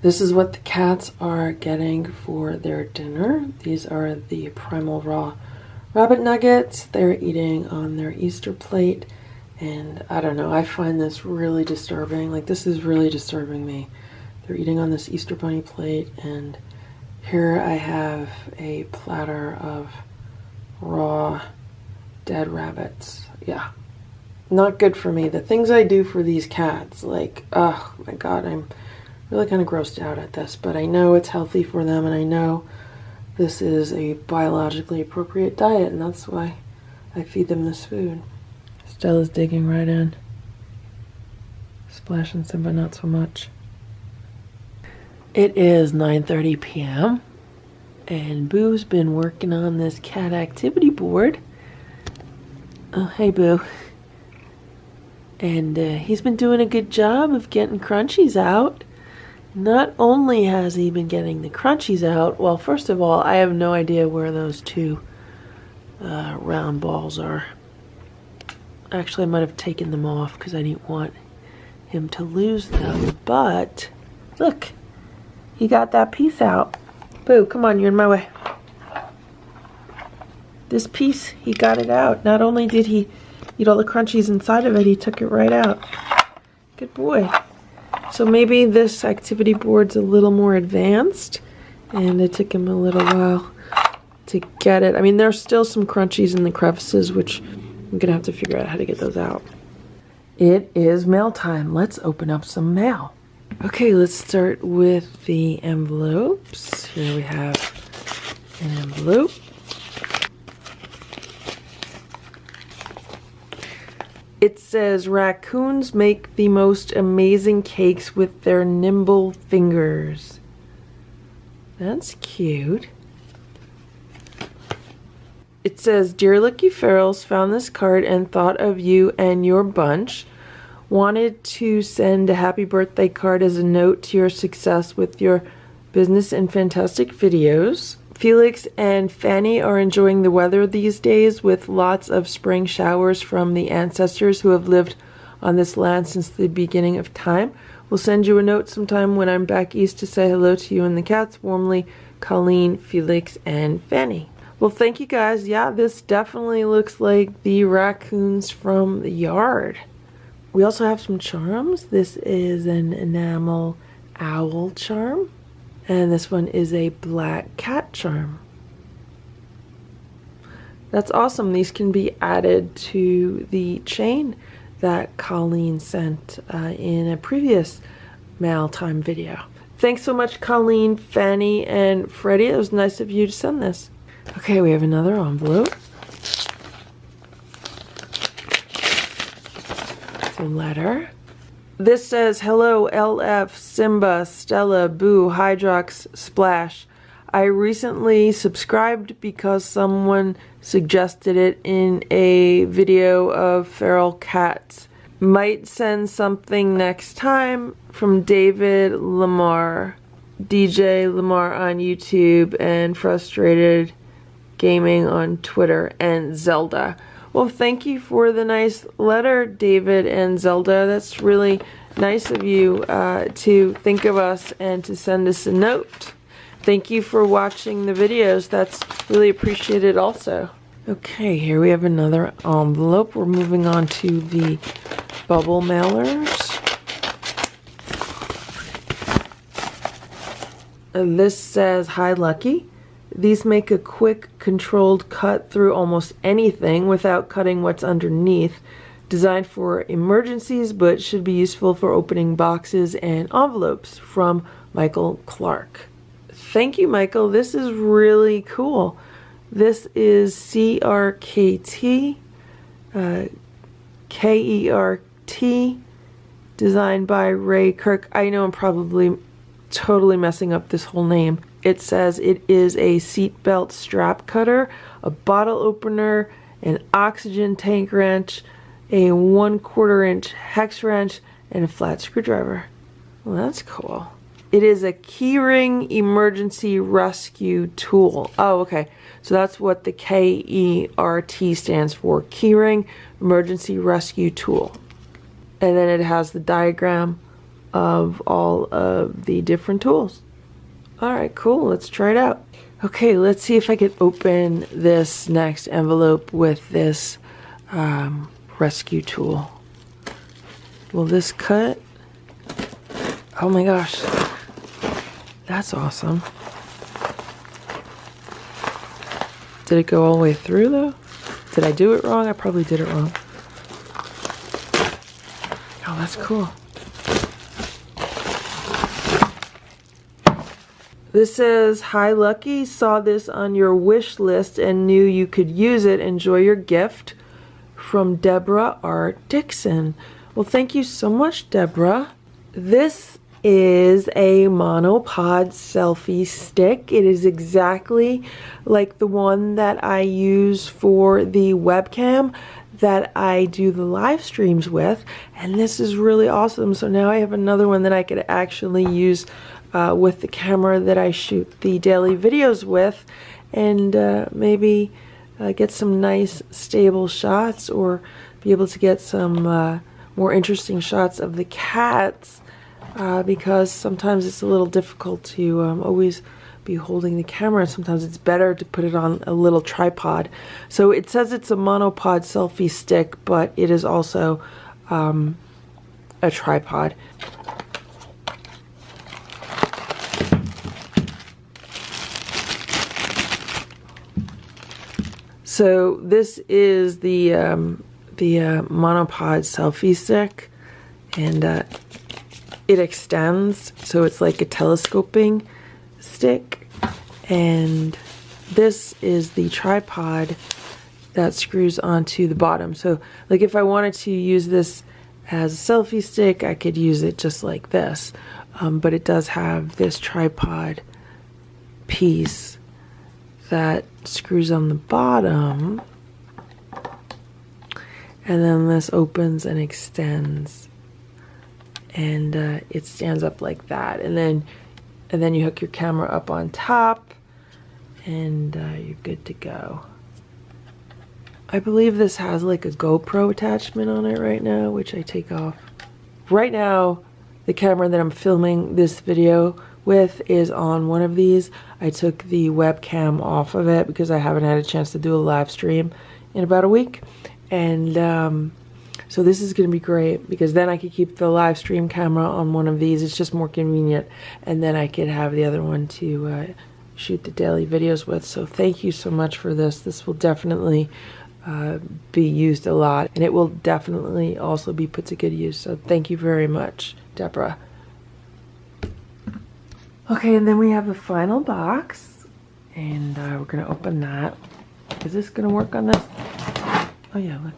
This is what the cats are getting for their dinner. These are the Primal Raw Rabbit Nuggets. They're eating on their Easter plate, and I don't know, I find this really disturbing. Like, this is really disturbing me. They're eating on this Easter bunny plate, and here I have a platter of raw dead rabbits. Yeah, not good for me. The things I do for these cats, like, oh my god, I'm Really kind of grossed out at this, but I know it's healthy for them, and I know this is a biologically appropriate diet, and that's why I feed them this food. Stella's digging right in. Splash and Simba not so much. It is 9:30 p.m. and Boo's been working on this cat activity board. Oh, hey Boo. And he's been doing a good job of getting crunchies out. Not only has he been getting the crunchies out, well, first of all, I have no idea where those two round balls are. Actually, I might have taken them off because I didn't want him to lose them, but look, he got that piece out. Boo, come on, you're in my way. This piece, he got it out. Not only did he eat all the crunchies inside of it, he took it right out. Good boy. So maybe this activity board's a little more advanced, and it took him a little while to get it. I mean, there's still some crunchies in the crevices, which I'm gonna have to figure out how to get those out. It is mail time. Let's open up some mail. Okay, let's start with the envelopes. Here we have an envelope. It says, raccoons make the most amazing cakes with their nimble fingers. That's cute. It says, Dear Lucky Ferals, found this card and thought of you and your bunch. Wanted to send a happy birthday card as a note to your success with your business and fantastic videos. Felix and Fanny are enjoying the weather these days with lots of spring showers from the ancestors who have lived on this land since the beginning of time. We'll send you a note sometime when I'm back east to say hello to you and the cats. Warmly, Colleen, Felix, and Fanny. Well, thank you guys. Yeah, this definitely looks like the raccoons from the yard. We also have some charms. This is an enamel owl charm. And this one is a black cat charm. That's awesome. These can be added to the chain that Colleen sent in a previous mail time video. Thanks so much, Colleen, Fanny, and Freddie. It was nice of you to send this. Okay, we have another envelope. It's a letter. This says, Hello, LF, Simba, Stella, Boo, Hydrox, Splash. I recently subscribed because someone suggested it in a video of feral cats. Might send something next time. From David Lamar, DJ Lamar on YouTube, and Frustrated Gaming on Twitter, and Zelda. Well, thank you for the nice letter, David and Zelda. That's really nice of you to think of us and to send us a note. Thank you for watching the videos. That's really appreciated also. Okay, here we have another envelope. We're moving on to the bubble mailers. This says, Hi, Lucky. These make a quick, controlled cut through almost anything without cutting what's underneath. Designed for emergencies, but should be useful for opening boxes and envelopes. From Michael Clark. Thank you, Michael. This is really cool. This is CRKT, KERT, designed by Ray Kirk. I know I'm probably totally messing up this whole name. It says it is a seatbelt strap cutter, a bottle opener, an oxygen tank wrench, a 1/4 inch hex wrench, and a flat screwdriver. Well, that's cool. It is a keyring emergency rescue tool. Oh, okay. So that's what the KERT stands for. Keyring emergency rescue tool. And then it has the diagram of all of the different tools. Alright, cool. Let's try it out. Okay, let's see if I can open this next envelope with this rescue tool. Will this cut? Oh my gosh. That's awesome. Did it go all the way through though? Did I do it wrong? I probably did it wrong. Oh, that's cool. This says, "Hi Lucky, saw this on your wish list and knew you could use it. Enjoy your gift." From Deborah R. Dixon. Well, thank you so much, Deborah. This is a monopod selfie stick. It is exactly like the one that I use for the webcam that I do the live streams with, and this is really awesome. So now I have another one that I could actually use with the camera that I shoot the daily videos with, and maybe get some nice stable shots, or be able to get some more interesting shots of the cats, because sometimes it's a little difficult to always be holding the camera. Sometimes it's better to put it on a little tripod. So it says it's a monopod selfie stick, but it is also a tripod. So this is the monopod selfie stick, and it extends, so it's like a telescoping stick. And this is the tripod that screws onto the bottom. So like if I wanted to use this as a selfie stick, I could use it just like this, but it does have this tripod piece that screws on the bottom, and then this opens and extends, and it stands up like that, and then you hook your camera up on top, and you're good to go. I believe this has like a GoPro attachment on it right now, which I take off. Right now, the camera that I'm filming this video with is on one of these. I took the webcam off of it because I haven't had a chance to do a live stream in about a week, and so this is going to be great because then I could keep the live stream camera on one of these. It's just more convenient, and then I could have the other one to shoot the daily videos with. So thank you so much for this. This will definitely be used a lot, and it will definitely also be put to good use. So thank you very much, Deborah. Okay, and then we have the final box, and we're going to open that. Is this going to work on this? Oh yeah, look.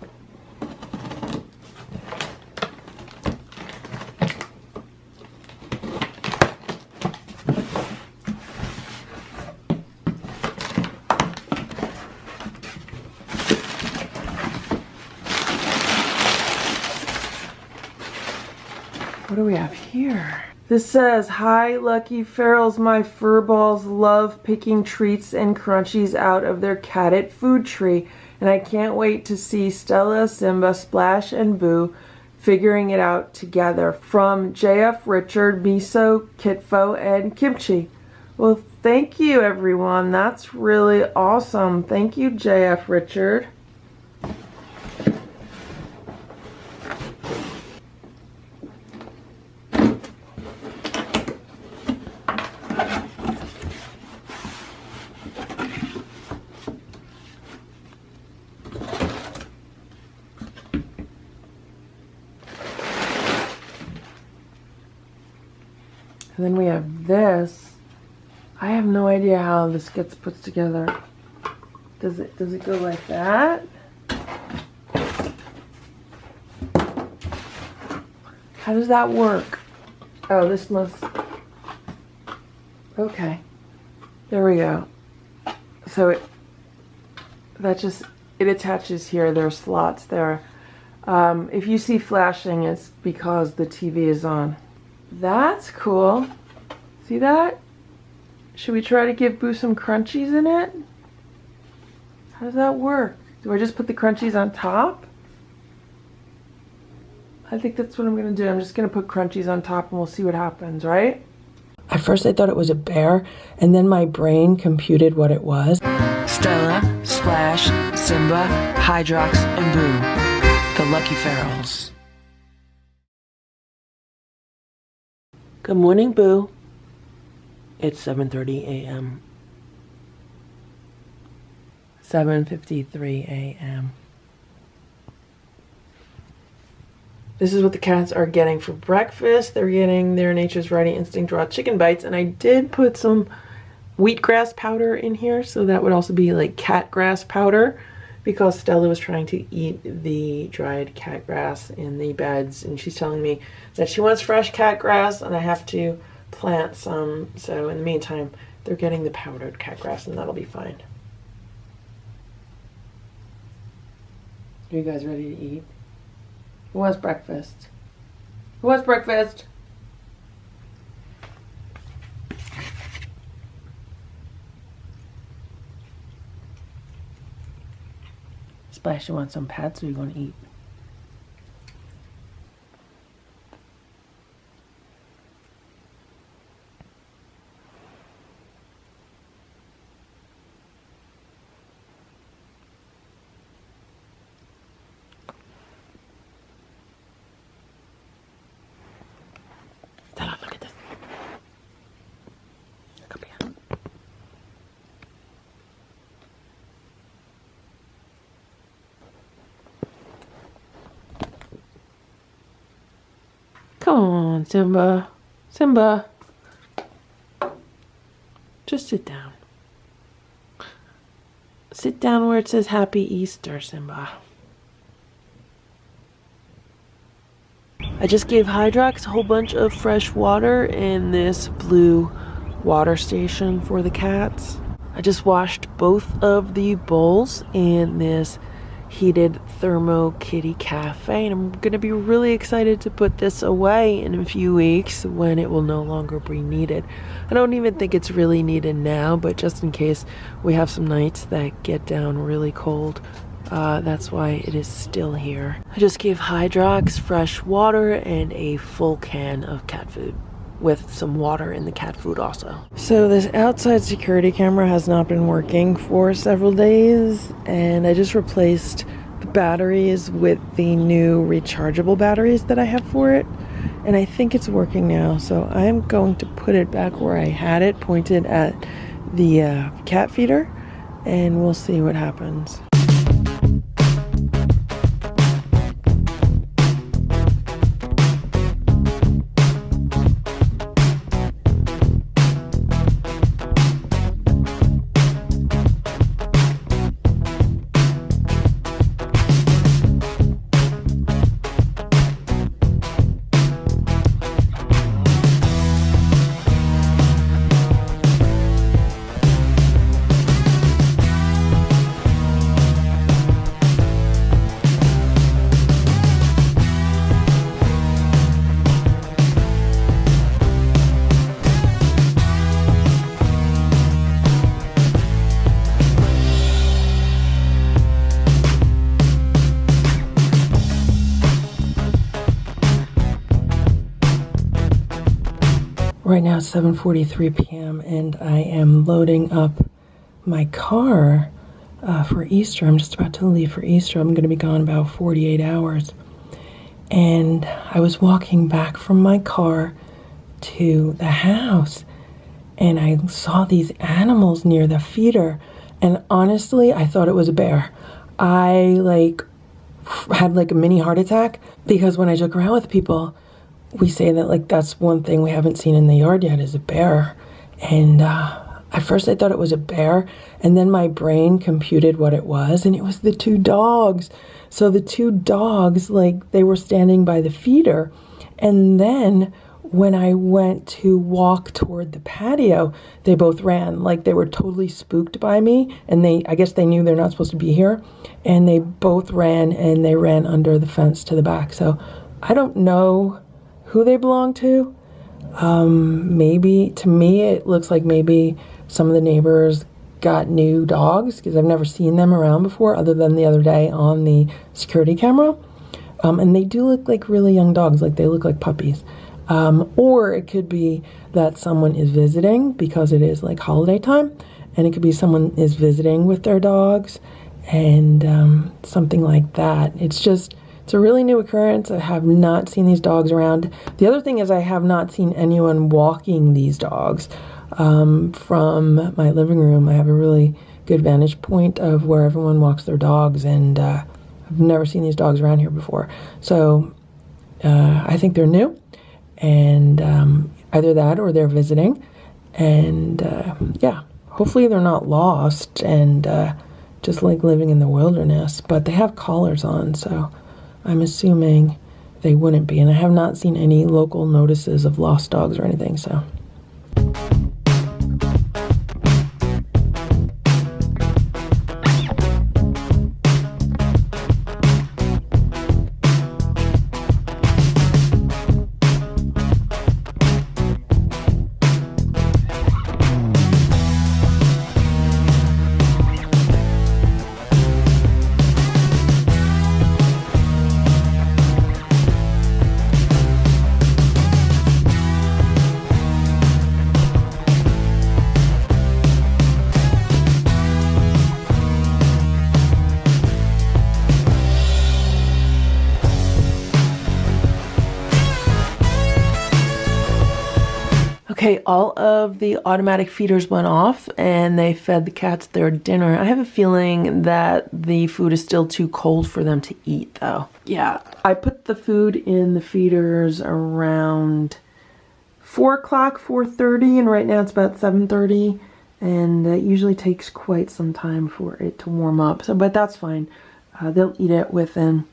What do we have here? This says, "Hi Lucky Ferals, my furballs love picking treats and crunchies out of their catted food tree, and I can't wait to see Stella, Simba, Splash, and Boo figuring it out together." From JF Richard, Miso, Kitfo, and Kimchi. Well, thank you everyone. That's really awesome. Thank you, JF Richard. And then we have this. I have no idea how this gets put together. Does it go like that? How does that work? Oh, this must... Okay. There we go. So it attaches here. There are slots there. If you see flashing, it's because the TV is on. That's cool. See that? Should we try to give Boo some crunchies in it? How does that work? Do I just put the crunchies on top? I think that's what I'm gonna do. I'm just gonna put crunchies on top and we'll see what happens, right? At first I thought it was a bear, and then my brain computed what it was. Stella, Splash, Simba, Hydrox, and Boo, the Lucky Ferals. Good morning, Boo. It's 7:30 a.m. 7:53 a.m. This is what the cats are getting for breakfast. They're getting their Nature's Ready Instinct Raw chicken bites, and I did put some wheatgrass powder in here, so that would also be like cat grass powder, because Stella was trying to eat the dried cat grass in the beds, and she's telling me that she wants fresh cat grass, and I have to plant some. So in the meantime, they're getting the powdered cat grass, and that'll be fine. Are you guys ready to eat? Who has breakfast? Who has breakfast? Splash, you want some pets or you want to eat? Stella, look at this. Come here. Come on, Simba. Simba. Just sit down. Sit down where it says Happy Easter, Simba. I just gave Hydrox a whole bunch of fresh water in this blue water station for the cats. I just washed both of the bowls in this heated thermo kitty cafe, and I'm gonna be really excited to put this away in a few weeks when it will no longer be needed. I don't even think it's really needed now, but just in case we have some nights that get down really cold, that's why it is still here. I just gave Hydrox fresh water and a full can of cat food with some water in the cat food also. So this outside security camera has not been working for several days, and I just replaced the batteries with the new rechargeable batteries that I have for it, and I think it's working now. So I'm going to put it back where I had it, pointed at the cat feeder, and we'll see what happens. Right now it's 7:43 p.m. and I am loading up my car for Easter. I'm just about to leave for Easter. I'm going to be gone about 48 hours. And I was walking back from my car to the house, and I saw these animals near the feeder, and honestly, I thought it was a bear. I had a mini heart attack, because when I joke around with people, we say that that's one thing we haven't seen in the yard yet is a bear. And at first I thought it was a bear, and then my brain computed what it was, and it was the two dogs. So the two dogs, they were standing by the feeder, and then when I went to walk toward the patio, they both ran. They were totally spooked by me, and I guess they knew they're not supposed to be here, and they both ran, and they ran under the fence to the back. So I don't know who they belong to. Maybe, to me, it looks like maybe some of the neighbors got new dogs, because I've never seen them around before other than the other day on the security camera. And they do look like really young dogs, they look like puppies. Or it could be that someone is visiting, because it is holiday time, and it could be someone is visiting with their dogs, and something like that. It's a really new occurrence. I have not seen these dogs around. The other thing is I have not seen anyone walking these dogs. From my living room, I have a really good vantage point of where everyone walks their dogs, and I've never seen these dogs around here before. So I think they're new, and either that or they're visiting. And yeah, hopefully they're not lost and just like living in the wilderness. But they have collars on, so I'm assuming they wouldn't be. And I have not seen any local notices of lost dogs or anything, so. Okay, all of the automatic feeders went off and they fed the cats their dinner. I have a feeling that the food is still too cold for them to eat though. Yeah, I put the food in the feeders around 4 o'clock, 4:30, and right now it's about 7:30, and it usually takes quite some time for it to warm up. So, but that's fine. They'll eat it within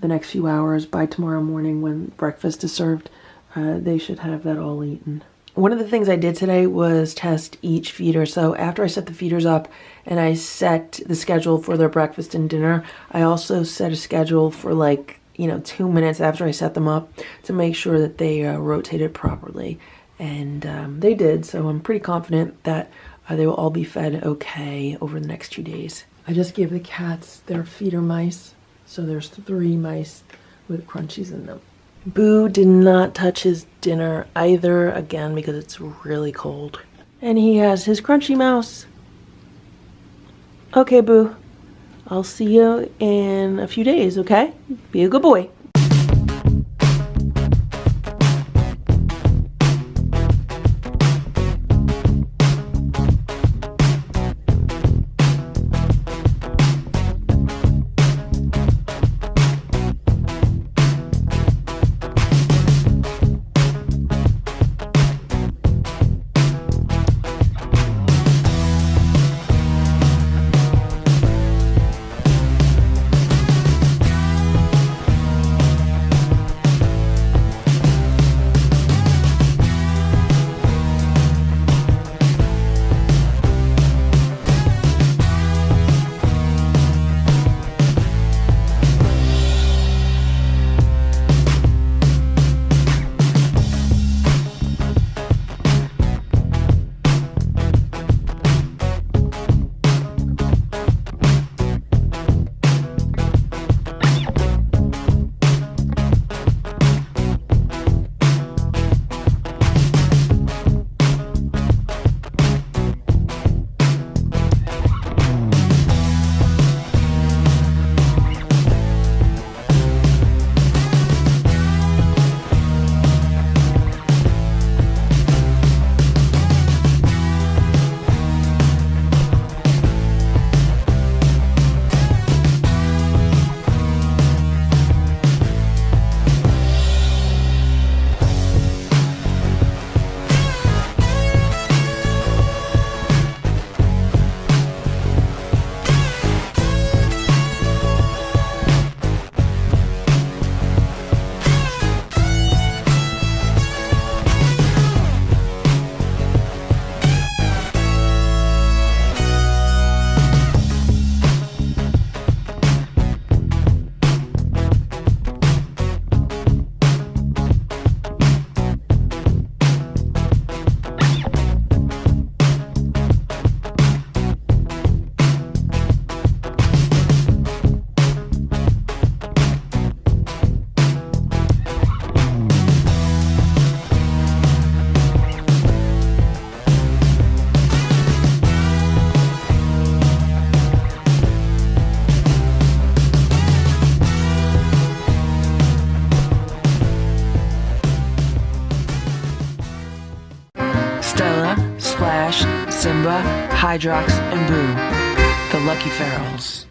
the next few hours. By tomorrow morning when breakfast is served, they should have that all eaten. One of the things I did today was test each feeder. So after I set the feeders up and I set the schedule for their breakfast and dinner, I also set a schedule for 2 minutes after I set them up to make sure that they rotated properly. And they did, so I'm pretty confident that they will all be fed okay over the next 2 days. I just gave the cats their feeder mice. So there's 3 mice with crunchies in them. Boo did not touch his dinner either, again, because it's really cold. And he has his crunchy mouse. Okay, Boo. I'll see you in a few days, okay? Be a good boy. Simba, Hydrox, and Boo, the Lucky Ferals.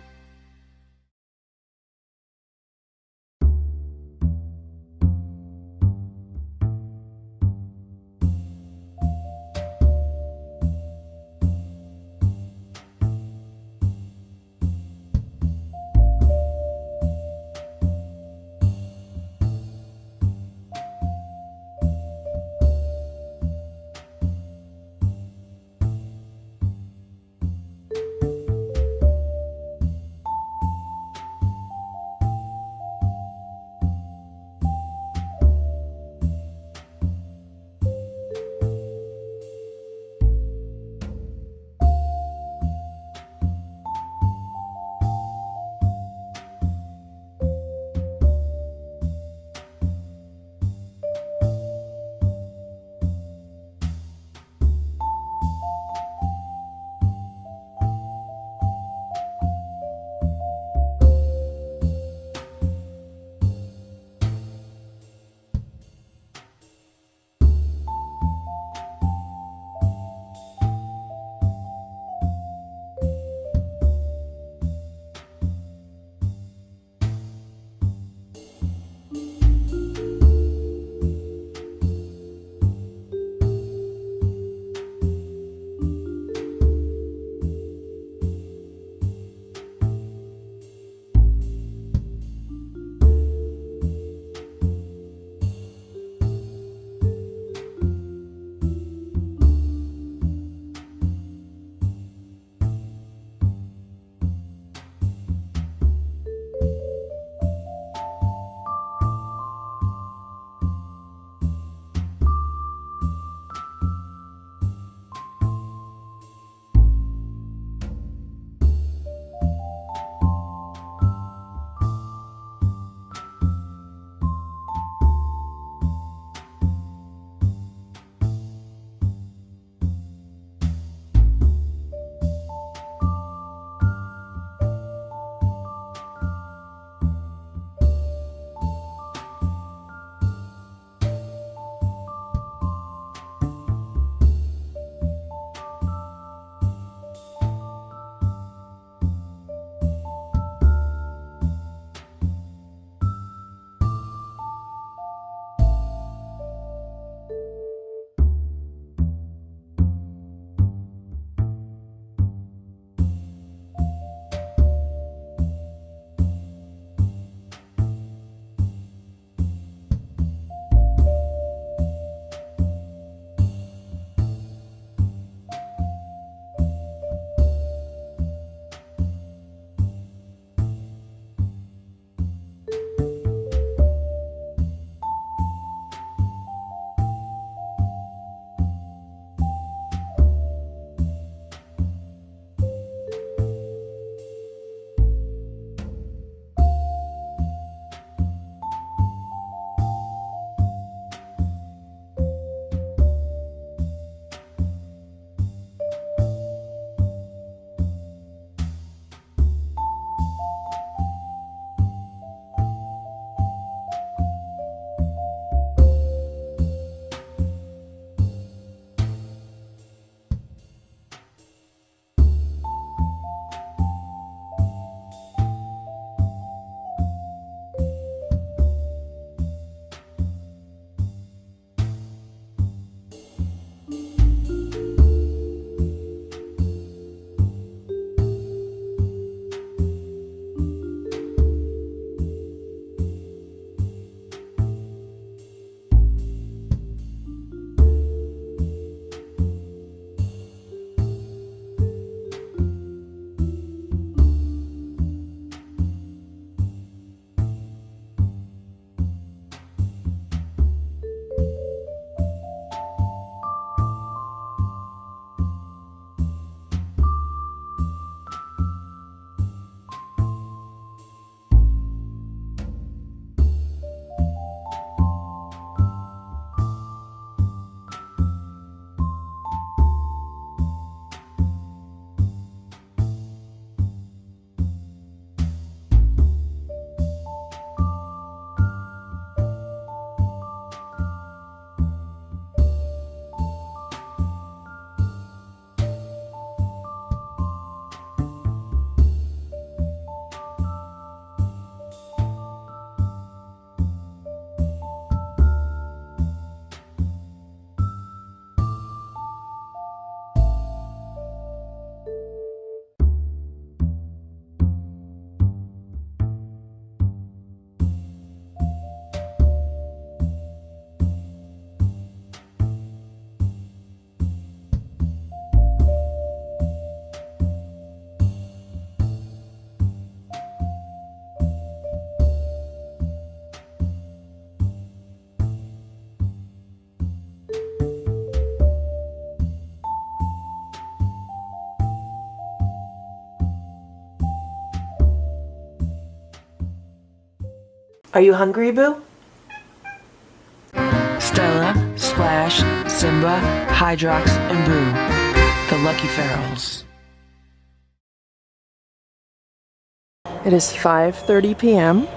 Are you hungry, Boo? Stella, Splash, Simba, Hydrox, and Boo, the Lucky Ferals. It is 5:30 p.m.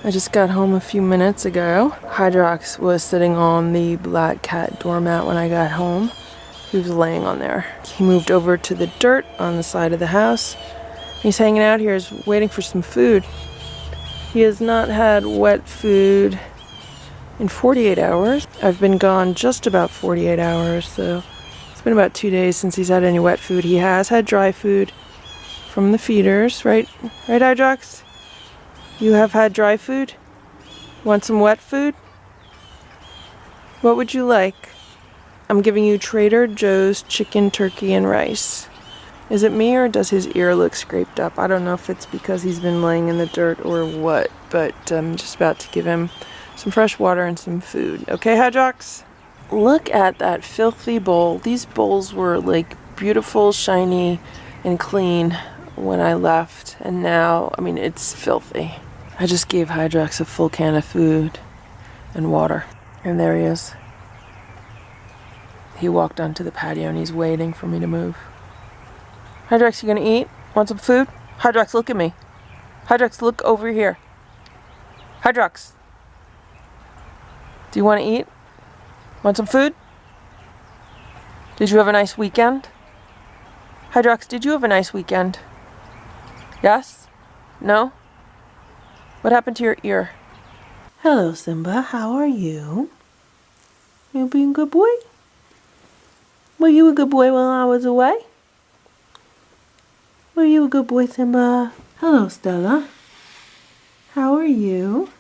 I just got home a few minutes ago. Hydrox was sitting on the black cat doormat when I got home. He was laying on there. He moved over to the dirt on the side of the house. He's hanging out here, he's waiting for some food. He has not had wet food in 48 hours. I've been gone just about 48 hours, so it's been about 2 days since he's had any wet food. He has had dry food from the feeders, right? Right, Hydrox? You have had dry food? Want some wet food? What would you like? I'm giving you Trader Joe's chicken, turkey, and rice. Is it me or does his ear look scraped up? I don't know if it's because he's been laying in the dirt or what, but I'm just about to give him some fresh water and some food. Okay, Hydrox? Look at that filthy bowl. These bowls were like beautiful, shiny, and clean when I left, and now, I mean, it's filthy. I just gave Hydrox a full can of food and water, and there he is. He walked onto the patio and he's waiting for me to move. Hydrox, you gonna eat? Want some food? Hydrox, look at me. Hydrox, look over here. Hydrox. Do you want to eat? Want some food? Did you have a nice weekend? Hydrox, did you have a nice weekend? Yes? No? What happened to your ear? Hello, Simba. How are you? You being a good boy? Were you a good boy while I was away? Were you a good boy, Simba? Hello, Stella. How are you?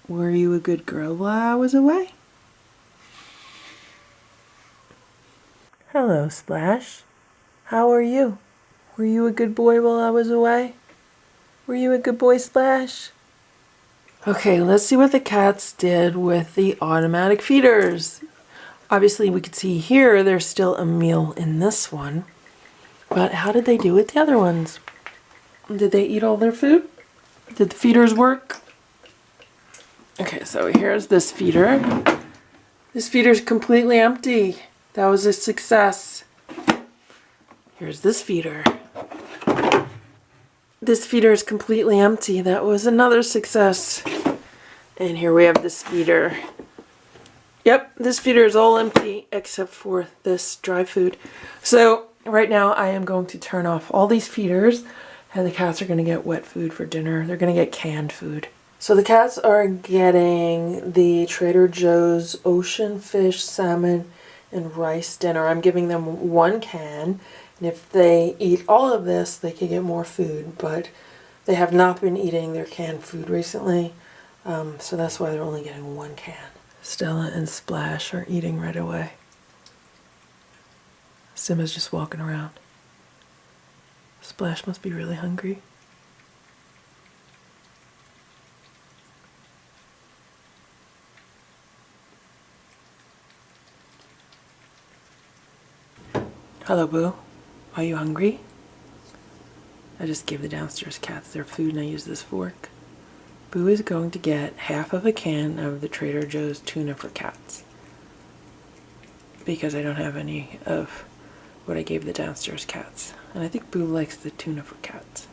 Were you a good girl while I was away? Hello, Splash. How are you? Were you a good boy while I was away? Were you a good boy, Splash? Okay, let's see what the cats did with the automatic feeders. Obviously, we could see here there's still a meal in this one. But how did they do with the other ones? Did they eat all their food? Did the feeders work? Okay, so here's this feeder. This feeder's completely empty. That was a success. Here's this feeder. This feeder is completely empty. That was another success. And here we have this feeder. Yep, this feeder is all empty except for this dry food. So right now I am going to turn off all these feeders and the cats are going to get wet food for dinner. They're going to get canned food. So the cats are getting the Trader Joe's ocean fish, salmon, and rice dinner. I'm giving them 1 can. And if they eat all of this, they can get more food. But they have not been eating their canned food recently. So that's why they're only getting 1 can. Stella and Splash are eating right away. Simba's just walking around. Splash must be really hungry. Hello, Boo. Are you hungry? I just gave the downstairs cats their food and I used this fork. Boo is going to get half of a can of the Trader Joe's tuna for cats. Because I don't have any of what I gave the downstairs cats. And I think Boo likes the tuna for cats.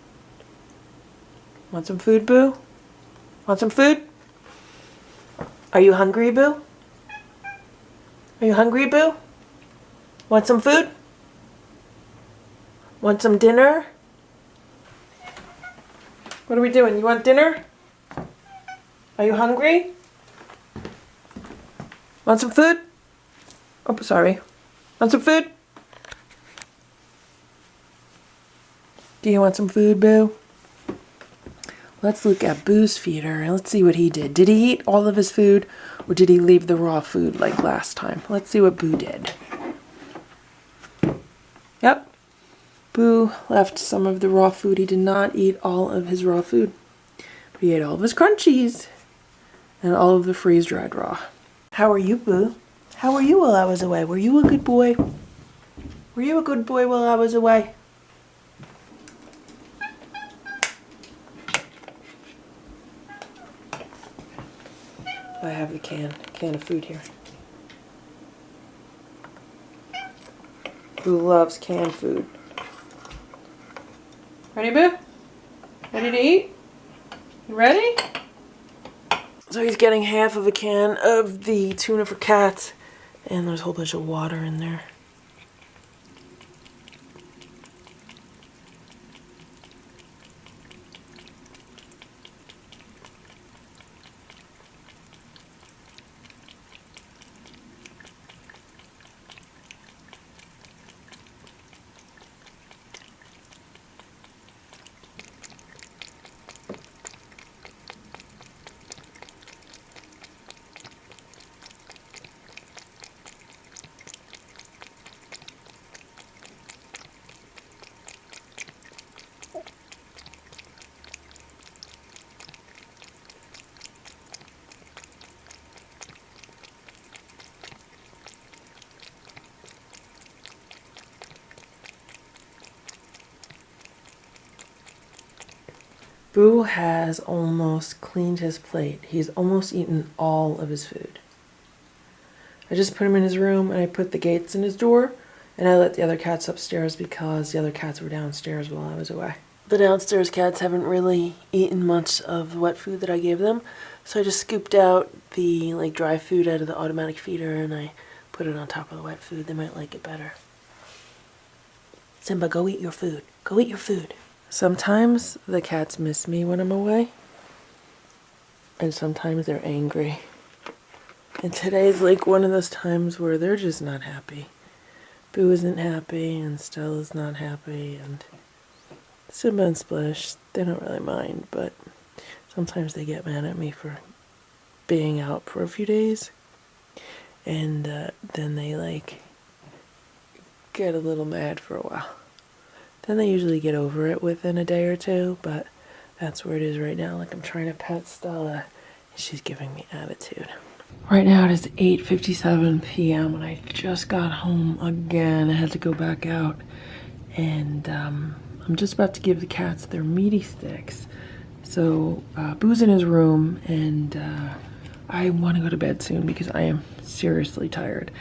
Want some food, Boo? Want some food? Are you hungry, Boo? Are you hungry, Boo? Want some food? Want some dinner? What are we doing? You want dinner? Are you hungry? Want some food? Oh, sorry. Want some food? Do you want some food, Boo? Let's look at Boo's feeder and let's see what he did. Did he eat all of his food or did he leave the raw food like last time? Let's see what Boo did. Yep. Boo left some of the raw food. He did not eat all of his raw food. But he ate all of his crunchies and all of the freeze-dried raw. How are you, Boo? How were you while I was away? Were you a good boy? Were you a good boy while I was away? I have the can of food here. Boo loves canned food. Ready, Boo? Ready to eat? You ready? So he's getting half of a can of the tuna for cats, and there's a whole bunch of water in there. Boo has almost cleaned his plate. He's almost eaten all of his food. I just put him in his room and I put the gates in his door and I let the other cats upstairs because the other cats were downstairs while I was away. The downstairs cats haven't really eaten much of the wet food that I gave them, so I just scooped out the dry food out of the automatic feeder and I put it on top of the wet food. They might like it better. Simba, go eat your food. Go eat your food. Sometimes the cats miss me when I'm away, and sometimes they're angry. And today's one of those times where they're just not happy. Boo isn't happy, and Stella's not happy, and Simba and Splish, they don't really mind, but sometimes they get mad at me for being out for a few days, and then they get a little mad for a while. Then they usually get over it within a day or two, but that's where it is right now. I'm trying to pet Stella, and she's giving me attitude. Right now it is 8:57 p.m. and I just got home again. I had to go back out, and I'm just about to give the cats their meaty sticks. So Boo's in his room, and I want to go to bed soon because I am seriously tired.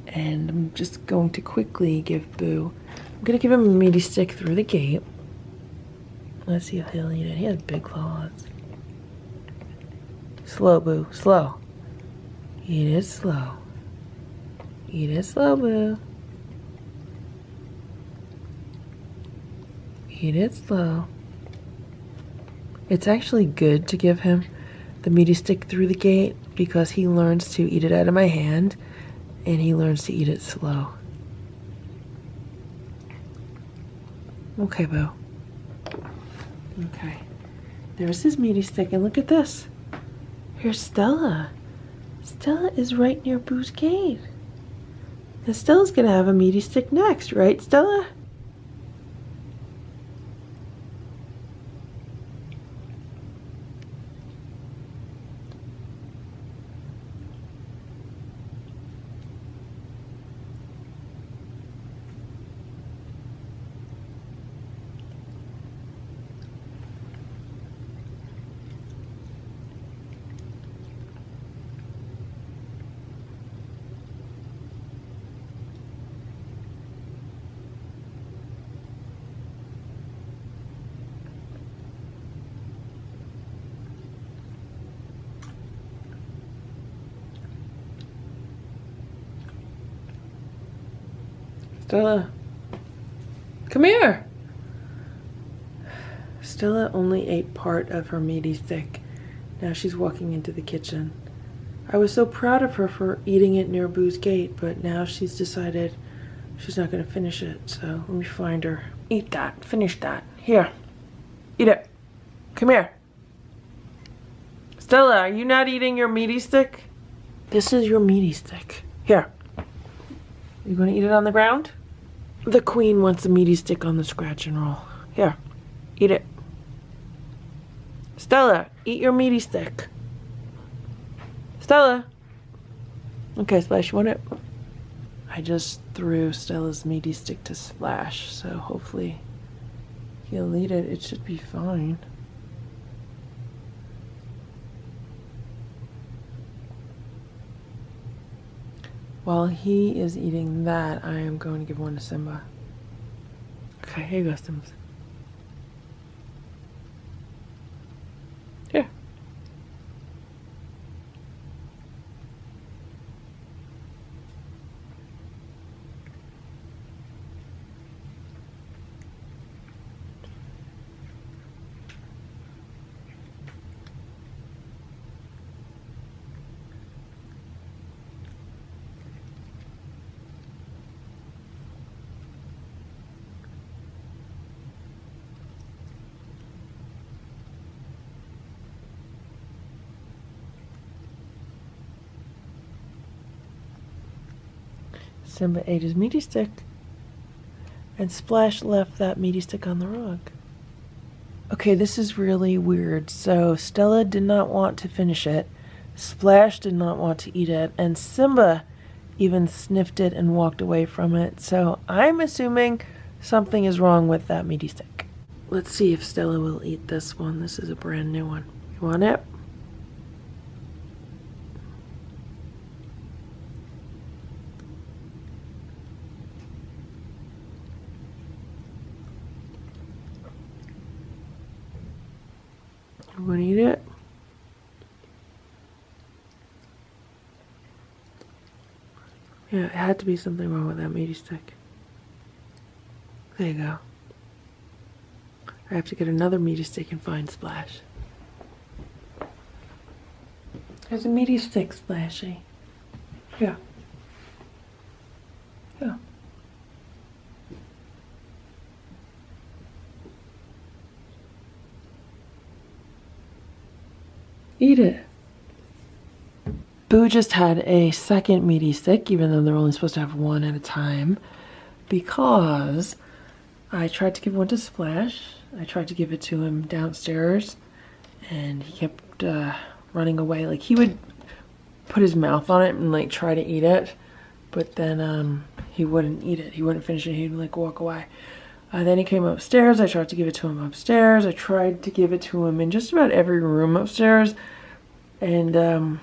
And I'm just going to quickly give Boo, I'm going to give him a meaty stick through the gate. Let's see if he'll eat it. He has big claws. Slow, Boo, slow. Eat it slow. Eat it slow, Boo. Eat it slow. It's actually good to give him the meaty stick through the gate because he learns to eat it out of my hand and he learns to eat it slow. Okay, Boo. Okay. There's his meaty stick, and look at this. Here's Stella. Stella is right near Boo's gate. And Stella's gonna have a meaty stick next, right, Stella? Stella, come here. Stella only ate part of her meaty stick. Now she's walking into the kitchen. I was so proud of her for eating it near Boo's gate, but now she's decided she's not going to finish it. So let me find her. Eat that. Finish that. Here. Eat it. Come here. Stella, are you not eating your meaty stick? This is your meaty stick. Here. You going to eat it on the ground? The queen wants a meaty stick on the scratch and roll. Here, eat it. Stella, eat your meaty stick. Stella. Okay, Splash, you want it? I just threw Stella's meaty stick to Splash, so hopefully he'll eat it. It should be fine. While he is eating that, I am going to give one to Simba. Okay, here you go, Simba. Here. Simba ate his meaty stick, and Splash left that meaty stick on the rug. Okay, this is really weird. So Stella did not want to finish it, Splash did not want to eat it, and Simba even sniffed it and walked away from it. So I'm assuming something is wrong with that meaty stick. Let's see if Stella will eat this one. This is a brand new one. You want it? You want to eat it? Yeah, it had to be something wrong with that meaty stick. There you go. I have to get another meaty stick and find Splash. There's a meaty stick, Splashy. Yeah. Yeah. Eat it. Boo just had a second meaty stick, even though they're only supposed to have one at a time, because I tried to give one to Splash. I tried to give it to him downstairs, and he kept running away. Like, he would put his mouth on it and like try to eat it, but then he wouldn't eat it. He wouldn't finish it. He'd like walk away. Then he came upstairs. I tried to give it to him upstairs. I tried to give it to him in just about every room upstairs, and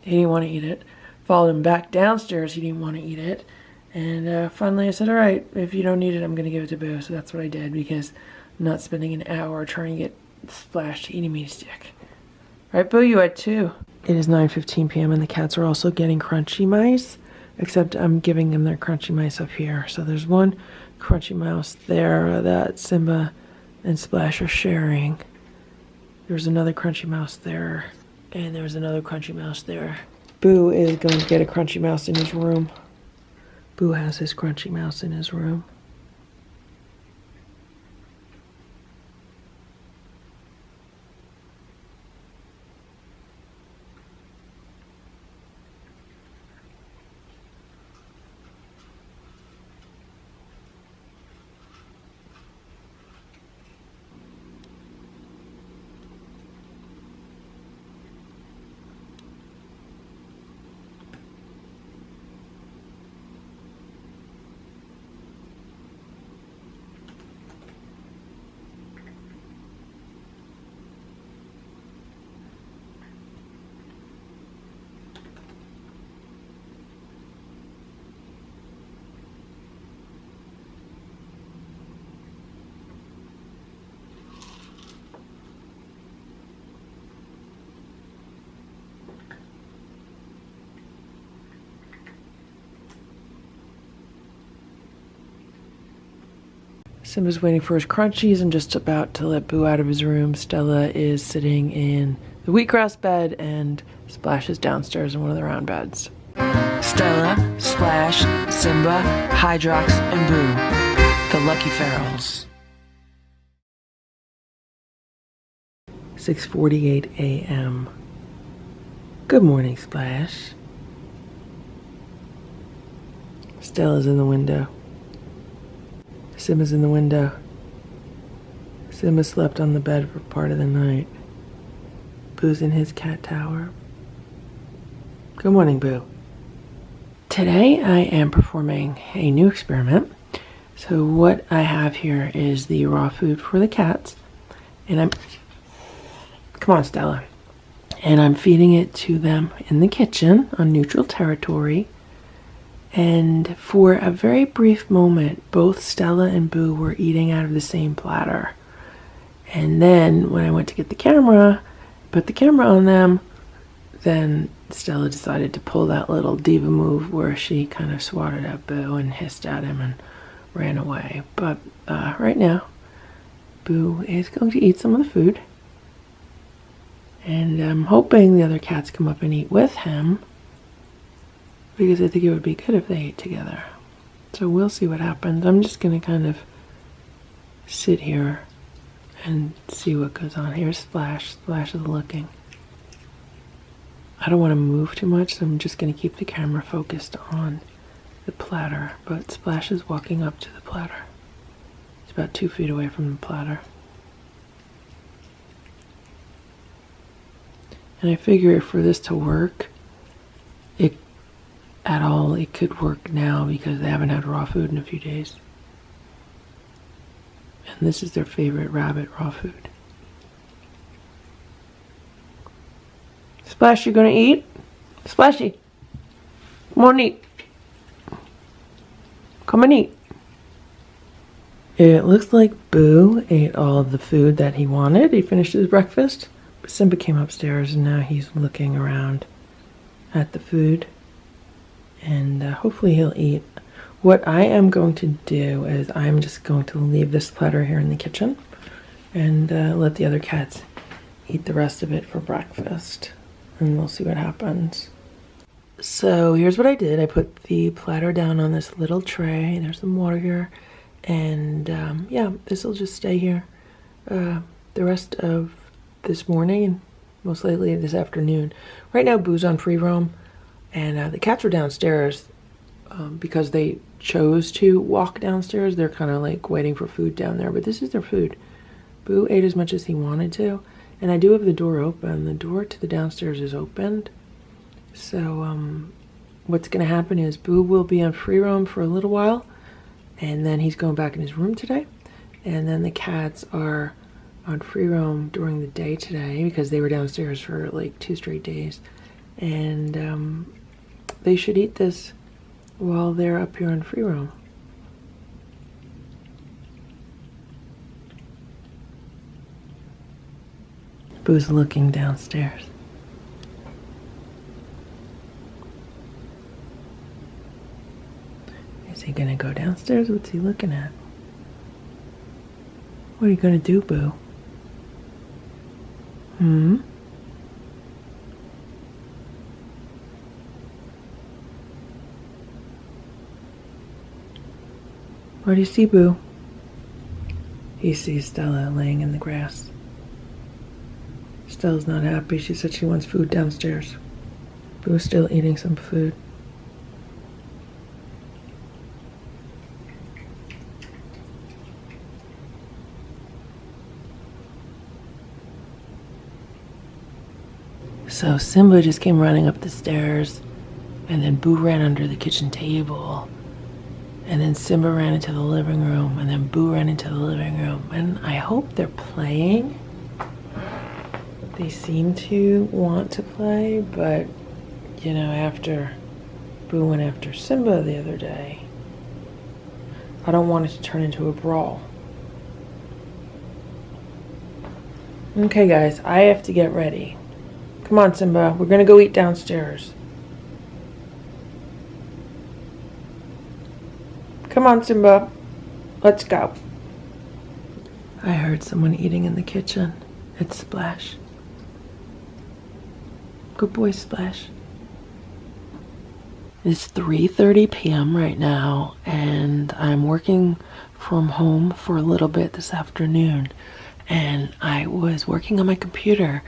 he didn't want to eat it. Followed him back downstairs. He didn't want to eat it. And finally I said, all right, if you don't need it, I'm going to give it to Boo. So that's what I did, because I'm not spending an hour trying to get Splash to eat a meaty stick. All right, Boo, you had two. It is 9:15 p.m. and the cats are also getting crunchy mice, except I'm giving them their crunchy mice up here. So there's one crunchy mouse there that Simba and Splash are sharing. There's another crunchy mouse there, and there's another crunchy mouse there. Boo is going to get a crunchy mouse in his room. Boo has his crunchy mouse in his room. Simba's waiting for his crunchies and just about to let Boo out of his room. Stella is sitting in the wheatgrass bed, and Splash is downstairs in one of the round beds. Stella, Splash, Simba, Hydrox, and Boo, the Lucky Ferals. 6:48 a.m. Good morning, Splash. Stella's in the window. Simba's in the window. Simba slept on the bed for part of the night. Boo's in his cat tower. Good morning, Boo. Today I am performing a new experiment. So what I have here is the raw food for the cats, and come on, Stella. And I'm feeding it to them in the kitchen on neutral territory. And for a very brief moment, both Stella and Boo were eating out of the same platter. And then when I went to get the camera, put the camera on them, then Stella decided to pull that little diva move where she kind of swatted at Boo and hissed at him and ran away. But right now, Boo is going to eat some of the food. And I'm hoping the other cats come up and eat with him, because I think it would be good if they ate together. So we'll see what happens. I'm just going to kind of sit here and see what goes on. Here's Splash. Splash is looking. I don't want to move too much, so I'm just going to keep the camera focused on the platter. But Splash is walking up to the platter. It's about 2 feet away from the platter. And I figure for this to work, it could work now because they haven't had raw food in a few days. And this is their favorite rabbit raw food. Splash, you gonna eat? Splashy, come on, eat. Come and eat. It looks like Boo ate all of the food that he wanted. He finished his breakfast. But Simba came upstairs and now he's looking around at the food. And hopefully he'll eat. What I am going to do is I'm just going to leave this platter here in the kitchen and let the other cats eat the rest of it for breakfast. And we'll see what happens. So here's what I did. I put the platter down on this little tray. There's some water here. And yeah, this will just stay here the rest of this morning and most likely this afternoon. Right now Boo's on free roam and the cats are downstairs because they chose to walk downstairs. They're kind of like waiting for food down there, but this is their food. Boo ate as much as he wanted to. And I do have the door open. The door to the downstairs is opened. So what's going to happen is Boo will be on free roam for a little while. And then he's going back in his room today. And then the cats are on free roam during the day today because they were downstairs for like 2 straight days. And they should eat this while they're up here on free roam. Boo's looking downstairs. Is he gonna go downstairs? What's he looking at? What are you gonna do, Boo? What do you see, Boo? He sees Stella laying in the grass. Stella's not happy. She said she wants food downstairs. Boo's still eating some food. So Simba just came running up the stairs, and then Boo ran under the kitchen table, and then Simba ran into the living room, and then Boo ran into the living room. And I hope they're playing. They seem to want to play, but you know, after Boo went after Simba the other day, I don't want it to turn into a brawl. Okay guys, I have to get ready. Come on, Simba, we're gonna go eat downstairs. Come on, Simba, let's go. I heard someone eating in the kitchen. It's Splash. Good boy, Splash. It's 3:30 p.m. right now, and I'm working from home for a little bit this afternoon. And I was working on my computer,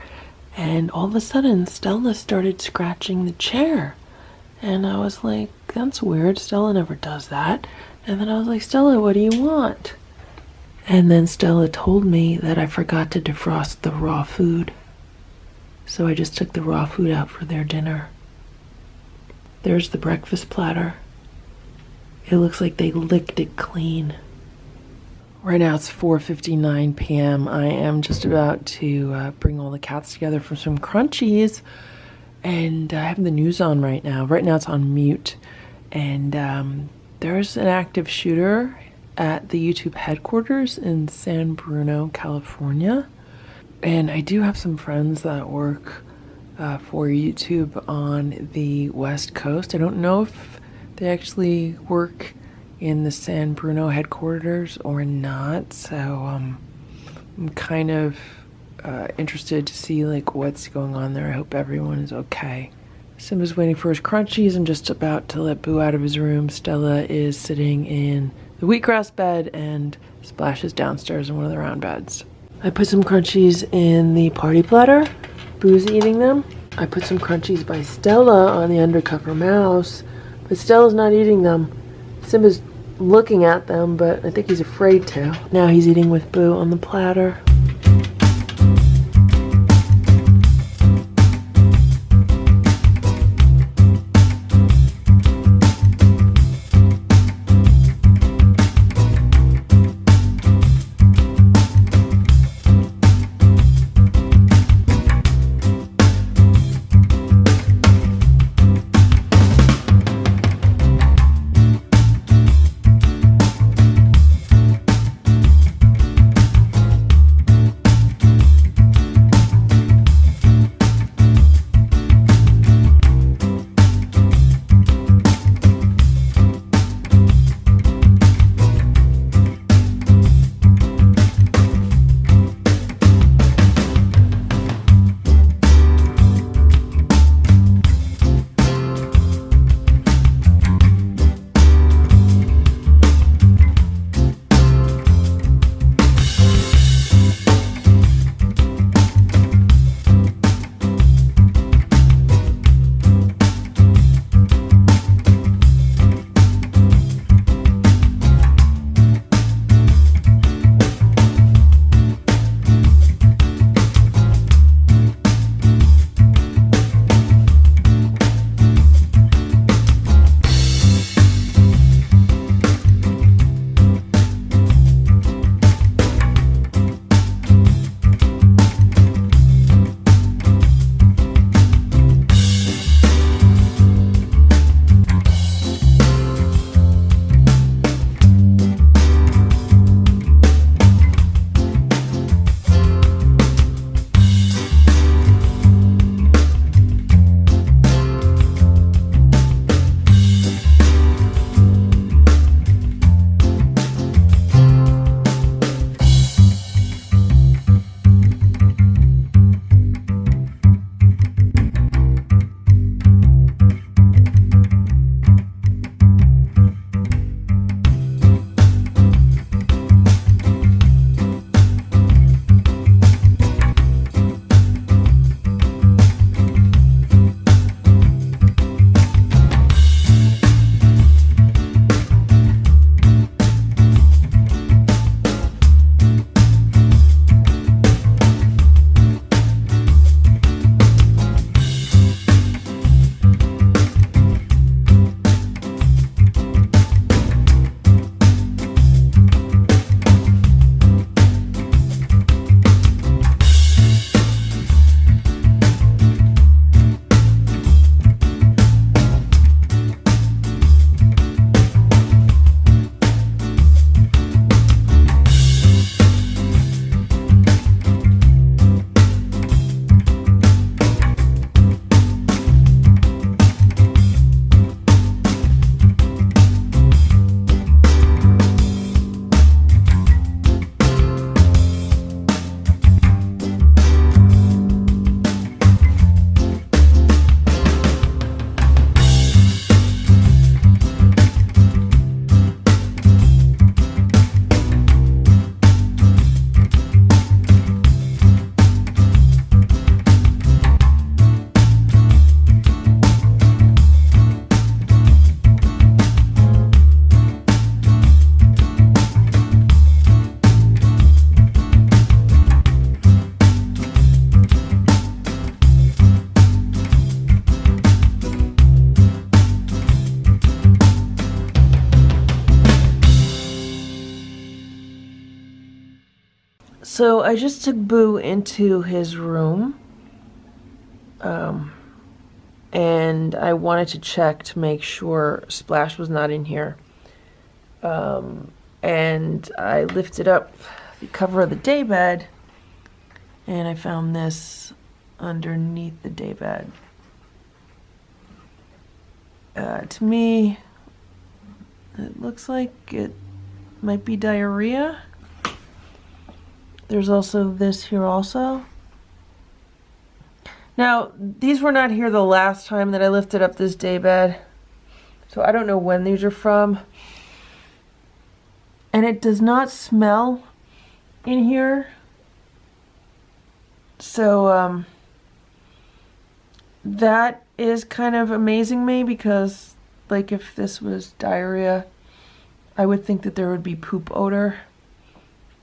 and all of a sudden, Stella started scratching the chair. And I was like, that's weird. Stella never does that. And then I was like, Stella, what do you want? And then Stella told me that I forgot to defrost the raw food. So I just took the raw food out for their dinner. There's the breakfast platter. It looks like they licked it clean. Right now it's 4:59 p.m. I am just about to bring all the cats together for some crunchies. And I have the news on right now. Right now it's on mute. And there's an active shooter at the YouTube headquarters in San Bruno, California. And I do have some friends that work for YouTube on the West Coast. I don't know if they actually work in the San Bruno headquarters or not, so I'm kind of interested to see like what's going on there. I hope everyone is okay. Simba's waiting for his crunchies. I'm just about to let Boo out of his room. Stella is sitting in the wheatgrass bed and Splash is downstairs in one of the round beds. I put some crunchies in the party platter. Boo's eating them. I put some crunchies by Stella on the undercover mouse, but Stella's not eating them. Simba's looking at them, but I think he's afraid to. Now he's eating with Boo on the platter. So I just took Boo into his room. and I wanted to check to make sure Splash was not in here. And I lifted up the cover of the daybed, and I found this underneath the daybed. To me, it looks like it might be diarrhea. There's also this here also. Now, these were not here the last time that I lifted up this daybed, so I don't know when these are from. And it does not smell in here. So, that is kind of amazing me, because, like, if this was diarrhea, I would think that there would be poop odor.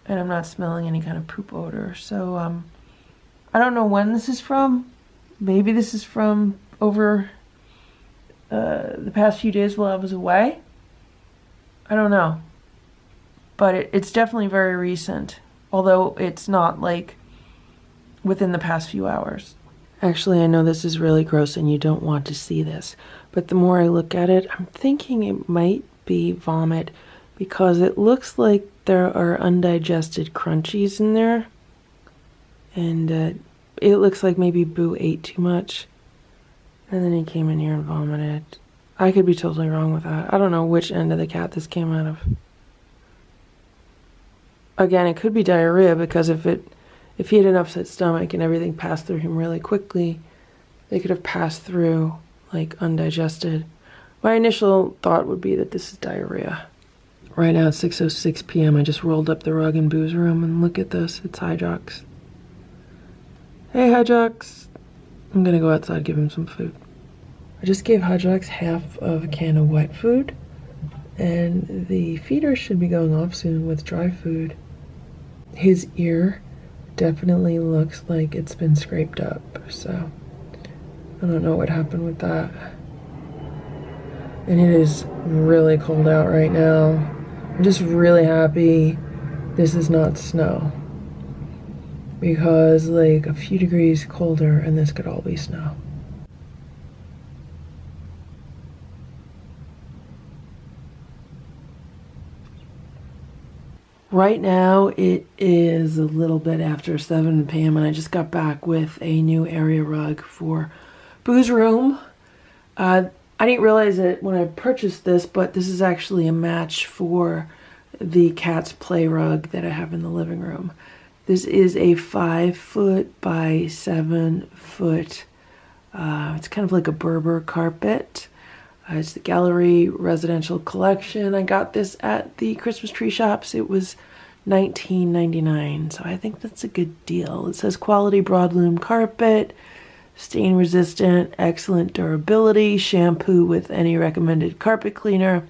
And I'm not smelling any kind of poop odor. So, I don't know when this is from. Maybe this is from over the past few days while I was away. I don't know. But it's definitely very recent. Although it's not like within the past few hours. Actually, I know this is really gross and you don't want to see this. But the more I look at it, I'm thinking it might be vomit. Because it looks like there are undigested crunchies in there. And it looks like maybe Boo ate too much. And then he came in here and vomited. I could be totally wrong with that. I don't know which end of the cat this came out of. Again, it could be diarrhea, because if he had an upset stomach and everything passed through him really quickly, they could have passed through like undigested. My initial thought would be that this is diarrhea. Right now it's 6:06 p.m. I just rolled up the rug in Boo's room, and look at this. It's Hydrox. Hey, Hydrox. I'm gonna go outside and give him some food. I just gave Hydrox half of a can of wet food, and the feeder should be going off soon with dry food. His ear definitely looks like it's been scraped up, so I don't know what happened with that. And it is really cold out right now. I'm just really happy this is not snow, because like a few degrees colder and this could all be snow. Right now it is a little bit after 7 p.m. and I just got back with a new area rug for Boo's room. I didn't realize it when I purchased this, but this is actually a match for the cat's play rug that I have in the living room. This is a 5-foot by 7-foot, it's kind of like a Berber carpet. It's the Gallery Residential Collection. I got this at the Christmas tree shops. It was $19.99, so I think that's a good deal. It says quality broadloom carpet, stain resistant, excellent durability, shampoo with any recommended carpet cleaner,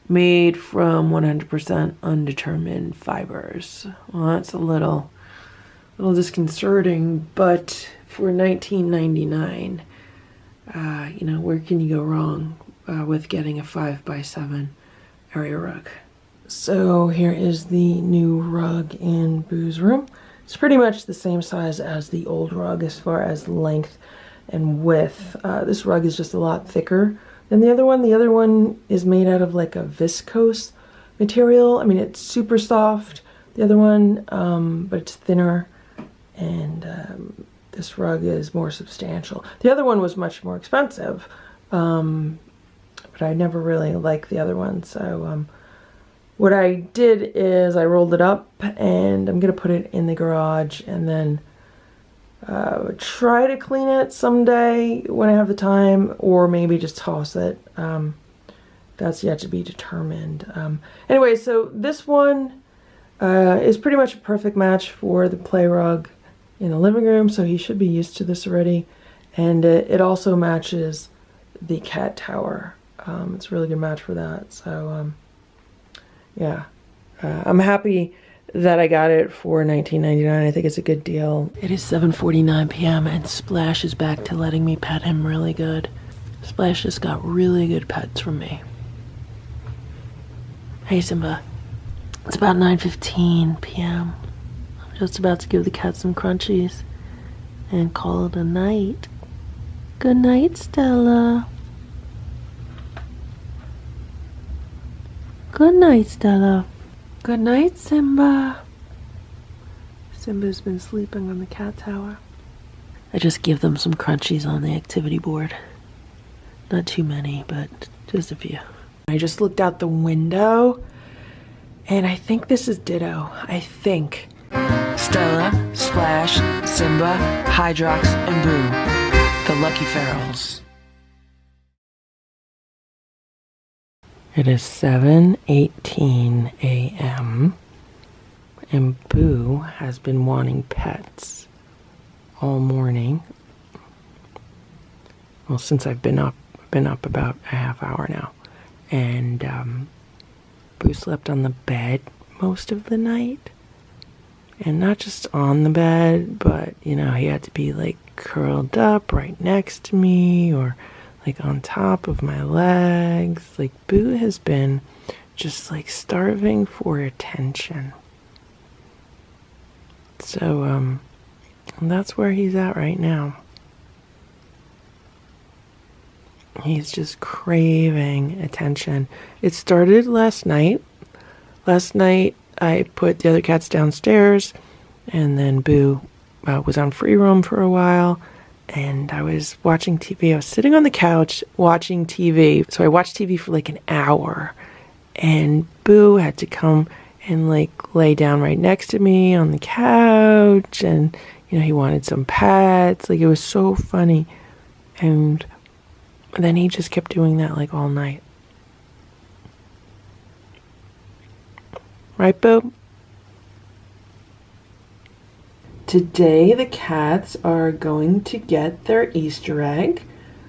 made from 100% undetermined fibers. Well, that's a little disconcerting, but for $19.99, you know, where can you go wrong with getting a 5x7 area rug? So here is the new rug in Boo's room. It's pretty much the same size as the old rug as far as length and width. This rug is just a lot thicker than the other one. The other one is made out of like a viscose material. I mean, it's super soft, the other one, but it's thinner, and this rug is more substantial. The other one was much more expensive, but I never really liked the other one, so what I did is I rolled it up, and I'm gonna put it in the garage and then try to clean it someday when I have the time, or maybe just toss it. That's yet to be determined. Anyway, so this one is pretty much a perfect match for the play rug in the living room, so he should be used to this already. And it also matches the cat tower. It's a really good match for that. So yeah, I'm happy that I got it for $19.99. I think it's a good deal. It is 7:49 p.m. and Splash is back to letting me pet him really good. Splash just got really good pets from me. Hey Simba, it's about 9:15 p.m. I'm just about to give the cat some crunchies and call it a night. Good night, Stella. Good night, Stella. Good night, Simba. Simba's been sleeping on the cat tower. I just give them some crunchies on the activity board. Not too many, but just a few. I just looked out the window, and I think this is Ditto. I think. Stella, Splash, Simba, Hydrox, and Boo, the Lucky Ferals. It is 7:18 a.m. and Boo has been wanting pets all morning. Well, since I've been up about a half hour now. And Boo slept on the bed most of the night. And not just on the bed, but, you know, he had to be like curled up right next to me or like on top of my legs. Like, Boo has been just like starving for attention. So, that's where he's at right now. He's just craving attention. It started last night. Last night, I put the other cats downstairs, and then Boo was on free roam for a while, and I was watching TV. I was sitting on the couch watching TV. So I watched TV for like an hour, and Boo had to come and like lay down right next to me on the couch, and you know, he wanted some pets. Like, it was so funny. And then he just kept doing that like all night. Right, Boo? Today the cats are going to get their Easter egg.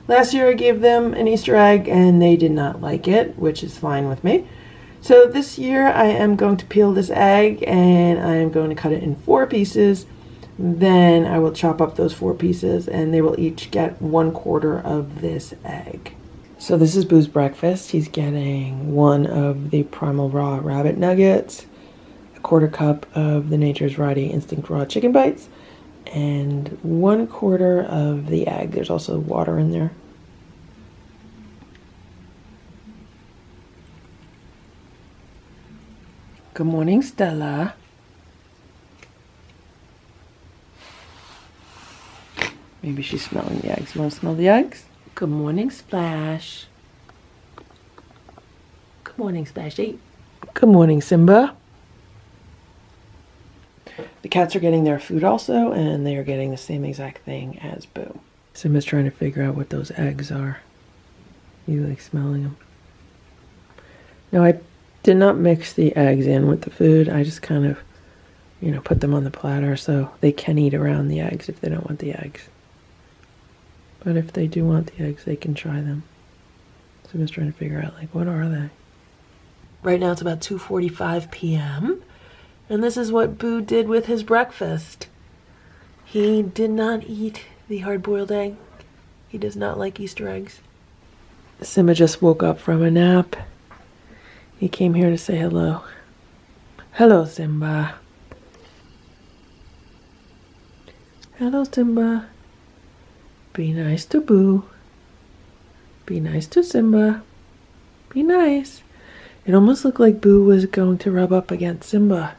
Last year I gave them an Easter egg and they did not like it, which is fine with me. So this year I am going to peel this egg and I am going to cut it in 4 pieces. Then I will chop up those 4 pieces and they will each get 1/4 of this egg. So this is Boo's breakfast. He's getting 1 of the Primal Raw rabbit nuggets, a 1/4 cup of the Nature's Variety Instinct Raw chicken bites, and 1/4 of the egg. There's also water in there. Good morning, Stella. Maybe she's smelling the eggs. You want to smell the eggs? Good morning, Splash. Good morning, Splashy. Good morning, Simba. The cats are getting their food also, and they are getting the same exact thing as Boo. Simba's trying to figure out what those eggs are. You like smelling them? No, I did not mix the eggs in with the food. I just kind of, you know, put them on the platter so they can eat around the eggs if they don't want the eggs. But if they do want the eggs, they can try them. So I'm just trying to figure out, like, what are they? Right now it's about 2:45 p.m. And this is what Boo did with his breakfast. He did not eat the hard-boiled egg. He does not like Easter eggs. Simba just woke up from a nap. He came here to say hello. Hello, Simba. Hello, Simba. Be nice to Boo. Be nice to Simba. Be nice. It almost looked like Boo was going to rub up against Simba.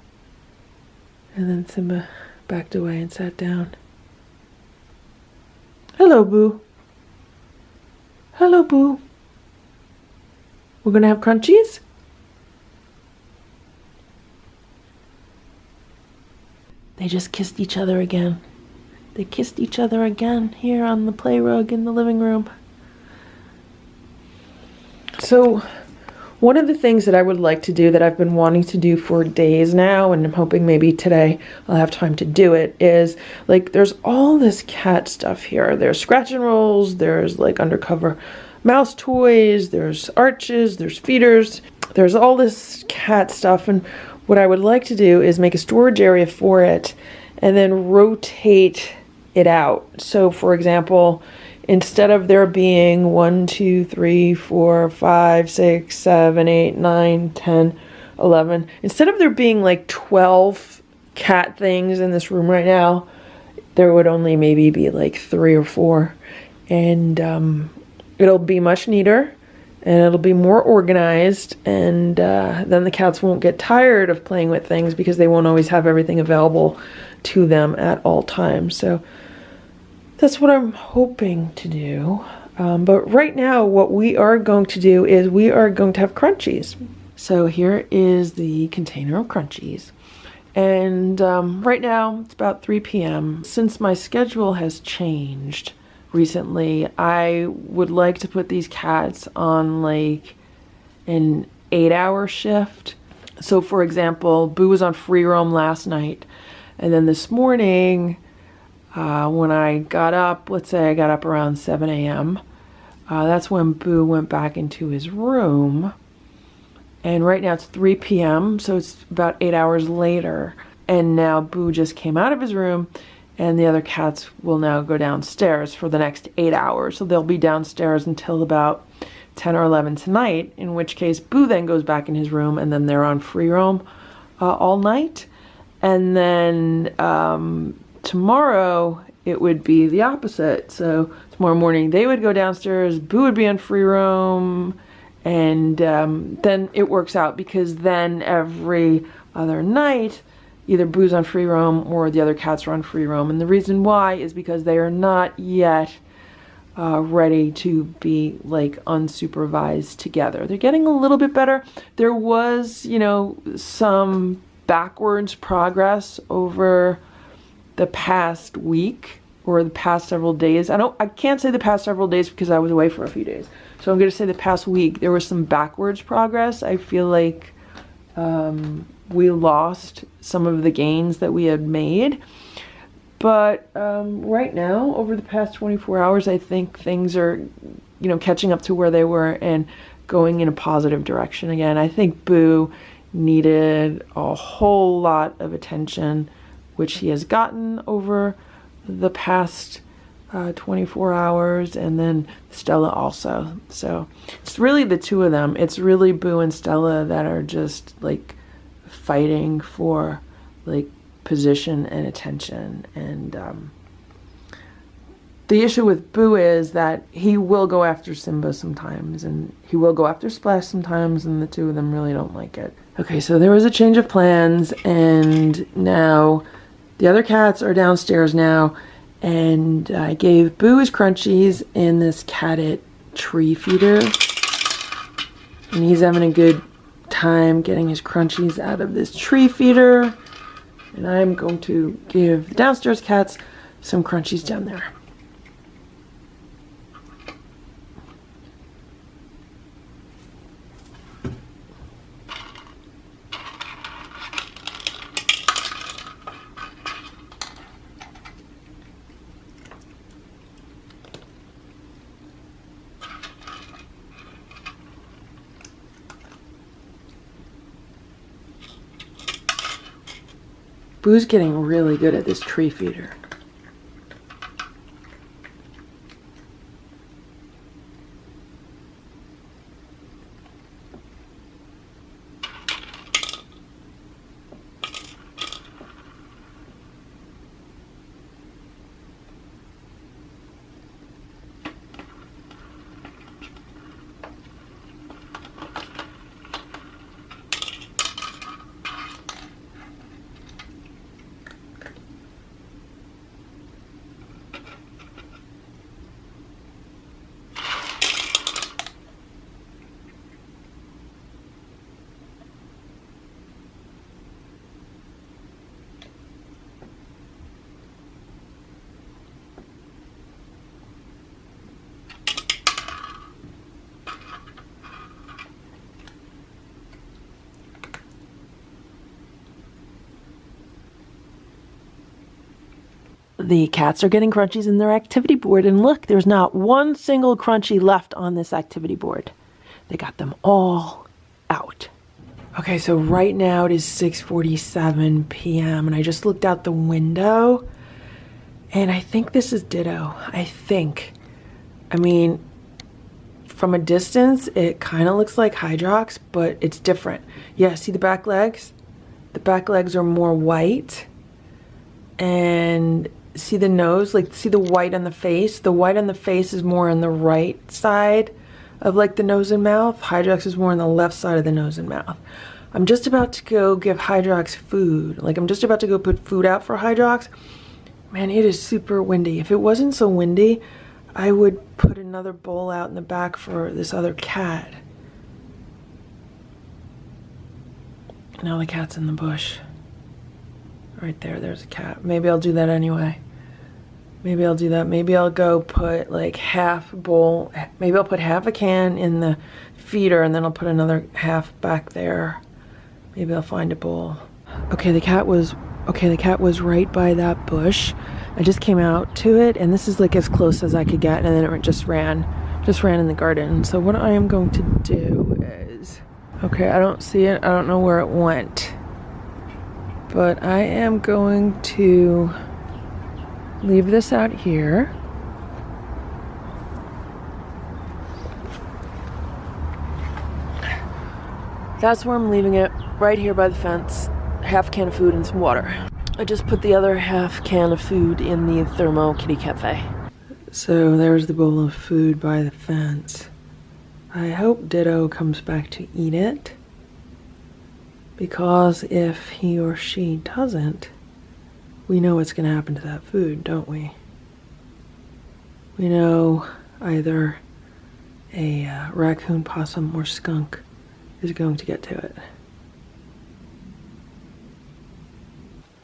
And then Simba backed away and sat down. Hello, Boo. Hello, Boo. We're gonna have crunchies? They just kissed each other again. They kissed each other again here on the play rug in the living room. So, one of the things that I would like to do that I've been wanting to do for days now, and I'm hoping maybe today I'll have time to do it, is like there's all this cat stuff here. There's scratch and rolls, there's like undercover mouse toys, there's arches, there's feeders, there's all this cat stuff. And what I would like to do is make a storage area for it and then rotate it out. So for example, instead of there being 1, 2, 3, 4, 5, 6, 7, 8, 9, 10, 11, instead of there being like 12 cat things in this room right now, there would only maybe be like 3 or 4. And it'll be much neater, and it'll be more organized, and then the cats won't get tired of playing with things because they won't always have everything available to them at all times. So that's what I'm hoping to do. But right now, what we are going to do is we are going to have crunchies. So here is the container of crunchies. And right now, it's about 3 p.m. Since my schedule has changed recently, I would like to put these cats on like an 8-hour shift. So for example, Boo was on free roam last night. And then this morning, when I got up, let's say I got up around 7 a.m., that's when Boo went back into his room. And right now it's 3 p.m., so it's about 8 hours later. And now Boo just came out of his room, and the other cats will now go downstairs for the next 8 hours. So they'll be downstairs until about 10 or 11 tonight, in which case Boo then goes back in his room, and then they're on free roam all night. And then tomorrow it would be the opposite. So tomorrow morning they would go downstairs, Boo would be on free roam, and then it works out because then every other night either Boo's on free roam or the other cats are on free roam. And the reason why is because they are not yet ready to be like unsupervised together. They're getting a little bit better. There was, you know, some backwards progress over the past week or the past several days. I can't say the past several days because I was away for a few days. So I'm going to say the past week there was some backwards progress. I feel like we lost some of the gains that we had made. But right now, over the past 24 hours, I think things are, you know, catching up to where they were and going in a positive direction again. I think Boo needed a whole lot of attention, which he has gotten over the past 24 hours, and then Stella also. So it's really the two of them. It's really Boo and Stella that are just like fighting for like position and attention. And the issue with Boo is that he will go after Simba sometimes, and he will go after Splash sometimes, and the two of them really don't like it. Okay, so there was a change of plans, and now the other cats are downstairs now, and I gave Boo his crunchies in this Cat tree feeder, and he's having a good time getting his crunchies out of this tree feeder. And I'm going to give the downstairs cats some crunchies down there. Boo's getting really good at this tree feeder. The cats are getting crunchies in their activity board, and look, there's not one single crunchie left on this activity board. They got them all out. Okay, so right now it is 6:47 p.m. and I just looked out the window, and I think this is Ditto. I think. I mean, from a distance, it kind of looks like Hydrox, but it's different. Yeah, see the back legs? The back legs are more white, and see the nose, like see the white on the face? The white on the face is more on the right side of like the nose and mouth. Hydrox is more on the left side of the nose and mouth. I'm just about to go give Hydrox food. Like I'm just about to go put food out for Hydrox. Man, it is super windy. If it wasn't so windy, I would put another bowl out in the back for this other cat. Now the cat's in the bush. Right there, there's a cat. Maybe I'll do that anyway. Maybe I'll do that. Maybe I'll go put like half a bowl. Maybe I'll put half a can in the feeder and then I'll put another half back there. Maybe I'll find a bowl. Okay, the cat was right by that bush. I just came out to it and this is like as close as I could get, and then it just ran in the garden. So what I am going to do is, okay, I don't see it. I don't know where it went. But I am going to leave this out here. That's where I'm leaving it, right here by the fence. Half a can of food and some water. I just put the other half can of food in the thermo kitty cafe. So there's the bowl of food by the fence. I hope Ditto comes back to eat it, because if he or she doesn't, we know what's going to happen to that food, don't we? We know either a raccoon, possum, or skunk is going to get to it.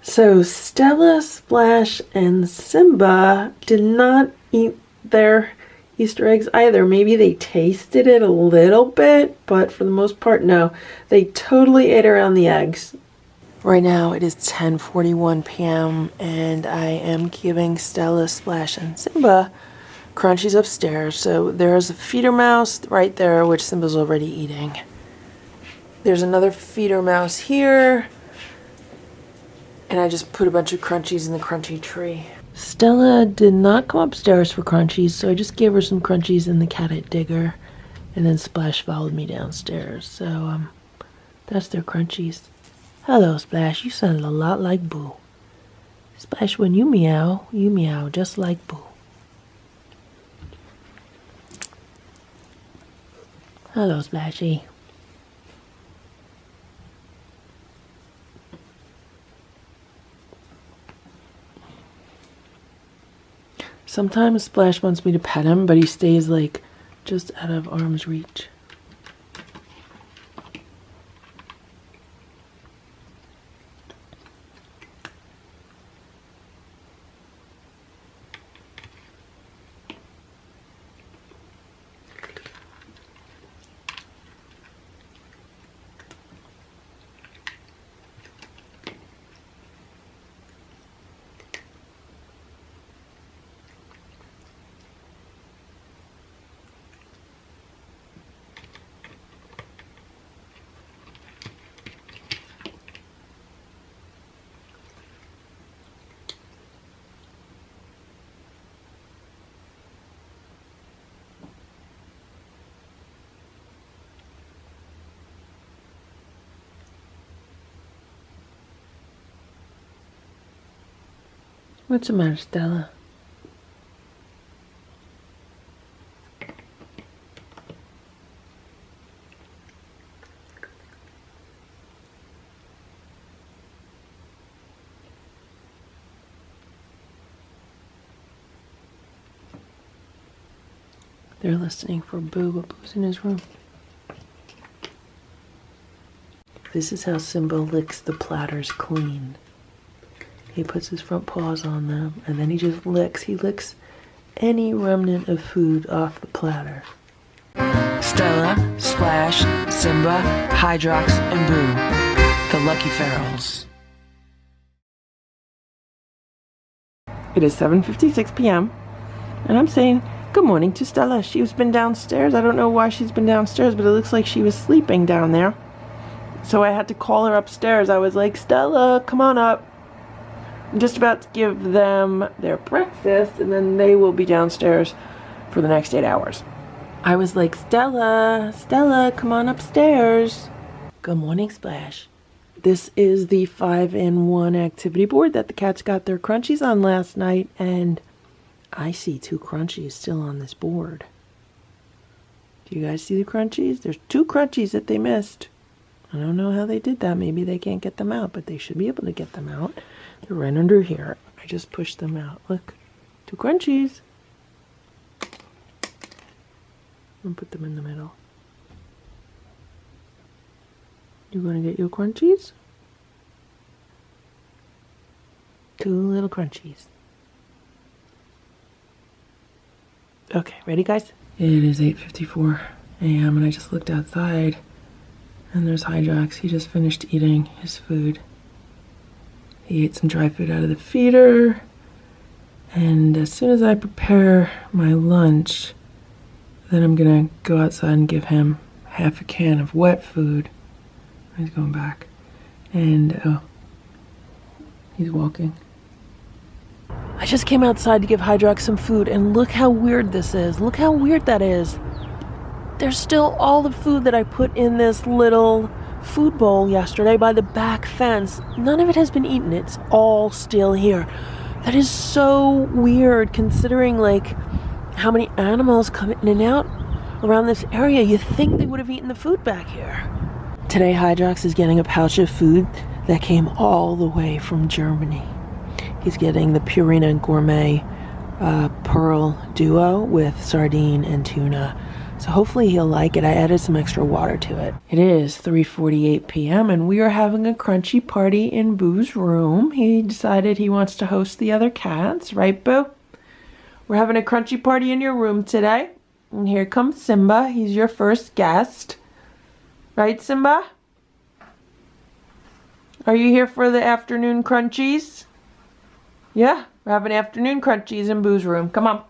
So Stella, Splash, and Simba did not eat their Easter eggs either. Maybe they tasted it a little bit, but for the most part, no. They totally ate around the eggs. Right now it is 10:41 p.m. and I am giving Stella, Splash, and Simba crunchies upstairs. So there's a feeder mouse right there, which Simba's already eating. There's another feeder mouse here. And I just put a bunch of crunchies in the crunchy tree. Stella did not come upstairs for crunchies, so I just gave her some crunchies in the cat digger. And then Splash followed me downstairs. So, that's their crunchies. Hello, Splash. You sounded a lot like Boo. Splash, when you meow just like Boo. Hello, Splashy. Sometimes Splash wants me to pet him, but he stays like just out of arm's reach. What's the matter, Stella? They're listening for Boo, but Boo's in his room. This is how Simba licks the platters clean. He puts his front paws on them, and then he just licks. He licks any remnant of food off the platter. Stella, Splash, Simba, Hydrox, and Boo, the Lucky Ferals. It is 7:56 p.m. and I'm saying good morning to Stella. She's been downstairs. I don't know why she's been downstairs, but it looks like she was sleeping down there. So I had to call her upstairs. I was like, Stella, come on up. I'm just about to give them their breakfast, and then they will be downstairs for the next 8 hours. I was like, Stella, come on upstairs. Good morning, Splash. This is the 5-in-1 activity board that the cats got their crunchies on last night, and I see 2 crunchies still on this board. Do you guys see the crunchies? There's 2 crunchies that they missed. I don't know how they did that. Maybe they can't get them out, but they should be able to get them out. They're right under here. I just pushed them out. Look, 2 crunchies. And put them in the middle. You gonna get your crunchies? 2 little crunchies. Okay, ready guys? It is 8:54 a.m. and I just looked outside and there's Hydrox. He just finished eating his food. He ate some dry food out of the feeder, and as soon as I prepare my lunch, then I'm gonna go outside and give him half a can of wet food. He's going back, and oh, he's walking. I just came outside to give Hydrox some food, and look how weird this is. Look how weird that is. There's still all the food that I put in this little food bowl yesterday by the back fence. None of it has been eaten. It's all still here. That is so weird considering like how many animals come in and out around this area. You think they would have eaten the food back here. Today Hydrox is getting a pouch of food that came all the way from Germany. He's getting the Purina Gourmet Pearl Duo with sardine and tuna. So hopefully he'll like it. I added some extra water to it. It is 3:48 p.m. and we are having a crunchy party in Boo's room. He decided he wants to host the other cats, right Boo? We're having a crunchy party in your room today. And here comes Simba. He's your first guest. Right, Simba? Are you here for the afternoon crunchies? Yeah, we're having afternoon crunchies in Boo's room. Come on.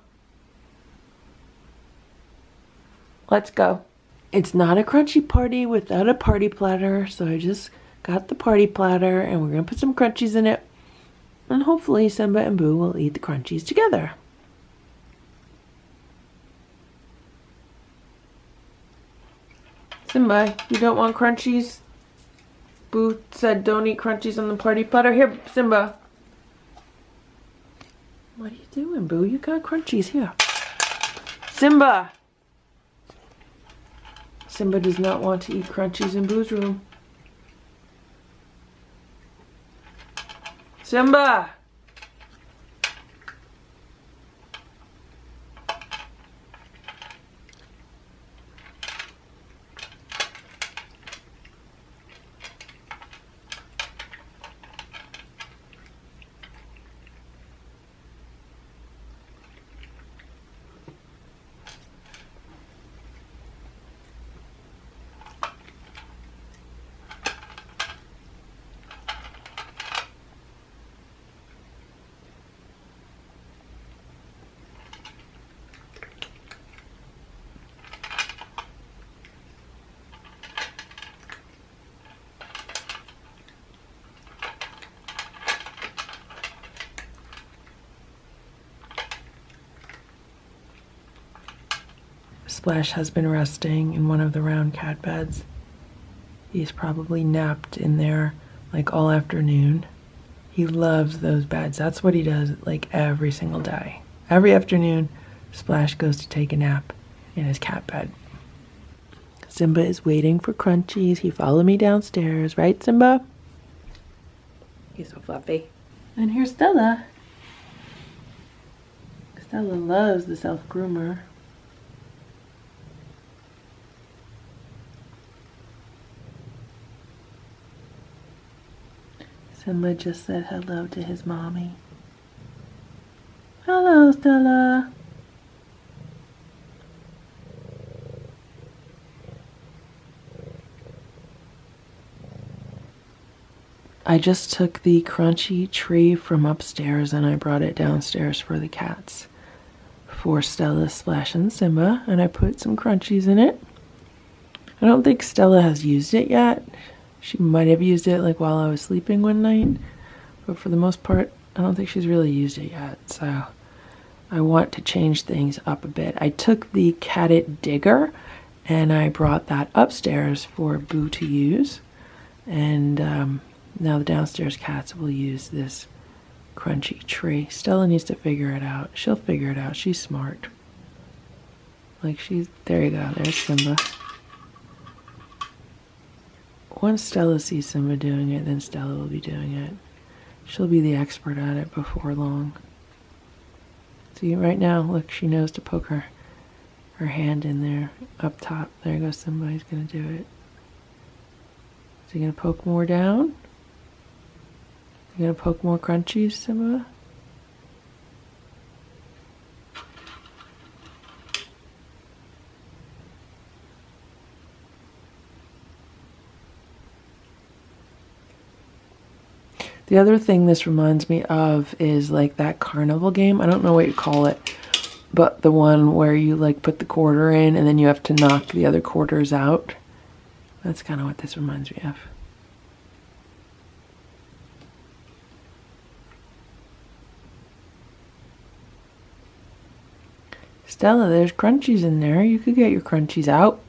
Let's go. It's not a crunchy party without a party platter, so I just got the party platter and we're going to put some crunchies in it. And hopefully Simba and Boo will eat the crunchies together. Simba, you don't want crunchies? Boo said don't eat crunchies on the party platter. Here, Simba. What are you doing, Boo? You got crunchies here. Simba! Simba does not want to eat crunchies in Boo's room. Simba! Splash has been resting in one of the round cat beds. He's probably napped in there like all afternoon. He loves those beds. That's what he does like every single day. Every afternoon, Splash goes to take a nap in his cat bed. Simba is waiting for crunchies. He followed me downstairs, right, Simba? He's so fluffy. And here's Stella. Stella loves the self-groomer. Simba just said hello to his mommy. Hello, Stella. I just took the crunchy tree from upstairs and I brought it downstairs for the cats. For Stella, Splash, and Simba, and I put some crunchies in it. I don't think Stella has used it yet. She might have used it like while I was sleeping one night, but for the most part, I don't think she's really used it yet. So I want to change things up a bit. I took the Cat It Digger and I brought that upstairs for Boo to use. And now the downstairs cats will use this crunchy tree. Stella needs to figure it out. She'll figure it out. She's smart. There you go. There's Simba. Once Stella sees Simba doing it, then Stella will be doing it. She'll be the expert at it before long. See, right now, look, she knows to poke her hand in there, up top. There goes Simba. He's going to do it. Is he going to poke more down? You going to poke more crunchies, Simba? The other thing this reminds me of is like that carnival game. I don't know what you call it, but the one where you like put the quarter in and then you have to knock the other quarters out. That's kind of what this reminds me of. Stella, there's crunchies in there. You could get your crunchies out.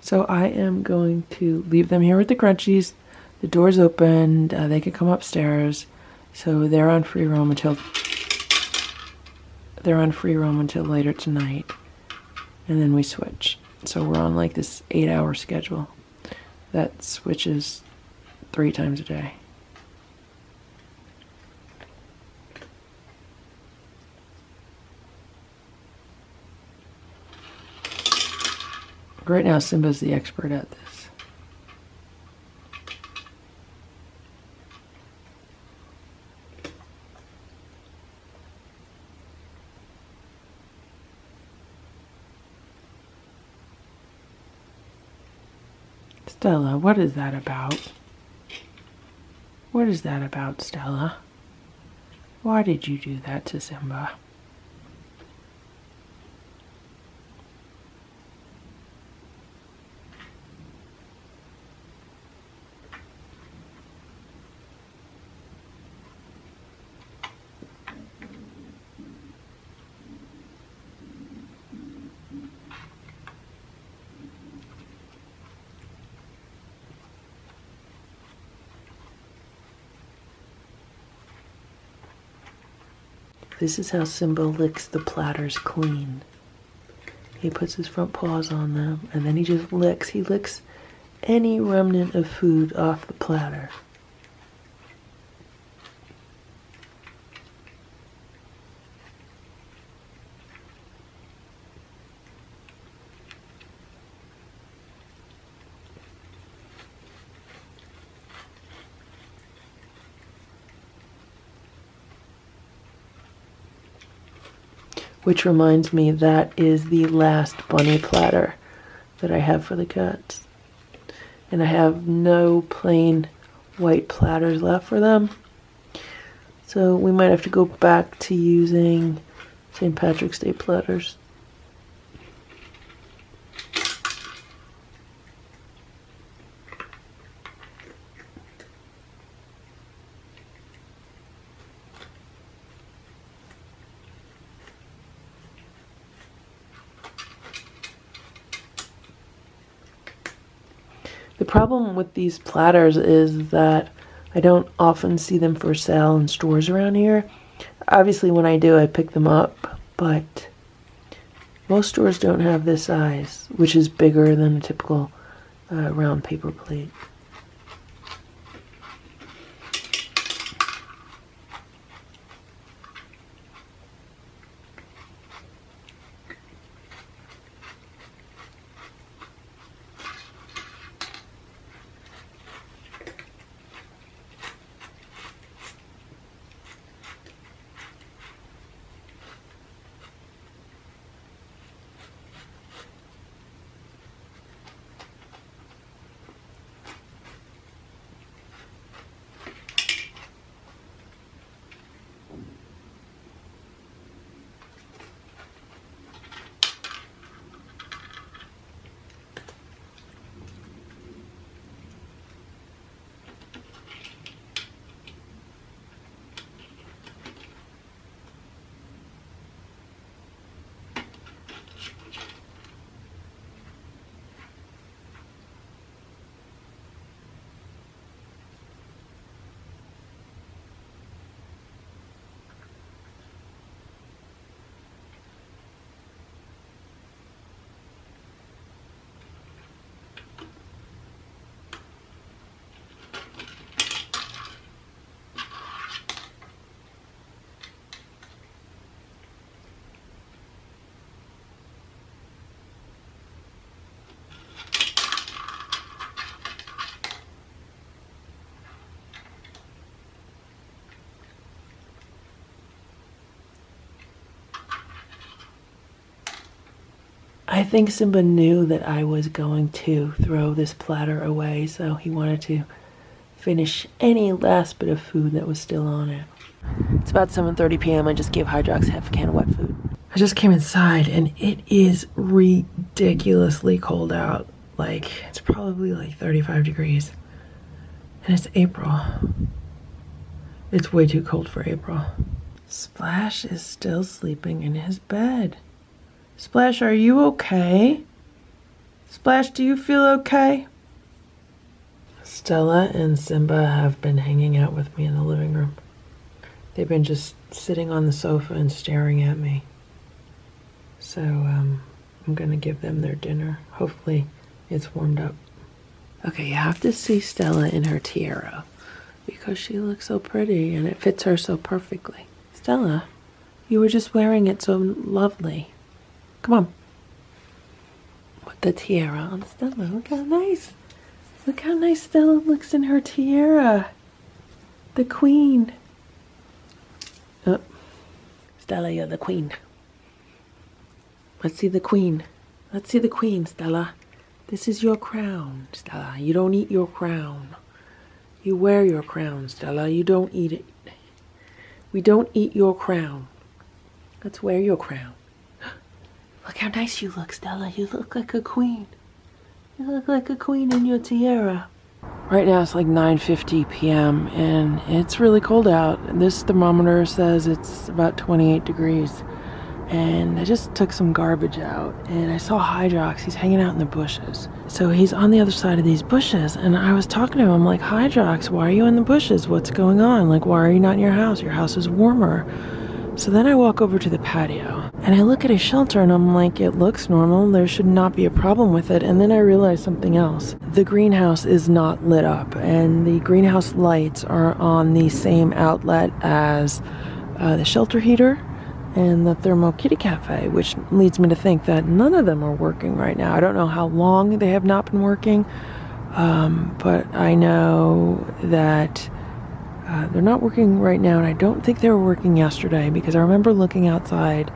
So I am going to leave them here with the crunchies. The door's opened. They can come upstairs. So they're on free roam until later tonight. And then we switch. So we're on like this 8-hour schedule that switches 3 times a day. Right now, Simba's the expert at this. Stella, what is that about? What is that about, Stella? Why did you do that to Simba? This is how Simba licks the platters clean. He puts his front paws on them, and then he just licks. He licks any remnant of food off the platter. Which reminds me, that is the last bunny platter that I have for the cats. And I have no plain white platters left for them. So we might have to go back to using St. Patrick's Day platters. The problem with these platters is that I don't often see them for sale in stores around here. Obviously, when I do, I pick them up, but most stores don't have this size, which is bigger than a typical round paper plate. I think Simba knew that I was going to throw this platter away, so he wanted to finish any last bit of food that was still on it. It's about 7:30 p.m. I just gave Hydrox half a can of wet food. I just came inside and it is ridiculously cold out. Like, it's probably like 35 degrees. And it's April. It's way too cold for April. Splash is still sleeping in his bed. Splash, are you okay? Splash, do you feel okay? Stella and Simba have been hanging out with me in the living room. They've been just sitting on the sofa and staring at me. So I'm gonna give them their dinner. Hopefully it's warmed up. Okay, you have to see Stella in her tiara because she looks so pretty and it fits her so perfectly. Stella, you were just wearing it so lovely. Come on. Put the tiara on Stella. Look how nice. Look how nice Stella looks in her tiara. The queen. Oh. Stella, you're the queen. Let's see the queen. Let's see the queen, Stella. This is your crown, Stella. You don't eat your crown. You wear your crown, Stella. You don't eat it. We don't eat your crown. Let's wear your crown. Look how nice you look, Stella. You look like a queen. You look like a queen in your tiara. Right now it's like 9:50 p.m. and it's really cold out. This thermometer says it's about 28 degrees. And I just took some garbage out and I saw Hydrox. He's hanging out in the bushes. So he's on the other side of these bushes and I was talking to him. I'm like, Hydrox, why are you in the bushes? What's going on? Like, why are you not in your house? Your house is warmer. So then I walk over to the patio and I look at his shelter and I'm like, it looks normal. There should not be a problem with it. And then I realize something else. The greenhouse is not lit up and the greenhouse lights are on the same outlet as the shelter heater and the Thermo Kitty Cafe, which leads me to think that none of them are working right now. I don't know how long they have not been working, but I know that they're not working right now, and I don't think they were working yesterday because I remember looking outside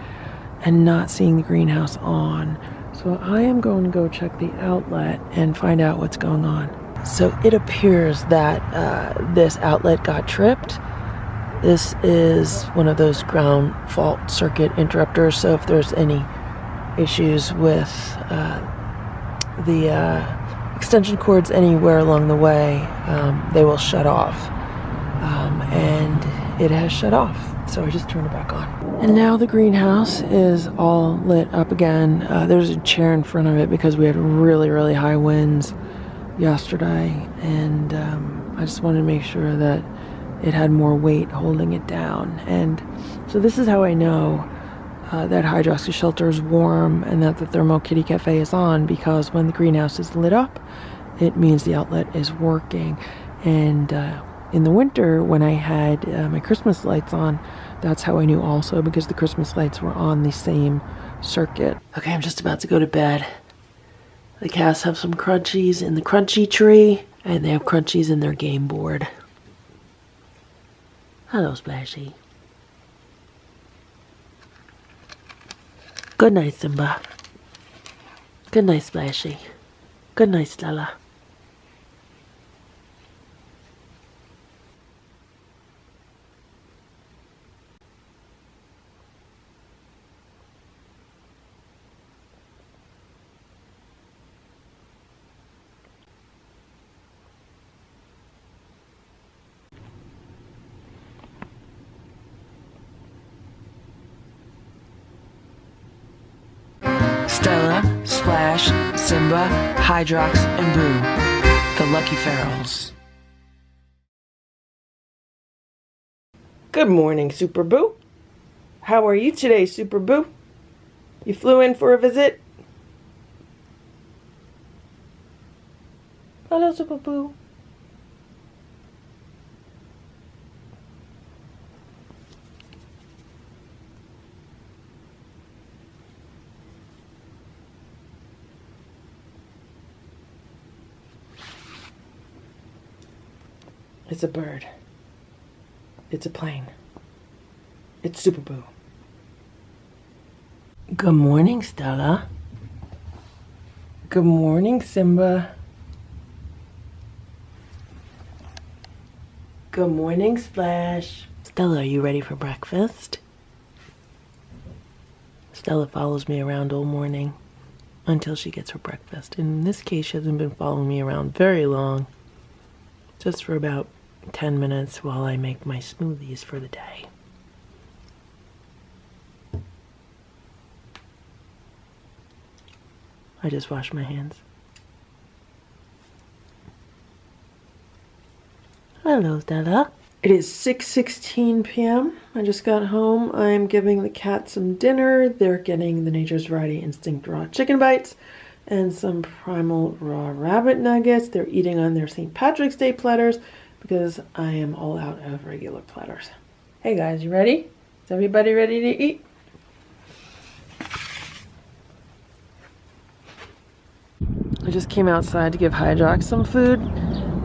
and not seeing the greenhouse on. So I am going to go check the outlet and find out what's going on. So it appears that this outlet got tripped. This is one of those ground fault circuit interrupters, so if there's any issues with the extension cords anywhere along the way, they will shut off. And it has shut off, so I just turned it back on. And now the greenhouse is all lit up again. There's a chair in front of it because we had really, really high winds yesterday, and I just wanted to make sure that it had more weight holding it down. And so this is how I know that Hydroxy shelter is warm and that the Thermo Kitty Cafe is on, because when the greenhouse is lit up, it means the outlet is working. And in the winter, when I had my Christmas lights on, that's how I knew also, because the Christmas lights were on the same circuit. Okay, I'm just about to go to bed. The cats have some crunchies in the crunchy tree, and they have crunchies in their game board. Hello, Splashy. Good night, Simba. Good night, Splashy. Good night, Stella. Stella, Splash, Simba, Hydrox, and Boo, the Lucky Ferals. Good morning, Super Boo. How are you today, Super Boo? You flew in for a visit? Hello, Super Boo. It's a bird. It's a plane. It's Super Boo. Good morning, Stella. Good morning, Simba. Good morning, Splash. Stella, are you ready for breakfast? Stella follows me around all morning until she gets her breakfast. In this case, she hasn't been following me around very long. Just for about 10 minutes while I make my smoothies for the day. I just washed my hands. Hello, Stella. It is 6:16 p.m. I just got home. I'm giving the cats some dinner. They're getting the Nature's Variety Instinct raw chicken bites and some Primal raw rabbit nuggets. They're eating on their St. Patrick's Day platters because I am all out of regular platters. Hey guys, you ready? Is everybody ready to eat? I just came outside to give Hydrox some food,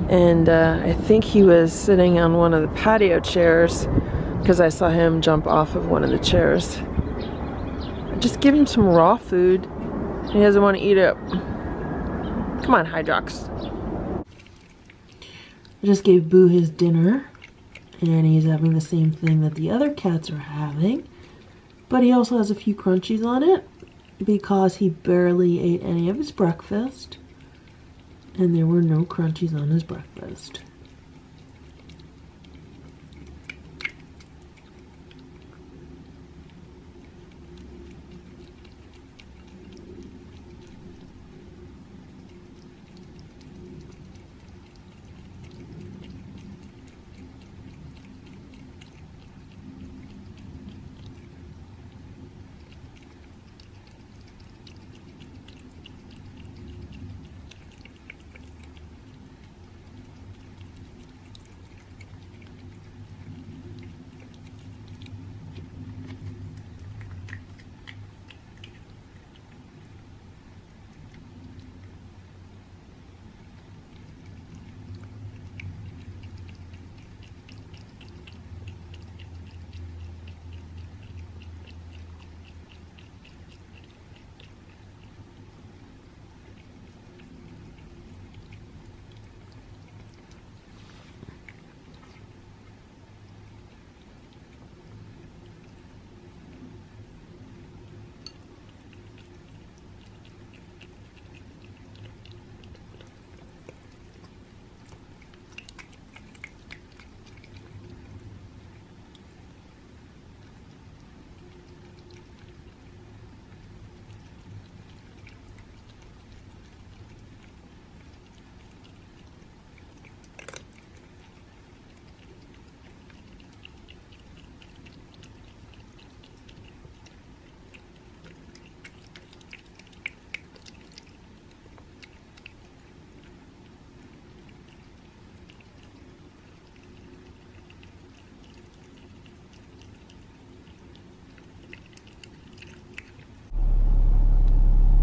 and I think he was sitting on one of the patio chairs because I saw him jump off of one of the chairs. I just give him some raw food. He doesn't want to eat it. Come on, Hydrox. I just gave Boo his dinner, and he's having the same thing that the other cats are having, but he also has a few crunchies on it because he barely ate any of his breakfast, and there were no crunchies on his breakfast.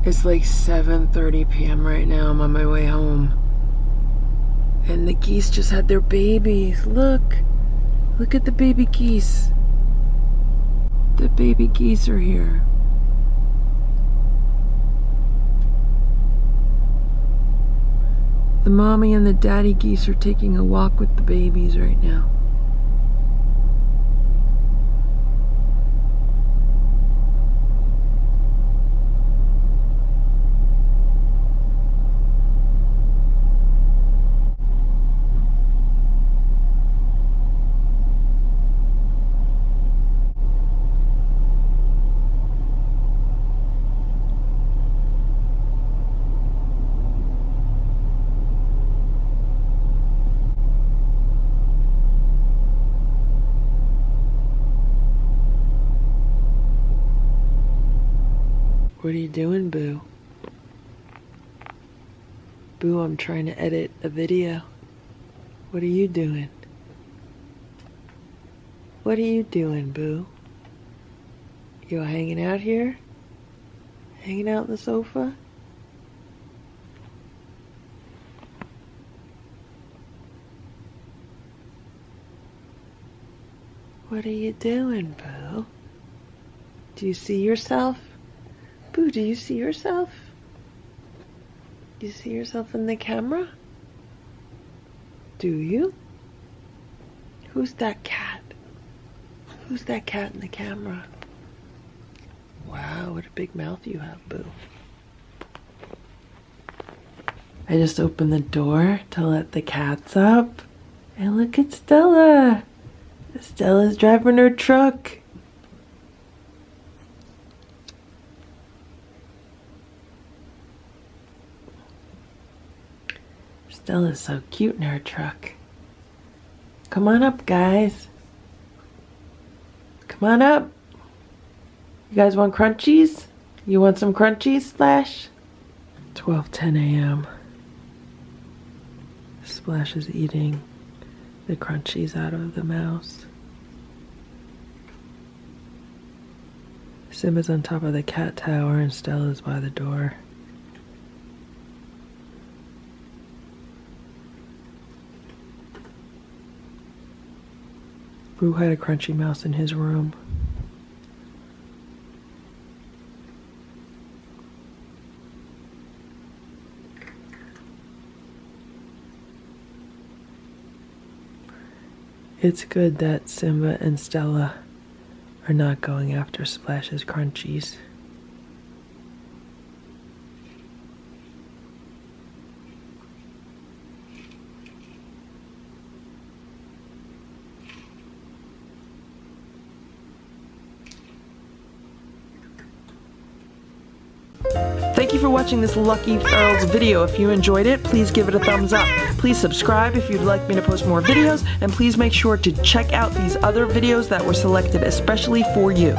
It's like 7:30 p.m. right now. I'm on my way home. And the geese just had their babies. Look. Look at the baby geese. The baby geese are here. The mommy and the daddy geese are taking a walk with the babies right now. What are you doing, Boo? Boo, I'm trying to edit a video. What are you doing? What are you doing, Boo? You hanging out here? Hanging out on the sofa? What are you doing, Boo? Do you see yourself? Boo, do you see yourself? You see yourself in the camera? Do you? Who's that cat? Who's that cat in the camera? Wow, what a big mouth you have, Boo. I just opened the door to let the cats up. And look at Stella. Stella's driving her truck. Stella's so cute in her truck. Come on up, guys. Come on up. You guys want crunchies? You want some crunchies, Splash? 12:10 a.m. Splash is eating the crunchies out of the mouse. Simba's on top of the cat tower and Stella's by the door. Boo had a crunchy mouse in his room. It's good that Simba and Stella are not going after Splash's crunchies. Thank you for watching this Lucky Ferals video. If you enjoyed it, please give it a thumbs up. Please subscribe if you'd like me to post more videos, and please make sure to check out these other videos that were selected especially for you.